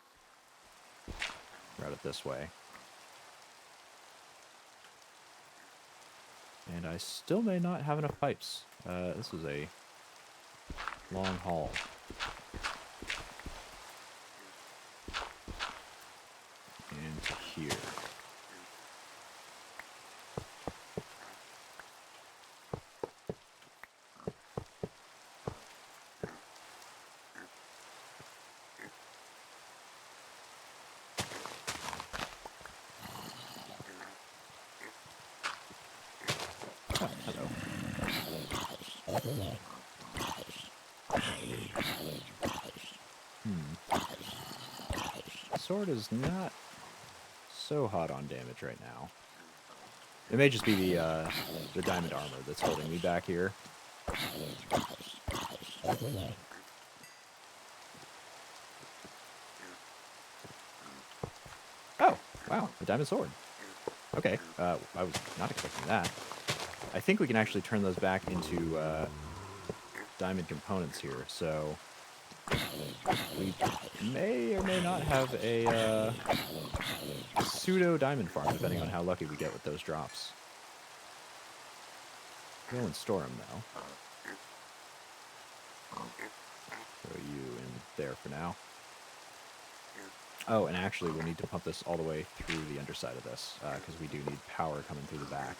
Speaker 1: route it this way. And I still may not have enough pipes. This is a long haul. here. Oh, hello. Sword is not so hot on damage right now. It may just be the diamond armor that's holding me back here. Oh, wow, a diamond sword. Okay, I was not expecting that. I think we can actually turn those back into diamond components here, so we may or may not have a pseudo diamond farm, depending on how lucky we get with those drops. Go and store them, though. Throw you in there for now. Oh, and actually, we'll need to pump this all the way through the underside of this, because we do need power coming through the back.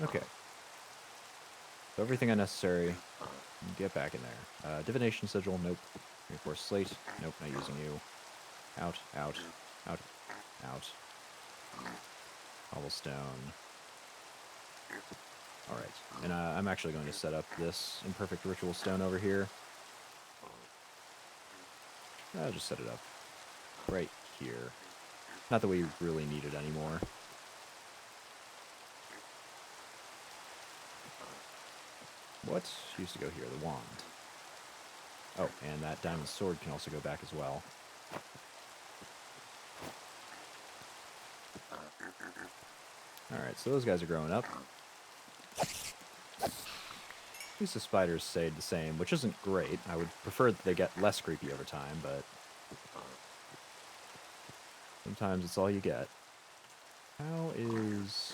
Speaker 1: Okay. So everything unnecessary, get back in there. Divination sigil, nope. Reinforced slate, nope, not using you. Out, out, out, out. Cobblestone. Alright, and I'm actually going to set up this imperfect ritual stone over here. I'll just set it up right here. Not that we really need it anymore. What used to go here? The wand. Oh, and that diamond sword can also go back as well. Alright, so those guys are growing up. At least the spiders stayed the same, which isn't great. I would prefer that they get less creepy over time, but sometimes it's all you get. How is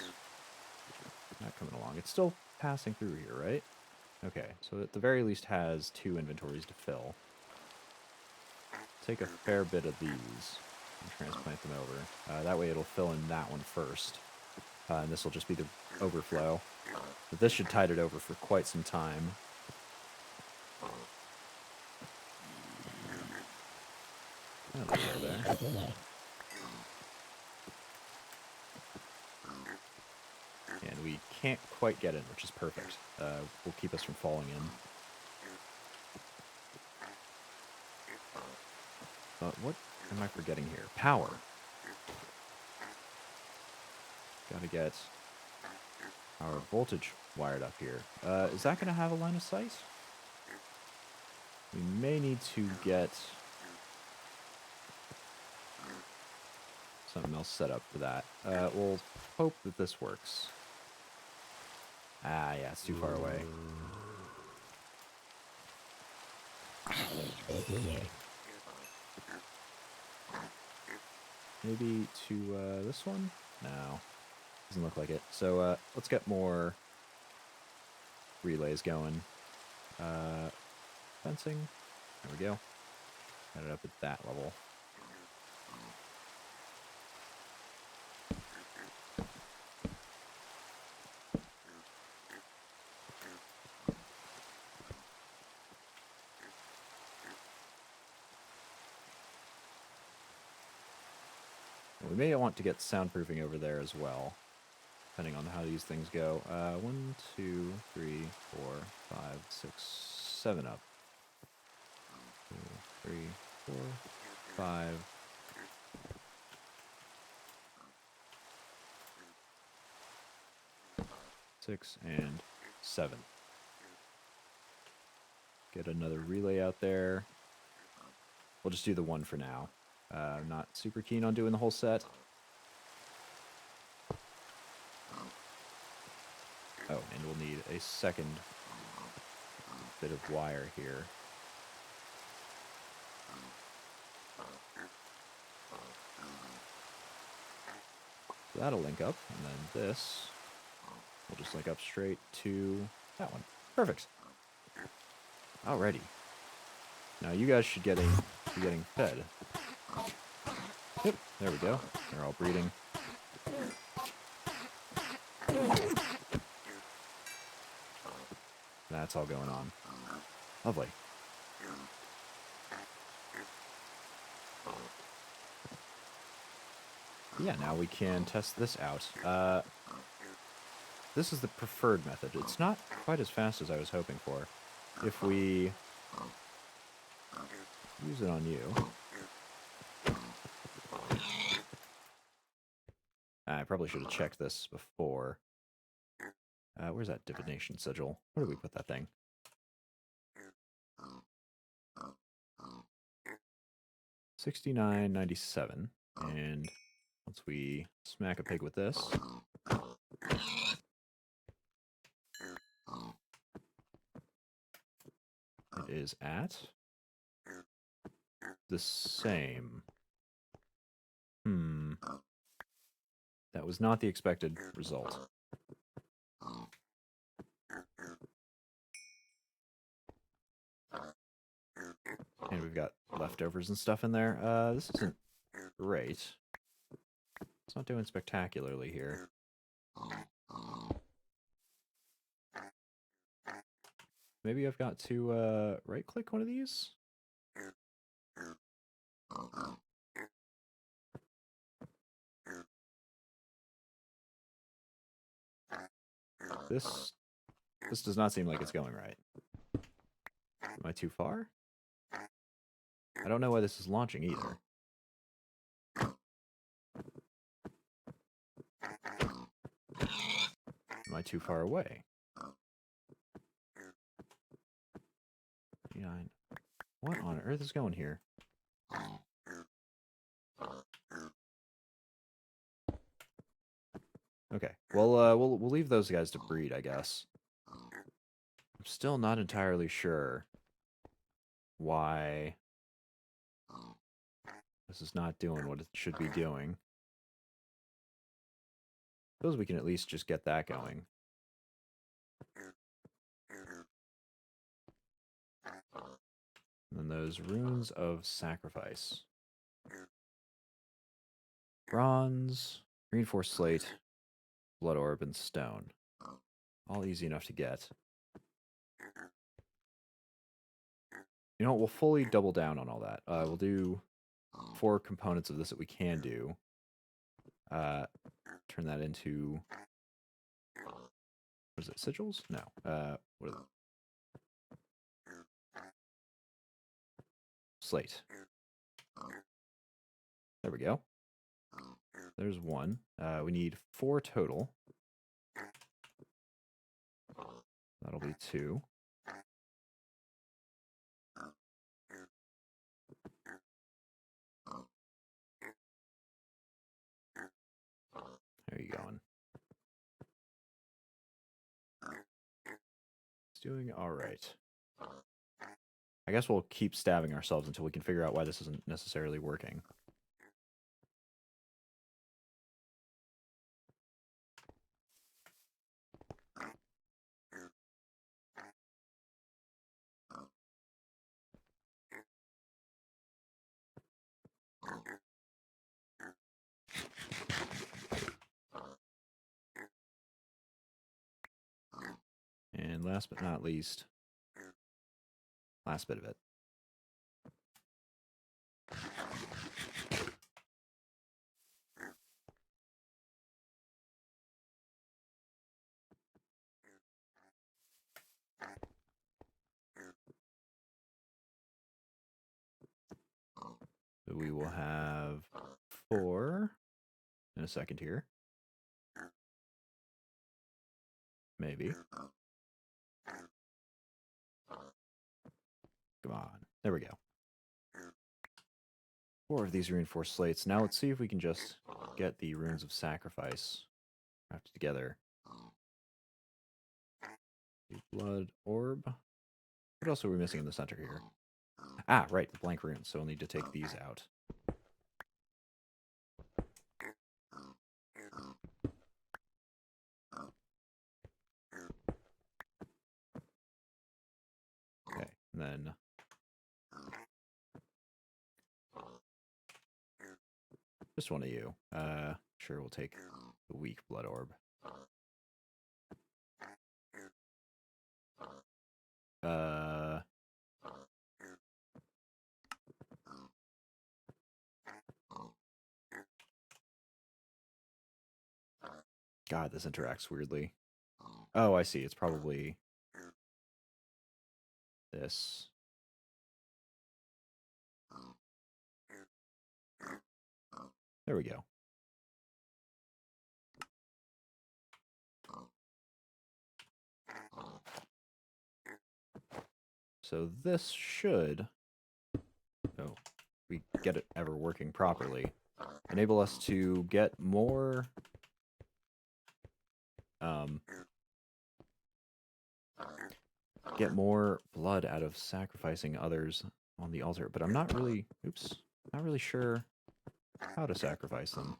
Speaker 1: that coming along? It's still passing through here, right? Okay, so at the very least has 2 inventories to fill. Take a fair bit of these and transplant them over. That way it'll fill in that one first. And this will just be the overflow. But this should tide it over for quite some time. Oh, there. And we can't quite get in, which is perfect. Will keep us from falling in. But what am I forgetting here? Power. Gotta get our voltage wired up here. Is that gonna have a line of sight? We may need to get something else set up for that. We'll hope that this works. Ah, yeah, it's too far away. Maybe to this one? No, doesn't look like it. So let's get more relays going. Fencing. There we go. Got it up at that level. We may want to get soundproofing over there as well, depending on how these things go. 1, 2, 3, 4, 5, 6, 7 up. 2, 3, 4, 5. Six and 7. Get another relay out there. We'll just do the one for now. I'm not super keen on doing the whole set. Oh, and we'll need a second bit of wire here. So that'll link up, and then this We'll just link up straight to that one. Perfect. Alrighty. Now you guys should be getting fed. Yep, there we go. They're all breeding. That's all going on. Lovely. Yeah, now we can test this out. This is the preferred method. It's not quite as fast as I was hoping for. If we use it on you... I probably should have checked this before. Where's that divination sigil? Where do we put that thing? $69.97. And once we smack a pig with this, it is at the same. That was not the expected result. And we've got leftovers and stuff in there. This isn't great. It's not doing spectacularly here. Maybe I've got to right-click one of these? This does not seem like it's going right. Am I too far? I don't know why this is launching either. Am I too far away? 9. What on earth is going here? Okay, well, we'll leave those guys to breed, I guess. I'm still not entirely sure why this is not doing what it should be doing. Suppose we can at least just get that going. And then those runes of sacrifice. Bronze, reinforced slate, blood orb, and stone. All easy enough to get. You know what, we'll fully double down on all that. We'll do 4 components of this that we can do. Turn that into... What is it, sigils? No. What are they? Slate. There we go. There's 1. We need 4 total. That'll be 2. There you going. It's doing all right. I guess we'll keep stabbing ourselves until we can figure out why this isn't necessarily working. And last but not least, last bit of it. So we will have 4 in a second here. Maybe. Come on. There we go. 4 of these reinforced slates. Now let's see if we can just get the runes of sacrifice crafted together. The blood orb. What else are we missing in the center here? Ah, right, the blank runes. So we'll need to take these out. And then just one of you. Sure, we'll take the weak blood orb. God, this interacts weirdly. Oh, I see. It's probably this. There we go. So this should, oh, we get it ever working properly, enable us to get more blood out of sacrificing others on the altar. But I'm not really, not really sure how to sacrifice them.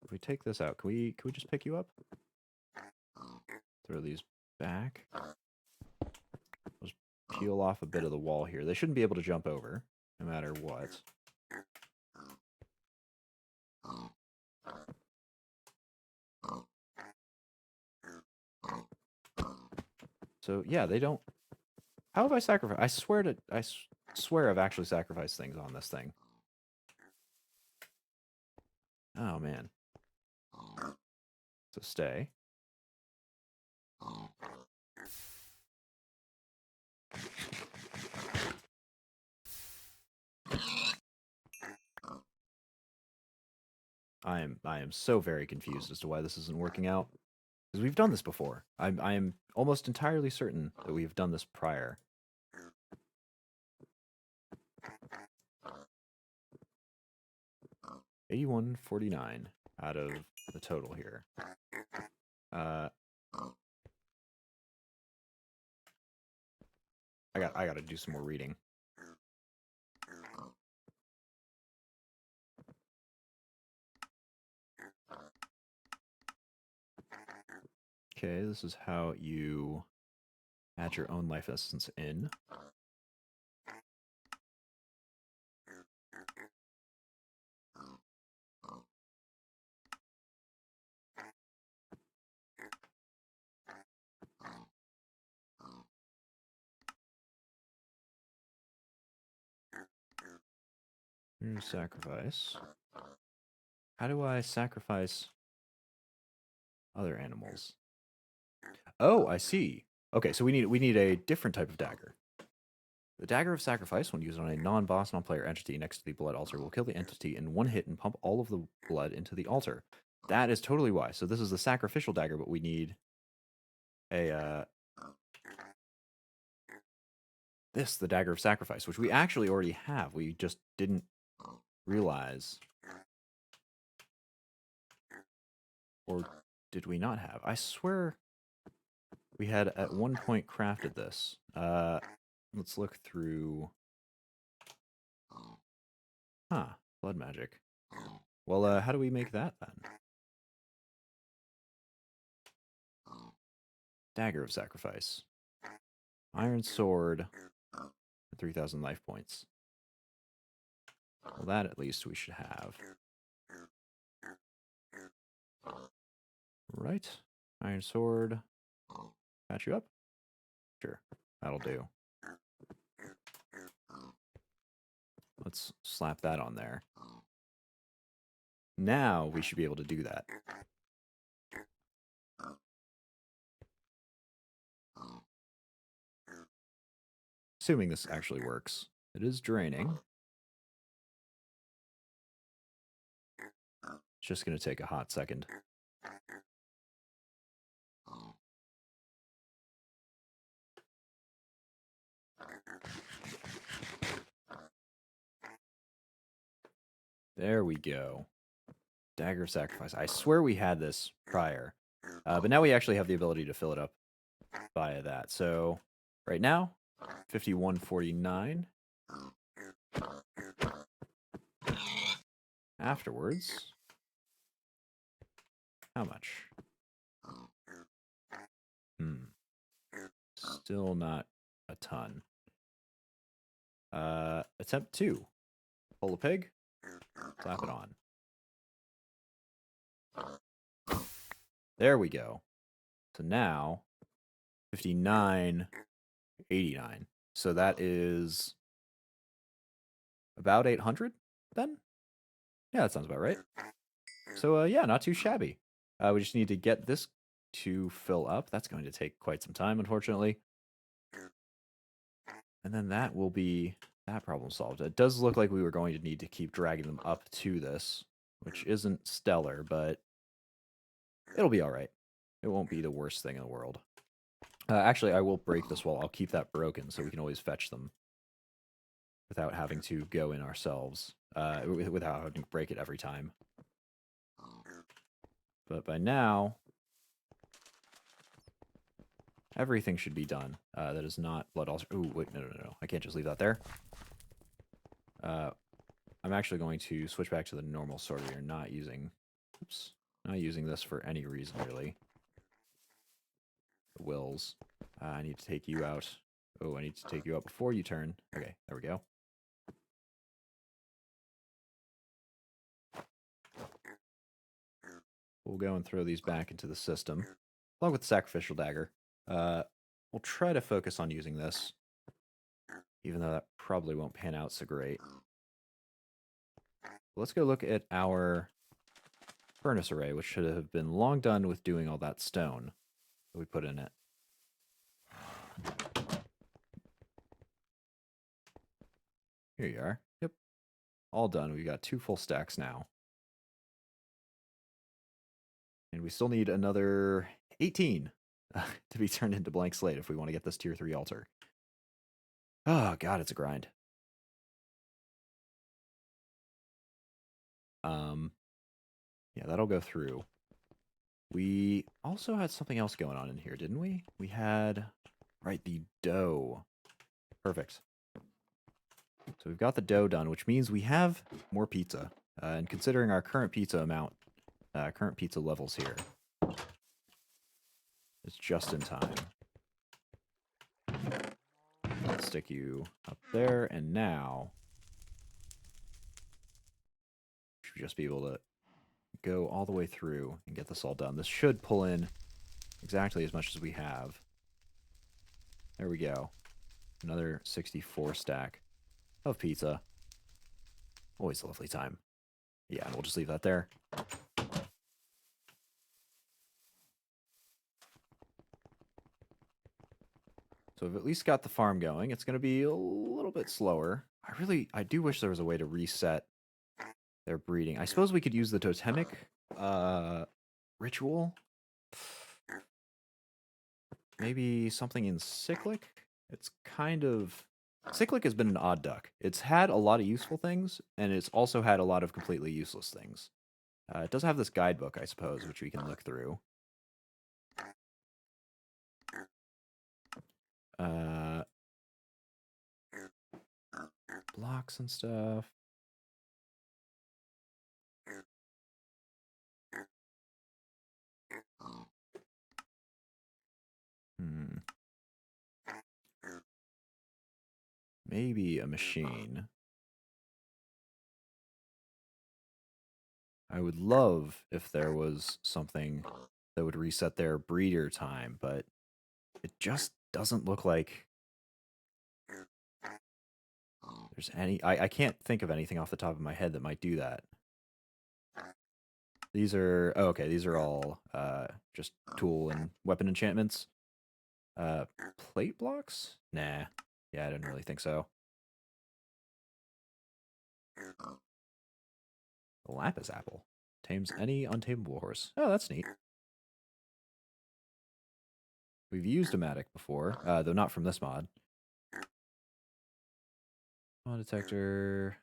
Speaker 1: If we take this out, can we just pick you up? Throw these back. Let's peel off a bit of the wall here. They shouldn't be able to jump over, no matter what. So yeah, they don't. How have I sacrificed? I swear I've actually sacrificed things on this thing. Oh man. So stay. I am so very confused as to why this isn't working out. Because we've done this before. I am almost entirely certain that we've done this prior. $81.49 out of the total here. I gotta do some more reading. Okay, this is how you add your own life essence in. Sacrifice. How do I sacrifice other animals? Oh, I see. Okay, so we need a different type of dagger. The Dagger of Sacrifice, when used on a non-boss, non-player entity next to the blood altar, will kill the entity in one hit and pump all of the blood into the altar. That is totally why. So this is the sacrificial dagger, but we need a the Dagger of Sacrifice, which we actually already have. We just didn't realize. Or did we not have? I swear we had at one point crafted this. Let's look through. Huh, blood magic. Well, how do we make that then? Dagger of Sacrifice. Iron Sword. 3,000 life points. Well, that at least we should have. Right. Iron Sword. Patch you up? Sure. That'll do. Let's slap that on there. Now we should be able to do that. Assuming this actually works. It is draining. It's just going to take a hot second. There we go. Dagger of Sacrifice. I swear we had this prior. But now we actually have the ability to fill it up via that. So right now, 51.49. Afterwards, how much? Still not a ton. Attempt 2. Pull a pig. Slap it on. There we go. So now, 59.89. So that is about 800 then? Yeah, that sounds about right. So yeah, not too shabby. We just need to get this to fill up. That's going to take quite some time, unfortunately. And then that will be that problem solved. It does look like we were going to need to keep dragging them up to this, which isn't stellar, but it'll be all right. It won't be the worst thing in the world. Actually, I will break this wall. I'll keep that broken so we can always fetch them without having to go in ourselves, without having to break it every time. But by now, everything should be done. That is not blood ulcer. Ooh, wait, no. I can't just leave that there. I'm actually going to switch back to the normal sorter. Not using this for any reason, really. The wills. I need to take you out. Oh, I need to take you out before you turn. Okay, there we go. We'll go and throw these back into the system, along with the sacrificial dagger. We'll try to focus on using this, even though that probably won't pan out so great. Let's go look at our furnace array, which should have been long done with doing all that stone that we put in it. Here you are. Yep. All done. We got 2 full stacks now. And we still need another 18 to be turned into blank slate if we want to get this tier 3 altar. Oh, God, it's a grind. Yeah, that'll go through. We also had something else going on in here, didn't we? We had, right, the dough. Perfect. So we've got the dough done, which means we have more pizza. And considering our current pizza amount, current pizza levels here, it's just in time. Let's stick you up there, and now we should just be able to go all the way through and get this all done. This should pull in exactly as much as we have. There we go. Another 64 stack of pizza. Always a lovely time. Yeah, and we'll just leave that there. So we've at least got the farm going. It's going to be a little bit slower. I do wish there was a way to reset their breeding. I suppose we could use the totemic ritual. Maybe something in cyclic? It's kind of... Cyclic has been an odd duck. It's had a lot of useful things, and it's also had a lot of completely useless things. It does have this guidebook, I suppose, which we can look through. Blocks and stuff. Maybe a machine. I would love if there was something that would reset their breeder time, but it just doesn't look like there's any... I can't think of anything off the top of my head that might do that. These are... Oh, okay, these are all just tool and weapon enchantments. Plate blocks? Nah. Yeah, I didn't really think so. The lapis apple. Tames any untamable horse. Oh, that's neat. We've used a Matic before, though not from this mod. Mod detector.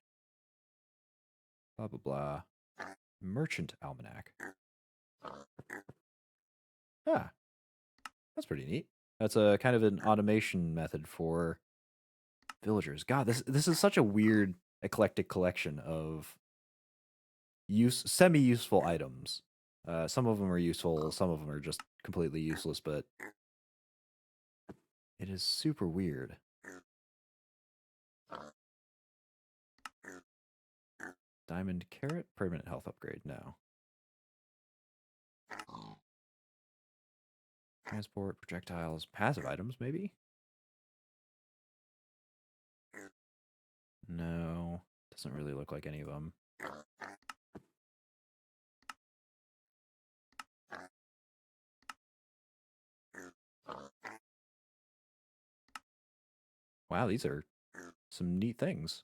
Speaker 1: Blah, blah, blah. Merchant almanac. Ah. That's pretty neat. That's a kind of an automation method for villagers. God, this is such a weird, eclectic collection of semi-useful items. Some of them are useful, some of them are just completely useless, but It is super weird. Diamond carrot, permanent health upgrade. No. Transport, projectiles, passive items, maybe? No. Doesn't really look like any of them. Wow, these are some neat things.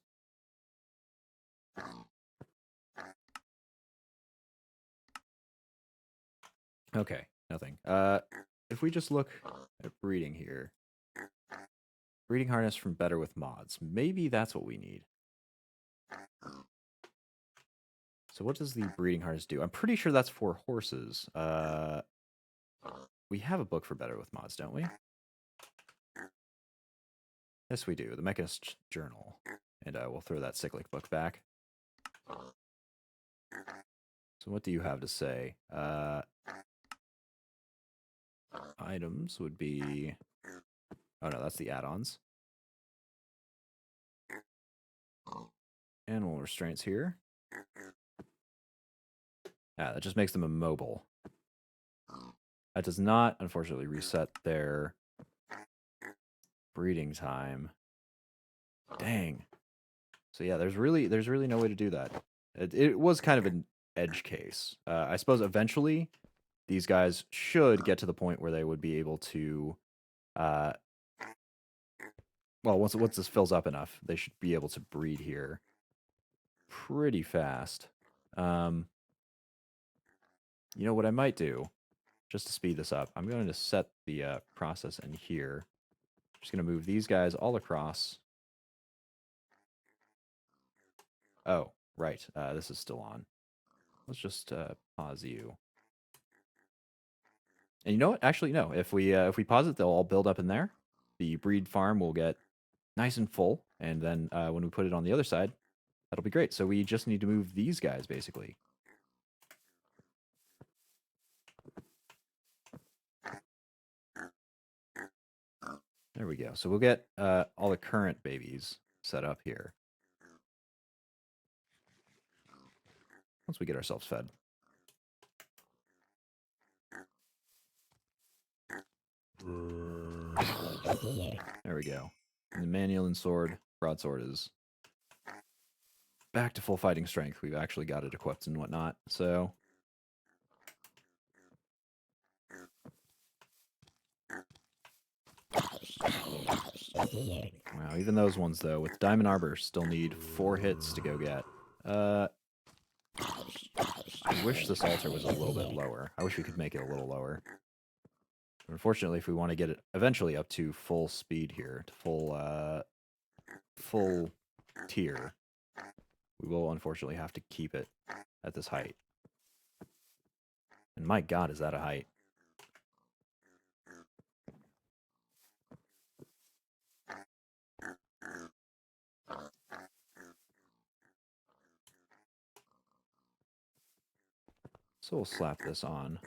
Speaker 1: Okay, nothing. If we just look at breeding here, breeding harness from Better with Mods. Maybe that's what we need. So what does the breeding harness do? I'm pretty sure that's for horses. We have a book for Better with Mods, don't we? Yes, we do. The Mechanist Journal. And we'll throw that cyclic book back. So what do you have to say? Items would be... Oh no, that's the add-ons. Animal restraints here. Yeah, that just makes them immobile. That does not, unfortunately, reset their breeding time. Dang. So yeah, there's really no way to do that. It was kind of an edge case. I suppose eventually these guys should get to the point where they would be able to, well, once this fills up enough, they should be able to breed here pretty fast. You know what I might do, just to speed this up? I'm going to set the process in here. Just going to move these guys all across. Oh, right. This is still on. Let's just pause you. And you know what? Actually, no. If we pause it, they'll all build up in there. The breed farm will get nice and full, and then when we put it on the other side, that'll be great. So we just need to move these guys, basically. There we go. So we'll get all the current babies set up here. Once we get ourselves fed. There we go. And the Manual Sword, Broadsword is back to full fighting strength. We've actually got it equipped and whatnot. So wow, even those ones though with Diamond Arbor still need 4 hits to go get. I wish this altar was a little bit lower. I wish we could make it a little lower. Unfortunately, if we want to get it eventually up to full speed here, to full tier, we will unfortunately have to keep it at this height. And my god, is that a height? So we'll slap this on.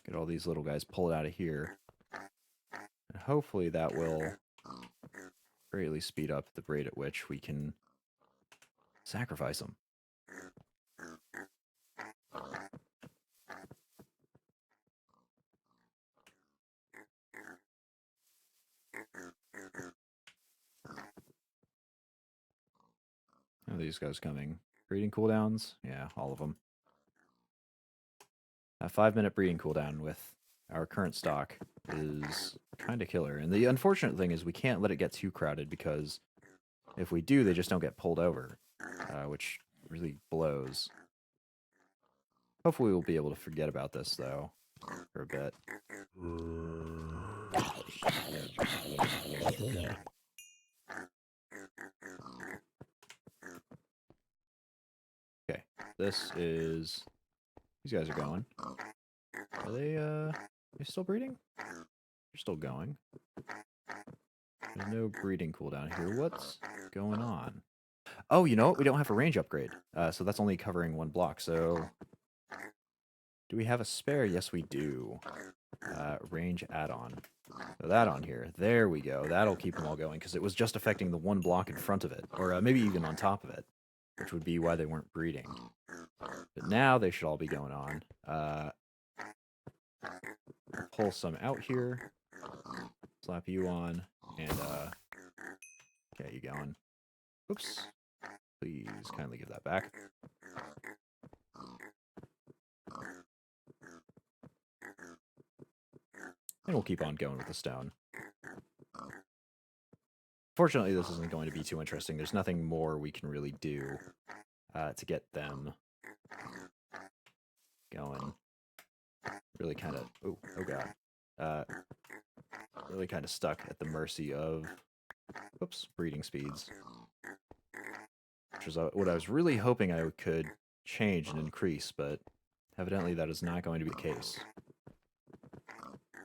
Speaker 1: Get all these little guys pulled out of here. And hopefully that will greatly speed up the rate at which we can sacrifice them. Are these guys coming? Breeding cooldowns? Yeah, all of them. A 5-minute breeding cooldown with our current stock is kind of killer. And the unfortunate thing is we can't let it get too crowded because if we do, they just don't get pulled over, which really blows. Hopefully we'll be able to forget about this, though, for a bit. Okay, this is... These guys are going. Are they still breeding? They're still going. There's no breeding cooldown here. What's going on? Oh, you know what? We don't have a range upgrade. So that's only covering 1 block. So Do we have a spare? Yes, we do. Range add-on. So that on here. There we go. That'll keep them all going, because it was just affecting the one block in front of it, or maybe even on top of it, which would be why they weren't breeding. But now they should all be going on. Pull some out here. Slap you on, and get you going. Oops. Please kindly give that back. And we'll keep on going with the stone. Fortunately, this isn't going to be too interesting. There's nothing more we can really do to get them going. Really kind of... Oh god. Really kind of stuck at the mercy of... Oops, breeding speeds. Which was what I was really hoping I could change and increase, but evidently that is not going to be the case.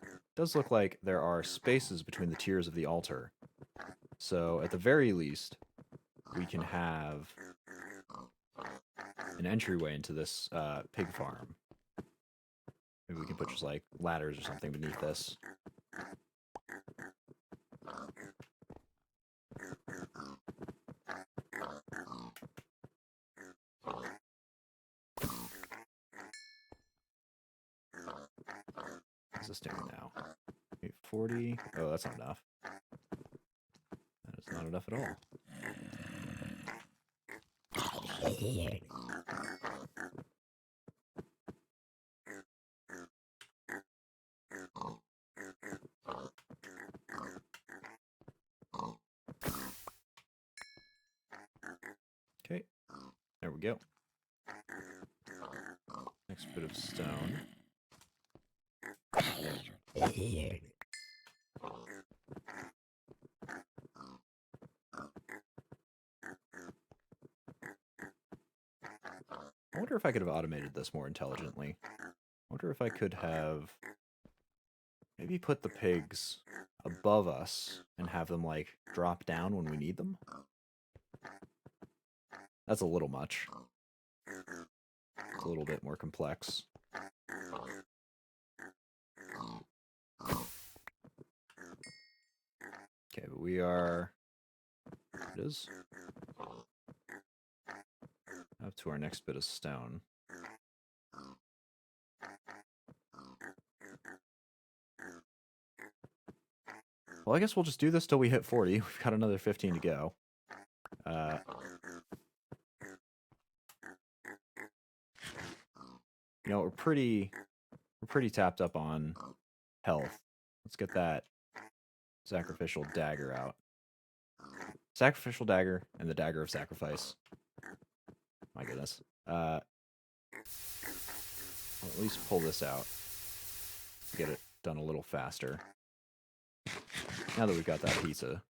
Speaker 1: It does look like there are spaces between the tiers of the altar. So, at the very least, we can have an entryway into this pig farm. Maybe we can put just, like, ladders or something beneath this. What's this doing now? 840. Oh, that's not enough. That is not enough at all. Okay, there we go. Next bit of stone. I wonder if I could have automated this more intelligently. I wonder if I could have maybe put the pigs above us and have them, like, drop down when we need them. That's a little much. It's a little bit more complex. Okay, but we are... It is. Up to our next bit of stone. Well, I guess we'll just do this till we hit 40. We've got another 15 to go. You know, we're pretty tapped up on health. Let's get that sacrificial dagger out. Sacrificial dagger and the dagger of sacrifice. My goodness. I'll at least pull this out. Get it done a little faster. Now that we've got that pizza.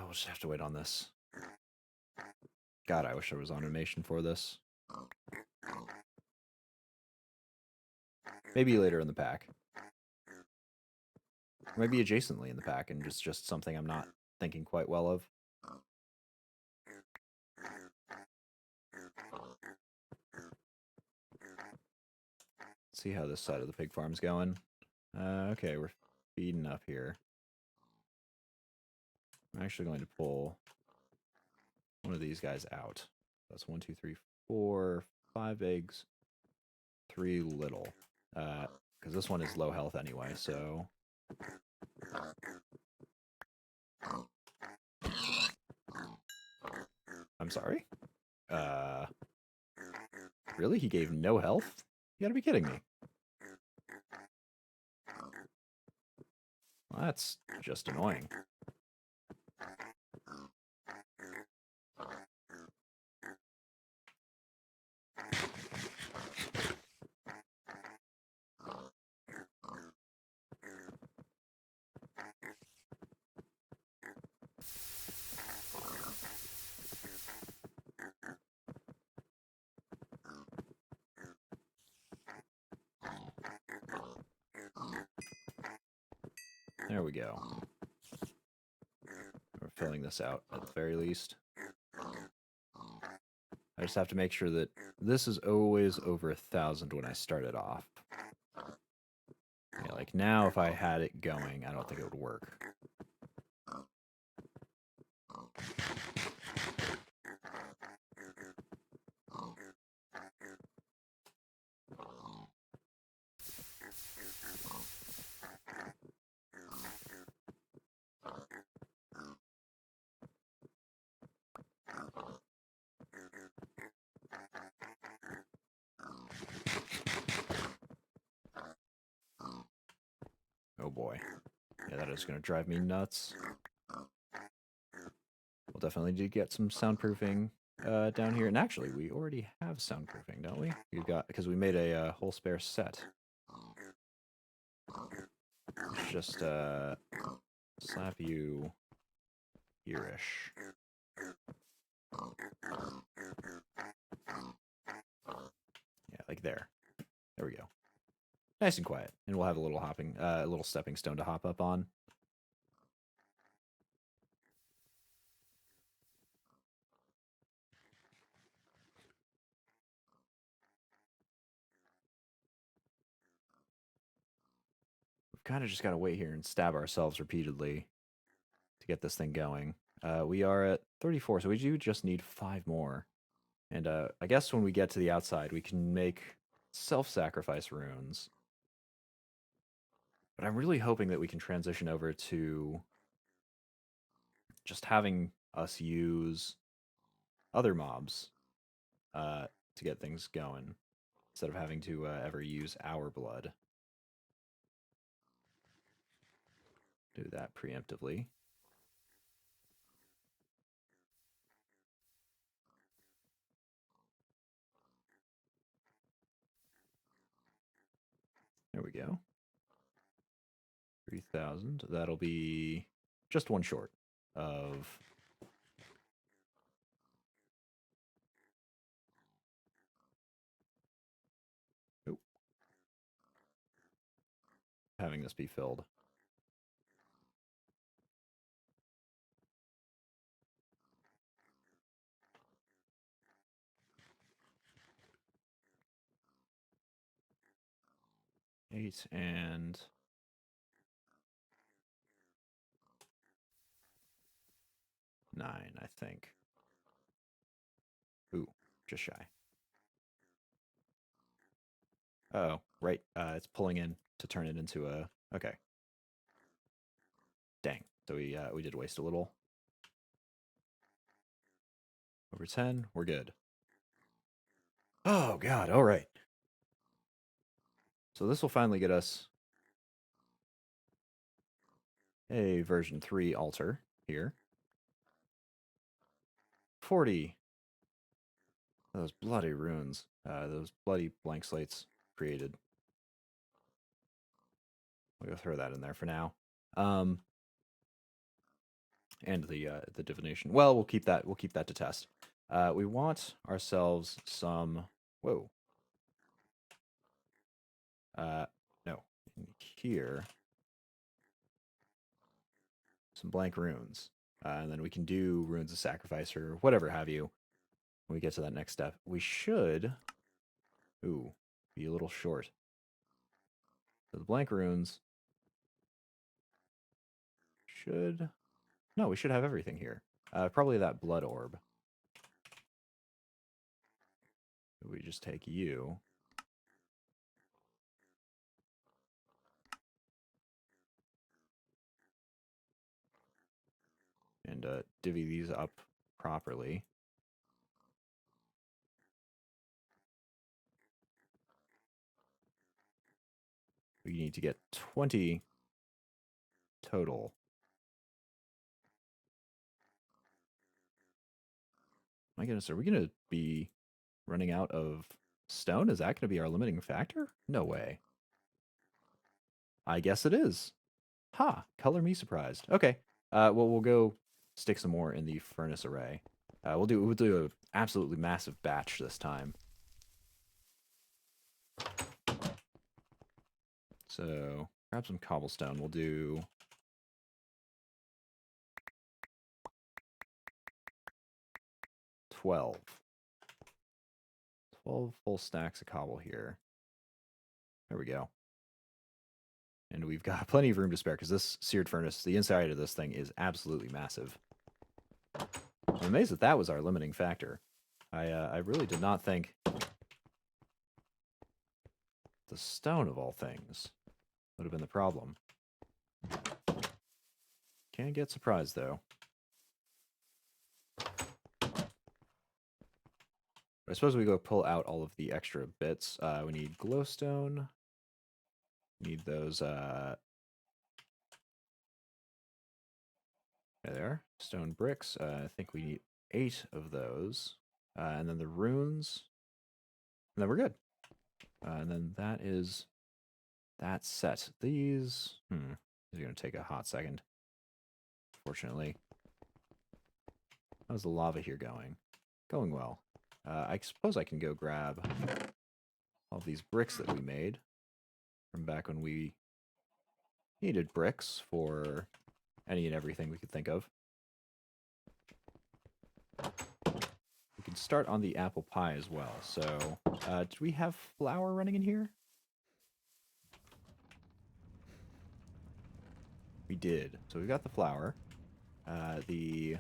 Speaker 1: We'll just have to wait on this. God, I wish there was automation for this. Maybe later in the pack. Maybe adjacently in the pack, and just something I'm not thinking quite well of. Let's see how this side of the pig farm's going. Okay, we're feeding up here. I'm actually going to pull one of these guys out. That's 1, 2, 3, 4, 5 eggs, 3 little. Because this one is low health anyway, so... I'm sorry? Really? He gave no health? You gotta be kidding me. Well, that's just annoying. There we go. We're filling this out at the very least. I just have to make sure that this is always over 1,000 when I start it off. Yeah, like now, if I had it going, I don't think it would work. Oh boy. Yeah, that is going to drive me nuts. We'll definitely need to get some soundproofing down here. And actually, we already have soundproofing, don't we? We've got, because we made a whole spare set. Let's just slap you here-ish. Yeah, like there. There we go. Nice and quiet. And we'll have a little hopping, a little stepping stone to hop up on. We've kind of just got to wait here and stab ourselves repeatedly to get this thing going. We are at 34, so we do just need 5 more. And I guess when we get to the outside, we can make self-sacrifice runes. But I'm really hoping that we can transition over to just having us use other mobs to get things going, instead of having to ever use our blood. Do that preemptively. There we go. 3,000. That'll be just one short of... Nope. Having this be filled. Eight and 9, I think. Ooh, just shy. Oh, right. It's pulling in to turn it into a... Okay. Dang. So we did waste a little. Over 10. We're good. Oh, God. All right. So this will finally get us a version 3 altar here. 40. Those bloody runes. Those bloody blank slates created. We'll go throw that in there for now. And the divination. Well, we'll keep that. We'll keep that to test. We want ourselves some. Whoa. No. In here, some blank runes, and then we can do runes of sacrifice or whatever have you. When we get to that next step, we should. Ooh, be a little short. So the blank runes should. No, we should have everything here. Probably that blood orb. We just take you. And divvy these up properly. We need to get 20 total. My goodness, are we going to be running out of stone? Is that going to be our limiting factor? No way. I guess it is. Ha! Color me surprised. Okay. Well, we'll go stick some more in the furnace array. We'll do an absolutely massive batch this time. So grab some cobblestone. We'll do 12. 12 full stacks of cobble here. There we go. And we've got plenty of room to spare because this seared furnace, the inside of this thing is absolutely massive. I'm amazed that that was our limiting factor. I really did not think the stone of all things would have been the problem. Can't get surprised though. I suppose we go pull out all of the extra bits. We need glowstone. We need those. There they are. Stone bricks. I think we need 8 of those. And then the runes. And then we're good. And then that is that set. These are going to take a hot second. Fortunately. How's the lava here going? Going well. I suppose I can go grab all these bricks that we made from back when we needed bricks for any and everything we could think of. We can start on the apple pie as well. So, do we have flour running in here? We did. So we got the flour. The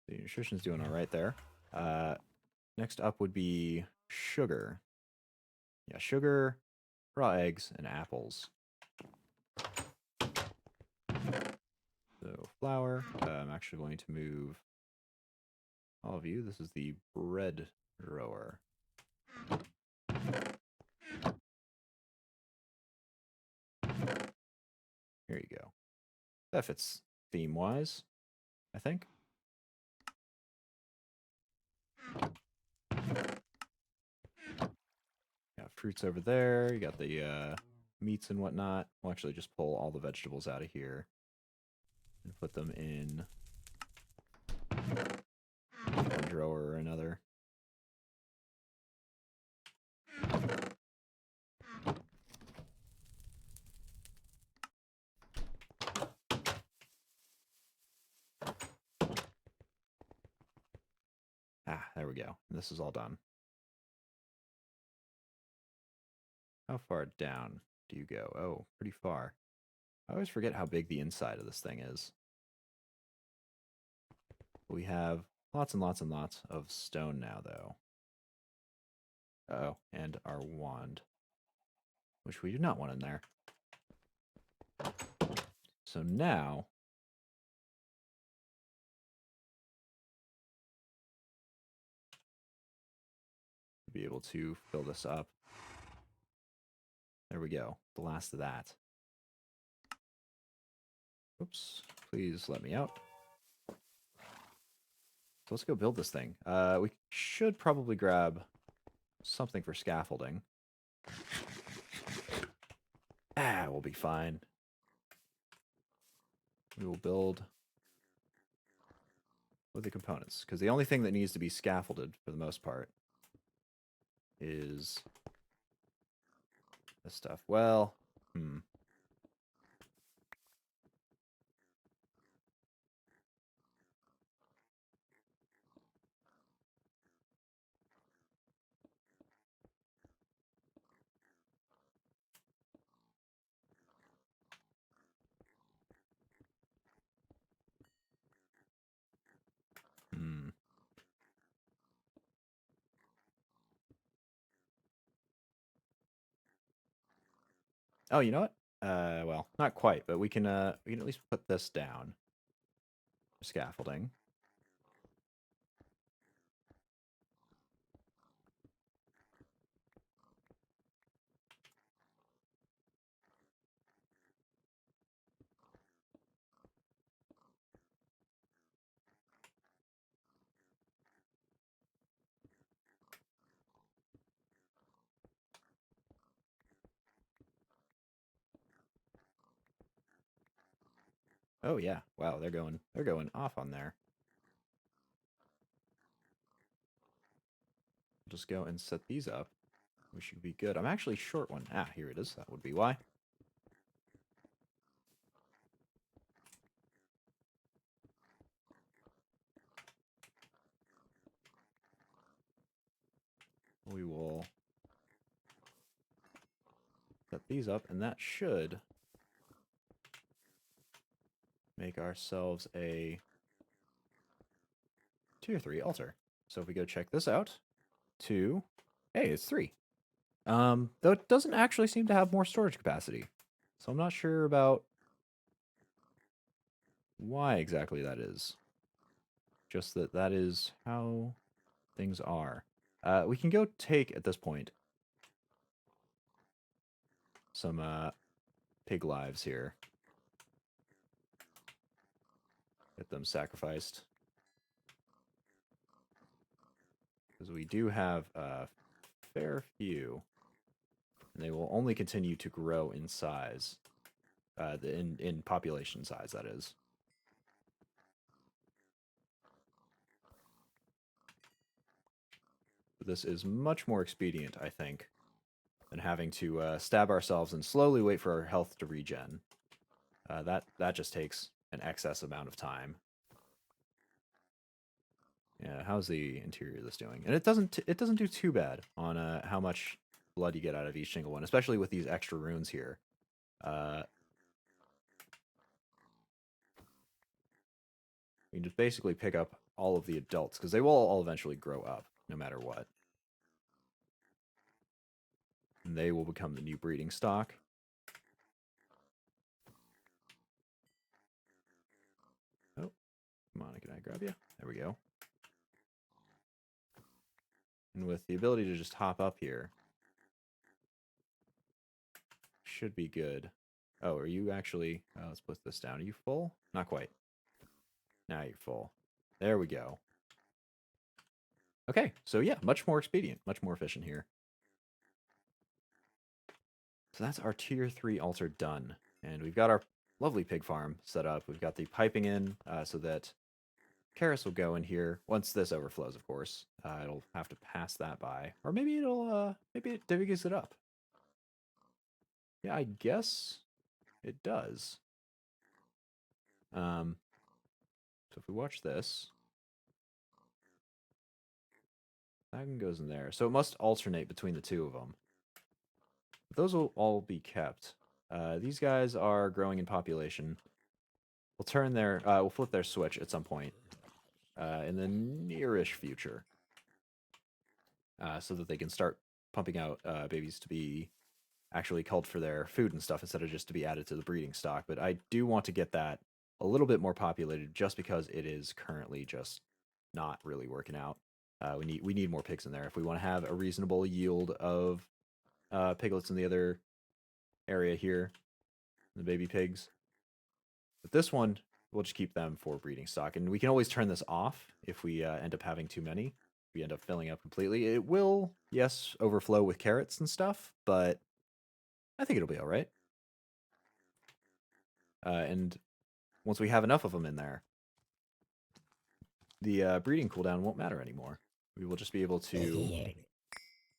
Speaker 1: nutrition's doing all right there. Next up would be sugar. Yeah, sugar, raw eggs, and apples. So flour. I'm actually going to move all of you. This is the bread drawer. Here you go. That fits theme-wise, I think. Got fruits over there. You got the meats and whatnot. We'll actually just pull all the vegetables out of here and put them in one drawer or another. There we go. This is all done. How far down do you go? Oh, pretty far. I always forget how big the inside of this thing is. We have lots and lots and lots of stone now, though. Uh-oh, and our wand, which we do not want in there. So now, be able to fill this up. There we go. The last of that. Oops. Please let me out. So let's go build this thing. We should probably grab something for scaffolding. We'll be fine. We will build with the components. Because the only thing that needs to be scaffolded, for the most part, is this stuff. Well, Oh, you know what? Well, not quite, but we can at least put this down for scaffolding. Oh yeah. Wow, they're going off on there. Just go and set these up. We should be good. I'm actually short one. Here it is. That would be why. we will set these up, and that should make ourselves a tier 3 altar. So if we go check this out, 2, hey, it's 3. Though it doesn't actually seem to have more storage capacity. So I'm not sure about why exactly that is. Just that that is how things are. We can go take, at this point, some pig lives here. Get them sacrificed. Because we do have a fair few. And they will only continue to grow in size. In population size, that is. This is much more expedient, I think, than having to stab ourselves and slowly wait for our health to regen. That just takes an excess amount of time. Yeah, how's the interior of this doing? And it doesn't do too bad on how much blood you get out of each single one, especially with these extra runes here. You can just basically pick up all of the adults, because they will all eventually grow up, no matter what. And they will become the new breeding stock. Oh, come on, can I grab you? There we go. And with the ability to just hop up here, should be good. Oh, are you actually... let's put this down. Are you full? Not quite. Now you're full. There we go. Okay, so yeah, much more expedient, much more efficient here. So that's our tier 3 altar done. And we've got our lovely pig farm set up. We've got the piping in so that Karis will go in here once this overflows, of course. It'll have to pass that by. Or maybe maybe it divvies it up. Yeah, I guess it does. So if we watch this, that one goes in there. So it must alternate between the two of them. Those will all be kept. These guys are growing in population. We'll flip their switch at some point in the nearish future, so that they can start pumping out babies to be actually culled for their food and stuff instead of just to be added to the breeding stock. But I do want to get that a little bit more populated, just because it is currently just not really working out. We need more pigs in there if we want to have a reasonable yield of piglets in the other area here, the baby pigs. But this one, we'll just keep them for breeding stock. And we can always turn this off if we end up having too many. If we end up filling up completely. It will, yes, overflow with carrots and stuff, but I think it'll be all right. And once we have enough of them in there, the breeding cooldown won't matter anymore. We will just be able to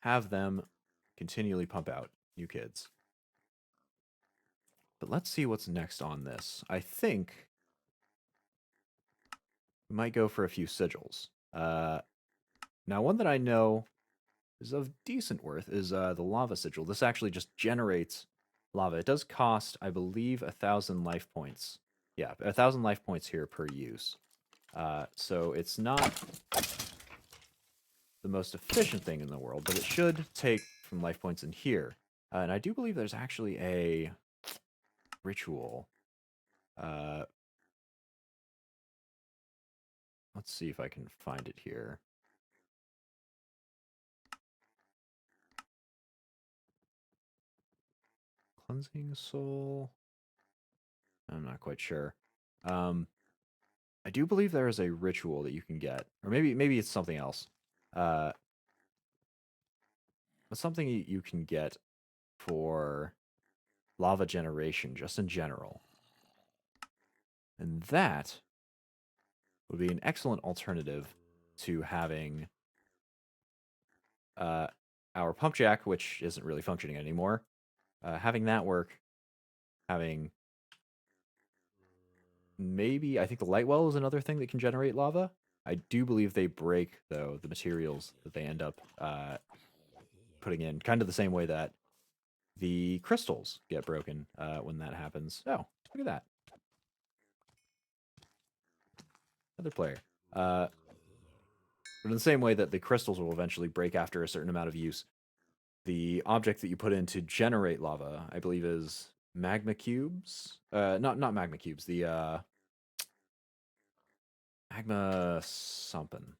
Speaker 1: have them continually pump out new kids. But let's see what's next on this. I think we might go for a few sigils. Now, one that I know is of decent worth is the lava sigil. This actually just generates lava. It does cost, I believe, 1,000 life points. Yeah, 1,000 life points here per use. So it's not the most efficient thing in the world, but it should take from life points in here. And I do believe there's actually a ritual. Let's see if I can find it here. Cleansing soul. I'm not quite sure. I do believe there is a ritual that you can get, or maybe it's something else. But something you can get for lava generation, just in general. And that would be an excellent alternative to having our pump jack, which isn't really functioning anymore. Having that work, having maybe, I think the light well is another thing that can generate lava. I do believe they break, though, the materials that they end up putting in, kind of the same way that the crystals get broken when that happens. Oh, look at that. Another player. But in the same way that the crystals will eventually break after a certain amount of use, the object that you put in to generate lava, I believe, is magma cubes. Not magma cubes. The magma something.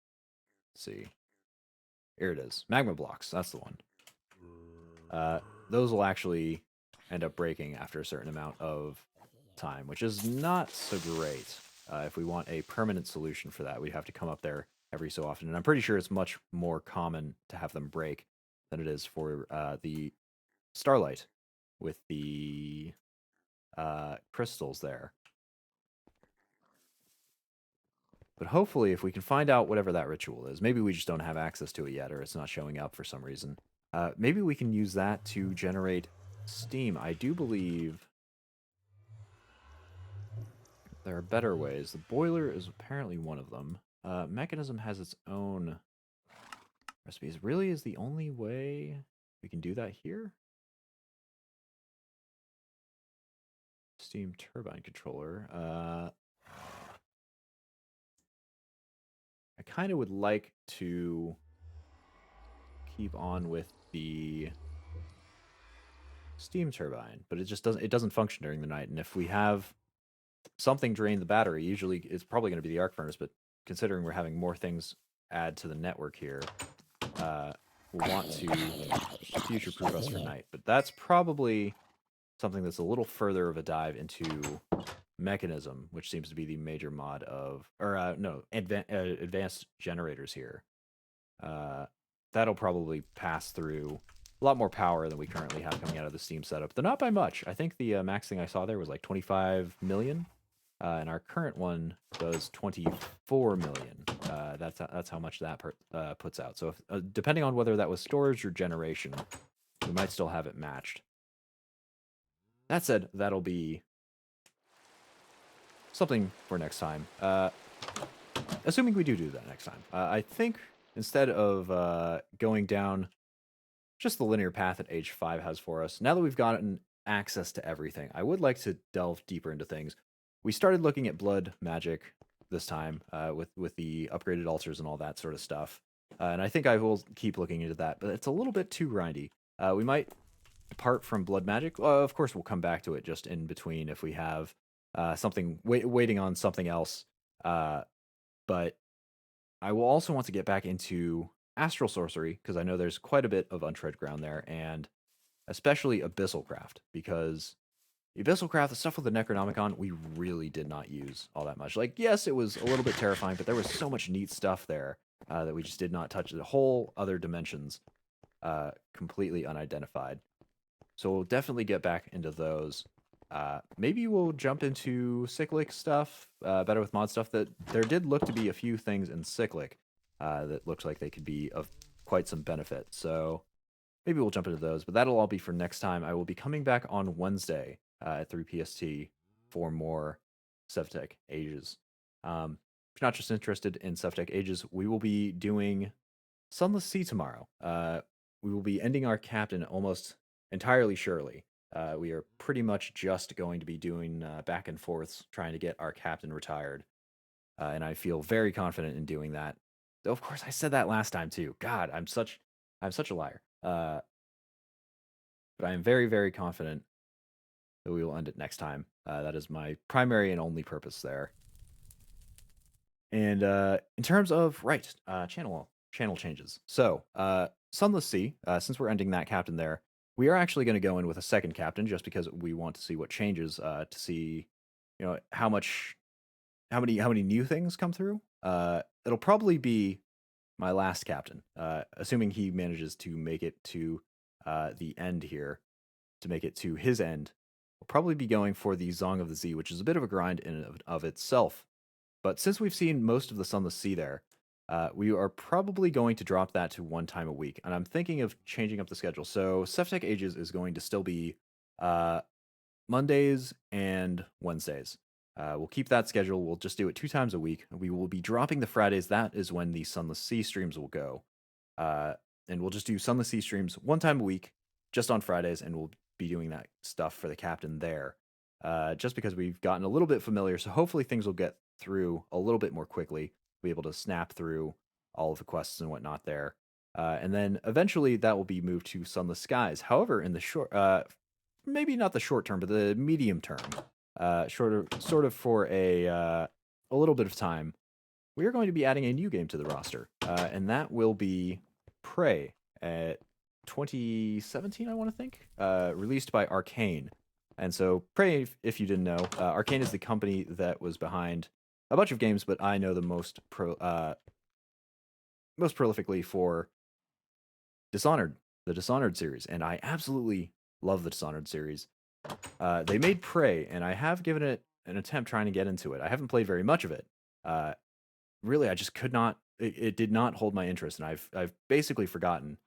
Speaker 1: Let's see. Here it is. Magma blocks. That's the one. Those will actually end up breaking after a certain amount of time, which is not so great. If we want a permanent solution for that, we have to come up there every so often. And I'm pretty sure it's much more common to have them break than it is for the starlight with the crystals there. But hopefully, if we can find out whatever that ritual is, maybe we just don't have access to it yet, or it's not showing up for some reason. Maybe we can use that to generate steam. I do believe there are better ways. The boiler is apparently one of them. Mechanism has its own recipes. Really is the only way we can do that here? Steam turbine controller. I kind of would like to keep on with the steam turbine, but it doesn't function during the night. And if we have something drain the battery, usually it's probably going to be the arc furnace, but considering we're having more things add to the network here, we'll want to future-proof us for night. But that's probably something that's a little further of a dive into mechanism, which seems to be the major mod of, or no, advanced generators here. That'll probably pass through a lot more power than we currently have coming out of the Steam setup, though not by much. I think the max thing I saw there was like 25 million, and our current one does 24 million. That's how much that puts out. So if, depending on whether that was storage or generation, we might still have it matched. That said, that'll be something for next time. Assuming we do that next time. I think instead of going down just the linear path that Age 5 has for us, now that we've gotten access to everything, I would like to delve deeper into things. We started looking at blood magic this time with the upgraded altars and all that sort of stuff. And I think I will keep looking into that, but it's a little bit too grindy. We might depart from blood magic. Of course, we'll come back to it just in between if we have something waiting on something else. But I will also want to get back into astral sorcery because I know there's quite a bit of untread ground there, and especially abyssal craft, because the abyssal craft, the stuff with the Necronomicon, we really did not use all that much. Like, yes, it was a little bit terrifying, but there was so much neat stuff there that we just did not touch. The whole other dimensions completely unidentified. So we'll definitely get back into those. Maybe we'll jump into cyclic stuff, better with mod stuff. That there did look to be a few things in cyclic that looked like they could be of quite some benefit. So maybe we'll jump into those, but that'll all be for next time. I will be coming back on Wednesday at 3 PST for more Sevtech Ages. If you're not just interested in Sevtech Ages, we will be doing Sunless Sea tomorrow. We will be ending our captain almost entirely surely. We are pretty much just going to be doing back and forths, trying to get our captain retired. And I feel very confident in doing that. Though, of course, I said that last time too. God, I'm such a liar. But I am very, very confident that we will end it next time. That is my primary and only purpose there. And in terms of channel changes. So Sunless Sea, since we're ending that captain there, we are actually going to go in with a second captain just because we want to see what changes to see, how many new things come through. It'll probably be my last captain, assuming he manages to make it to the end here, to make it to his end. We'll probably be going for the Zong of the Z, which is a bit of a grind in and of itself. But since we've seen most of the Sunless Sea there, we are probably going to drop that to one time a week. And I'm thinking of changing up the schedule. So Sevtech Ages is going to still be Mondays and Wednesdays. We'll keep that schedule. We'll just do it 2 times a week. We will be dropping the Fridays. That is when the Sunless Sea streams will go. and we'll just do Sunless Sea streams one time a week, just on Fridays, and we'll be doing that stuff for the captain there. Just because we've gotten a little bit familiar, so hopefully things will get through a little bit more quickly. Be able to snap through all of the quests and whatnot there. And then eventually that will be moved to Sunless Skies. However, in the short, maybe not the short term, but the medium term, sort of for a little bit of time, we are going to be adding a new game to the roster, and that will be Prey at 2017, I want to think, released by Arcane. And so Prey, if you didn't know, Arcane is the company that was behind a bunch of games, but I know the most prolifically for Dishonored, the Dishonored series, and I absolutely love the Dishonored series. They made Prey, and I have given it an attempt trying to get into it. I haven't played very much of it. Really, I just could not. It did not hold my interest, and I've basically forgotten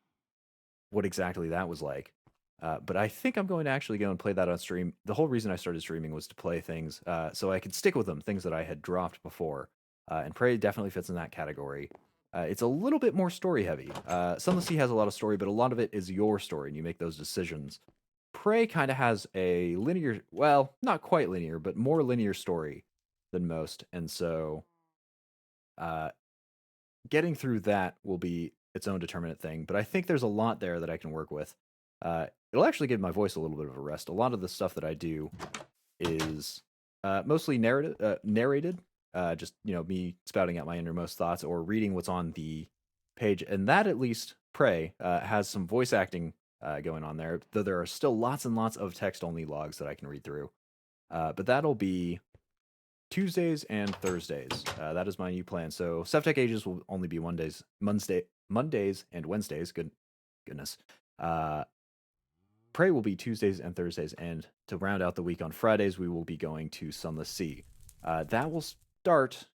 Speaker 1: what exactly that was like. But I think I'm going to actually go and play that on stream. The whole reason I started streaming was to play things so I could stick with them, things that I had dropped before. And Prey definitely fits in that category. It's a little bit more story heavy. Sunless Sea has a lot of story, but a lot of it is your story, and you make those decisions. Prey kind of has a linear, well, not quite linear, but more linear story than most. And so getting through that will be its own determinate thing. But I think there's a lot there that I can work with. It'll actually give my voice a little bit of a rest. A lot of the stuff that I do is mostly narrated, just me spouting out my innermost thoughts or reading what's on the page, and that at least Prey has some voice acting going on there. Though there are still lots and lots of text-only logs that I can read through. But that'll be Tuesdays and Thursdays. That is my new plan. So Sevtech Ages will only be Mondays and Wednesdays. Goodness. Prey will be Tuesdays and Thursdays, and to round out the week on Fridays, we will be going to Sunless Sea. That will start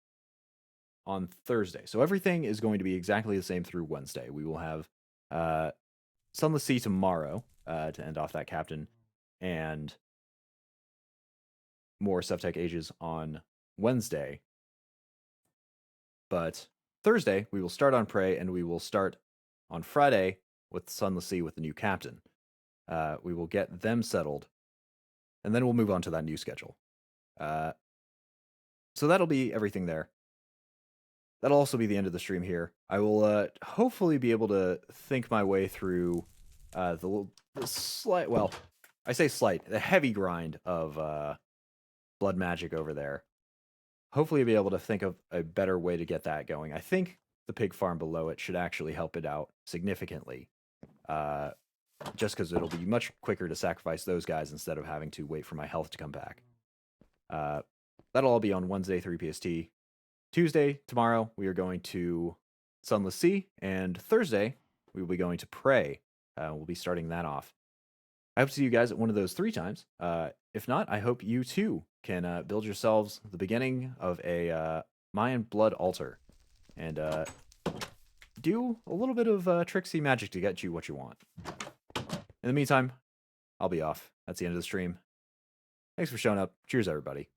Speaker 1: on Thursday. So everything is going to be exactly the same through Wednesday. We will have Sunless Sea tomorrow to end off that captain, and more Sevtech Ages on Wednesday. But Thursday, we will start on Prey, and we will start on Friday with Sunless Sea with the new captain. We will get them settled, and then we'll move on to that new schedule. So that'll be everything there. That'll also be the end of the stream here. I will hopefully be able to think my way through the slight, well, I say slight, the heavy grind of Blood Magic over there. Hopefully be able to think of a better way to get that going. I think the pig farm below it should actually help it out significantly. Just because it'll be much quicker to sacrifice those guys instead of having to wait for my health to come back. That'll all be on Wednesday, 3 PST. Tuesday, tomorrow, we are going to Sunless Sea, and Thursday, we will be going to Prey. We'll be starting that off. I hope to see you guys at one of those 3 times. If not, I hope you too can build yourselves the beginning of a Mayan blood altar and do a little bit of tricksy magic to get you what you want. In the meantime, I'll be off. That's the end of the stream. Thanks for showing up. Cheers, everybody.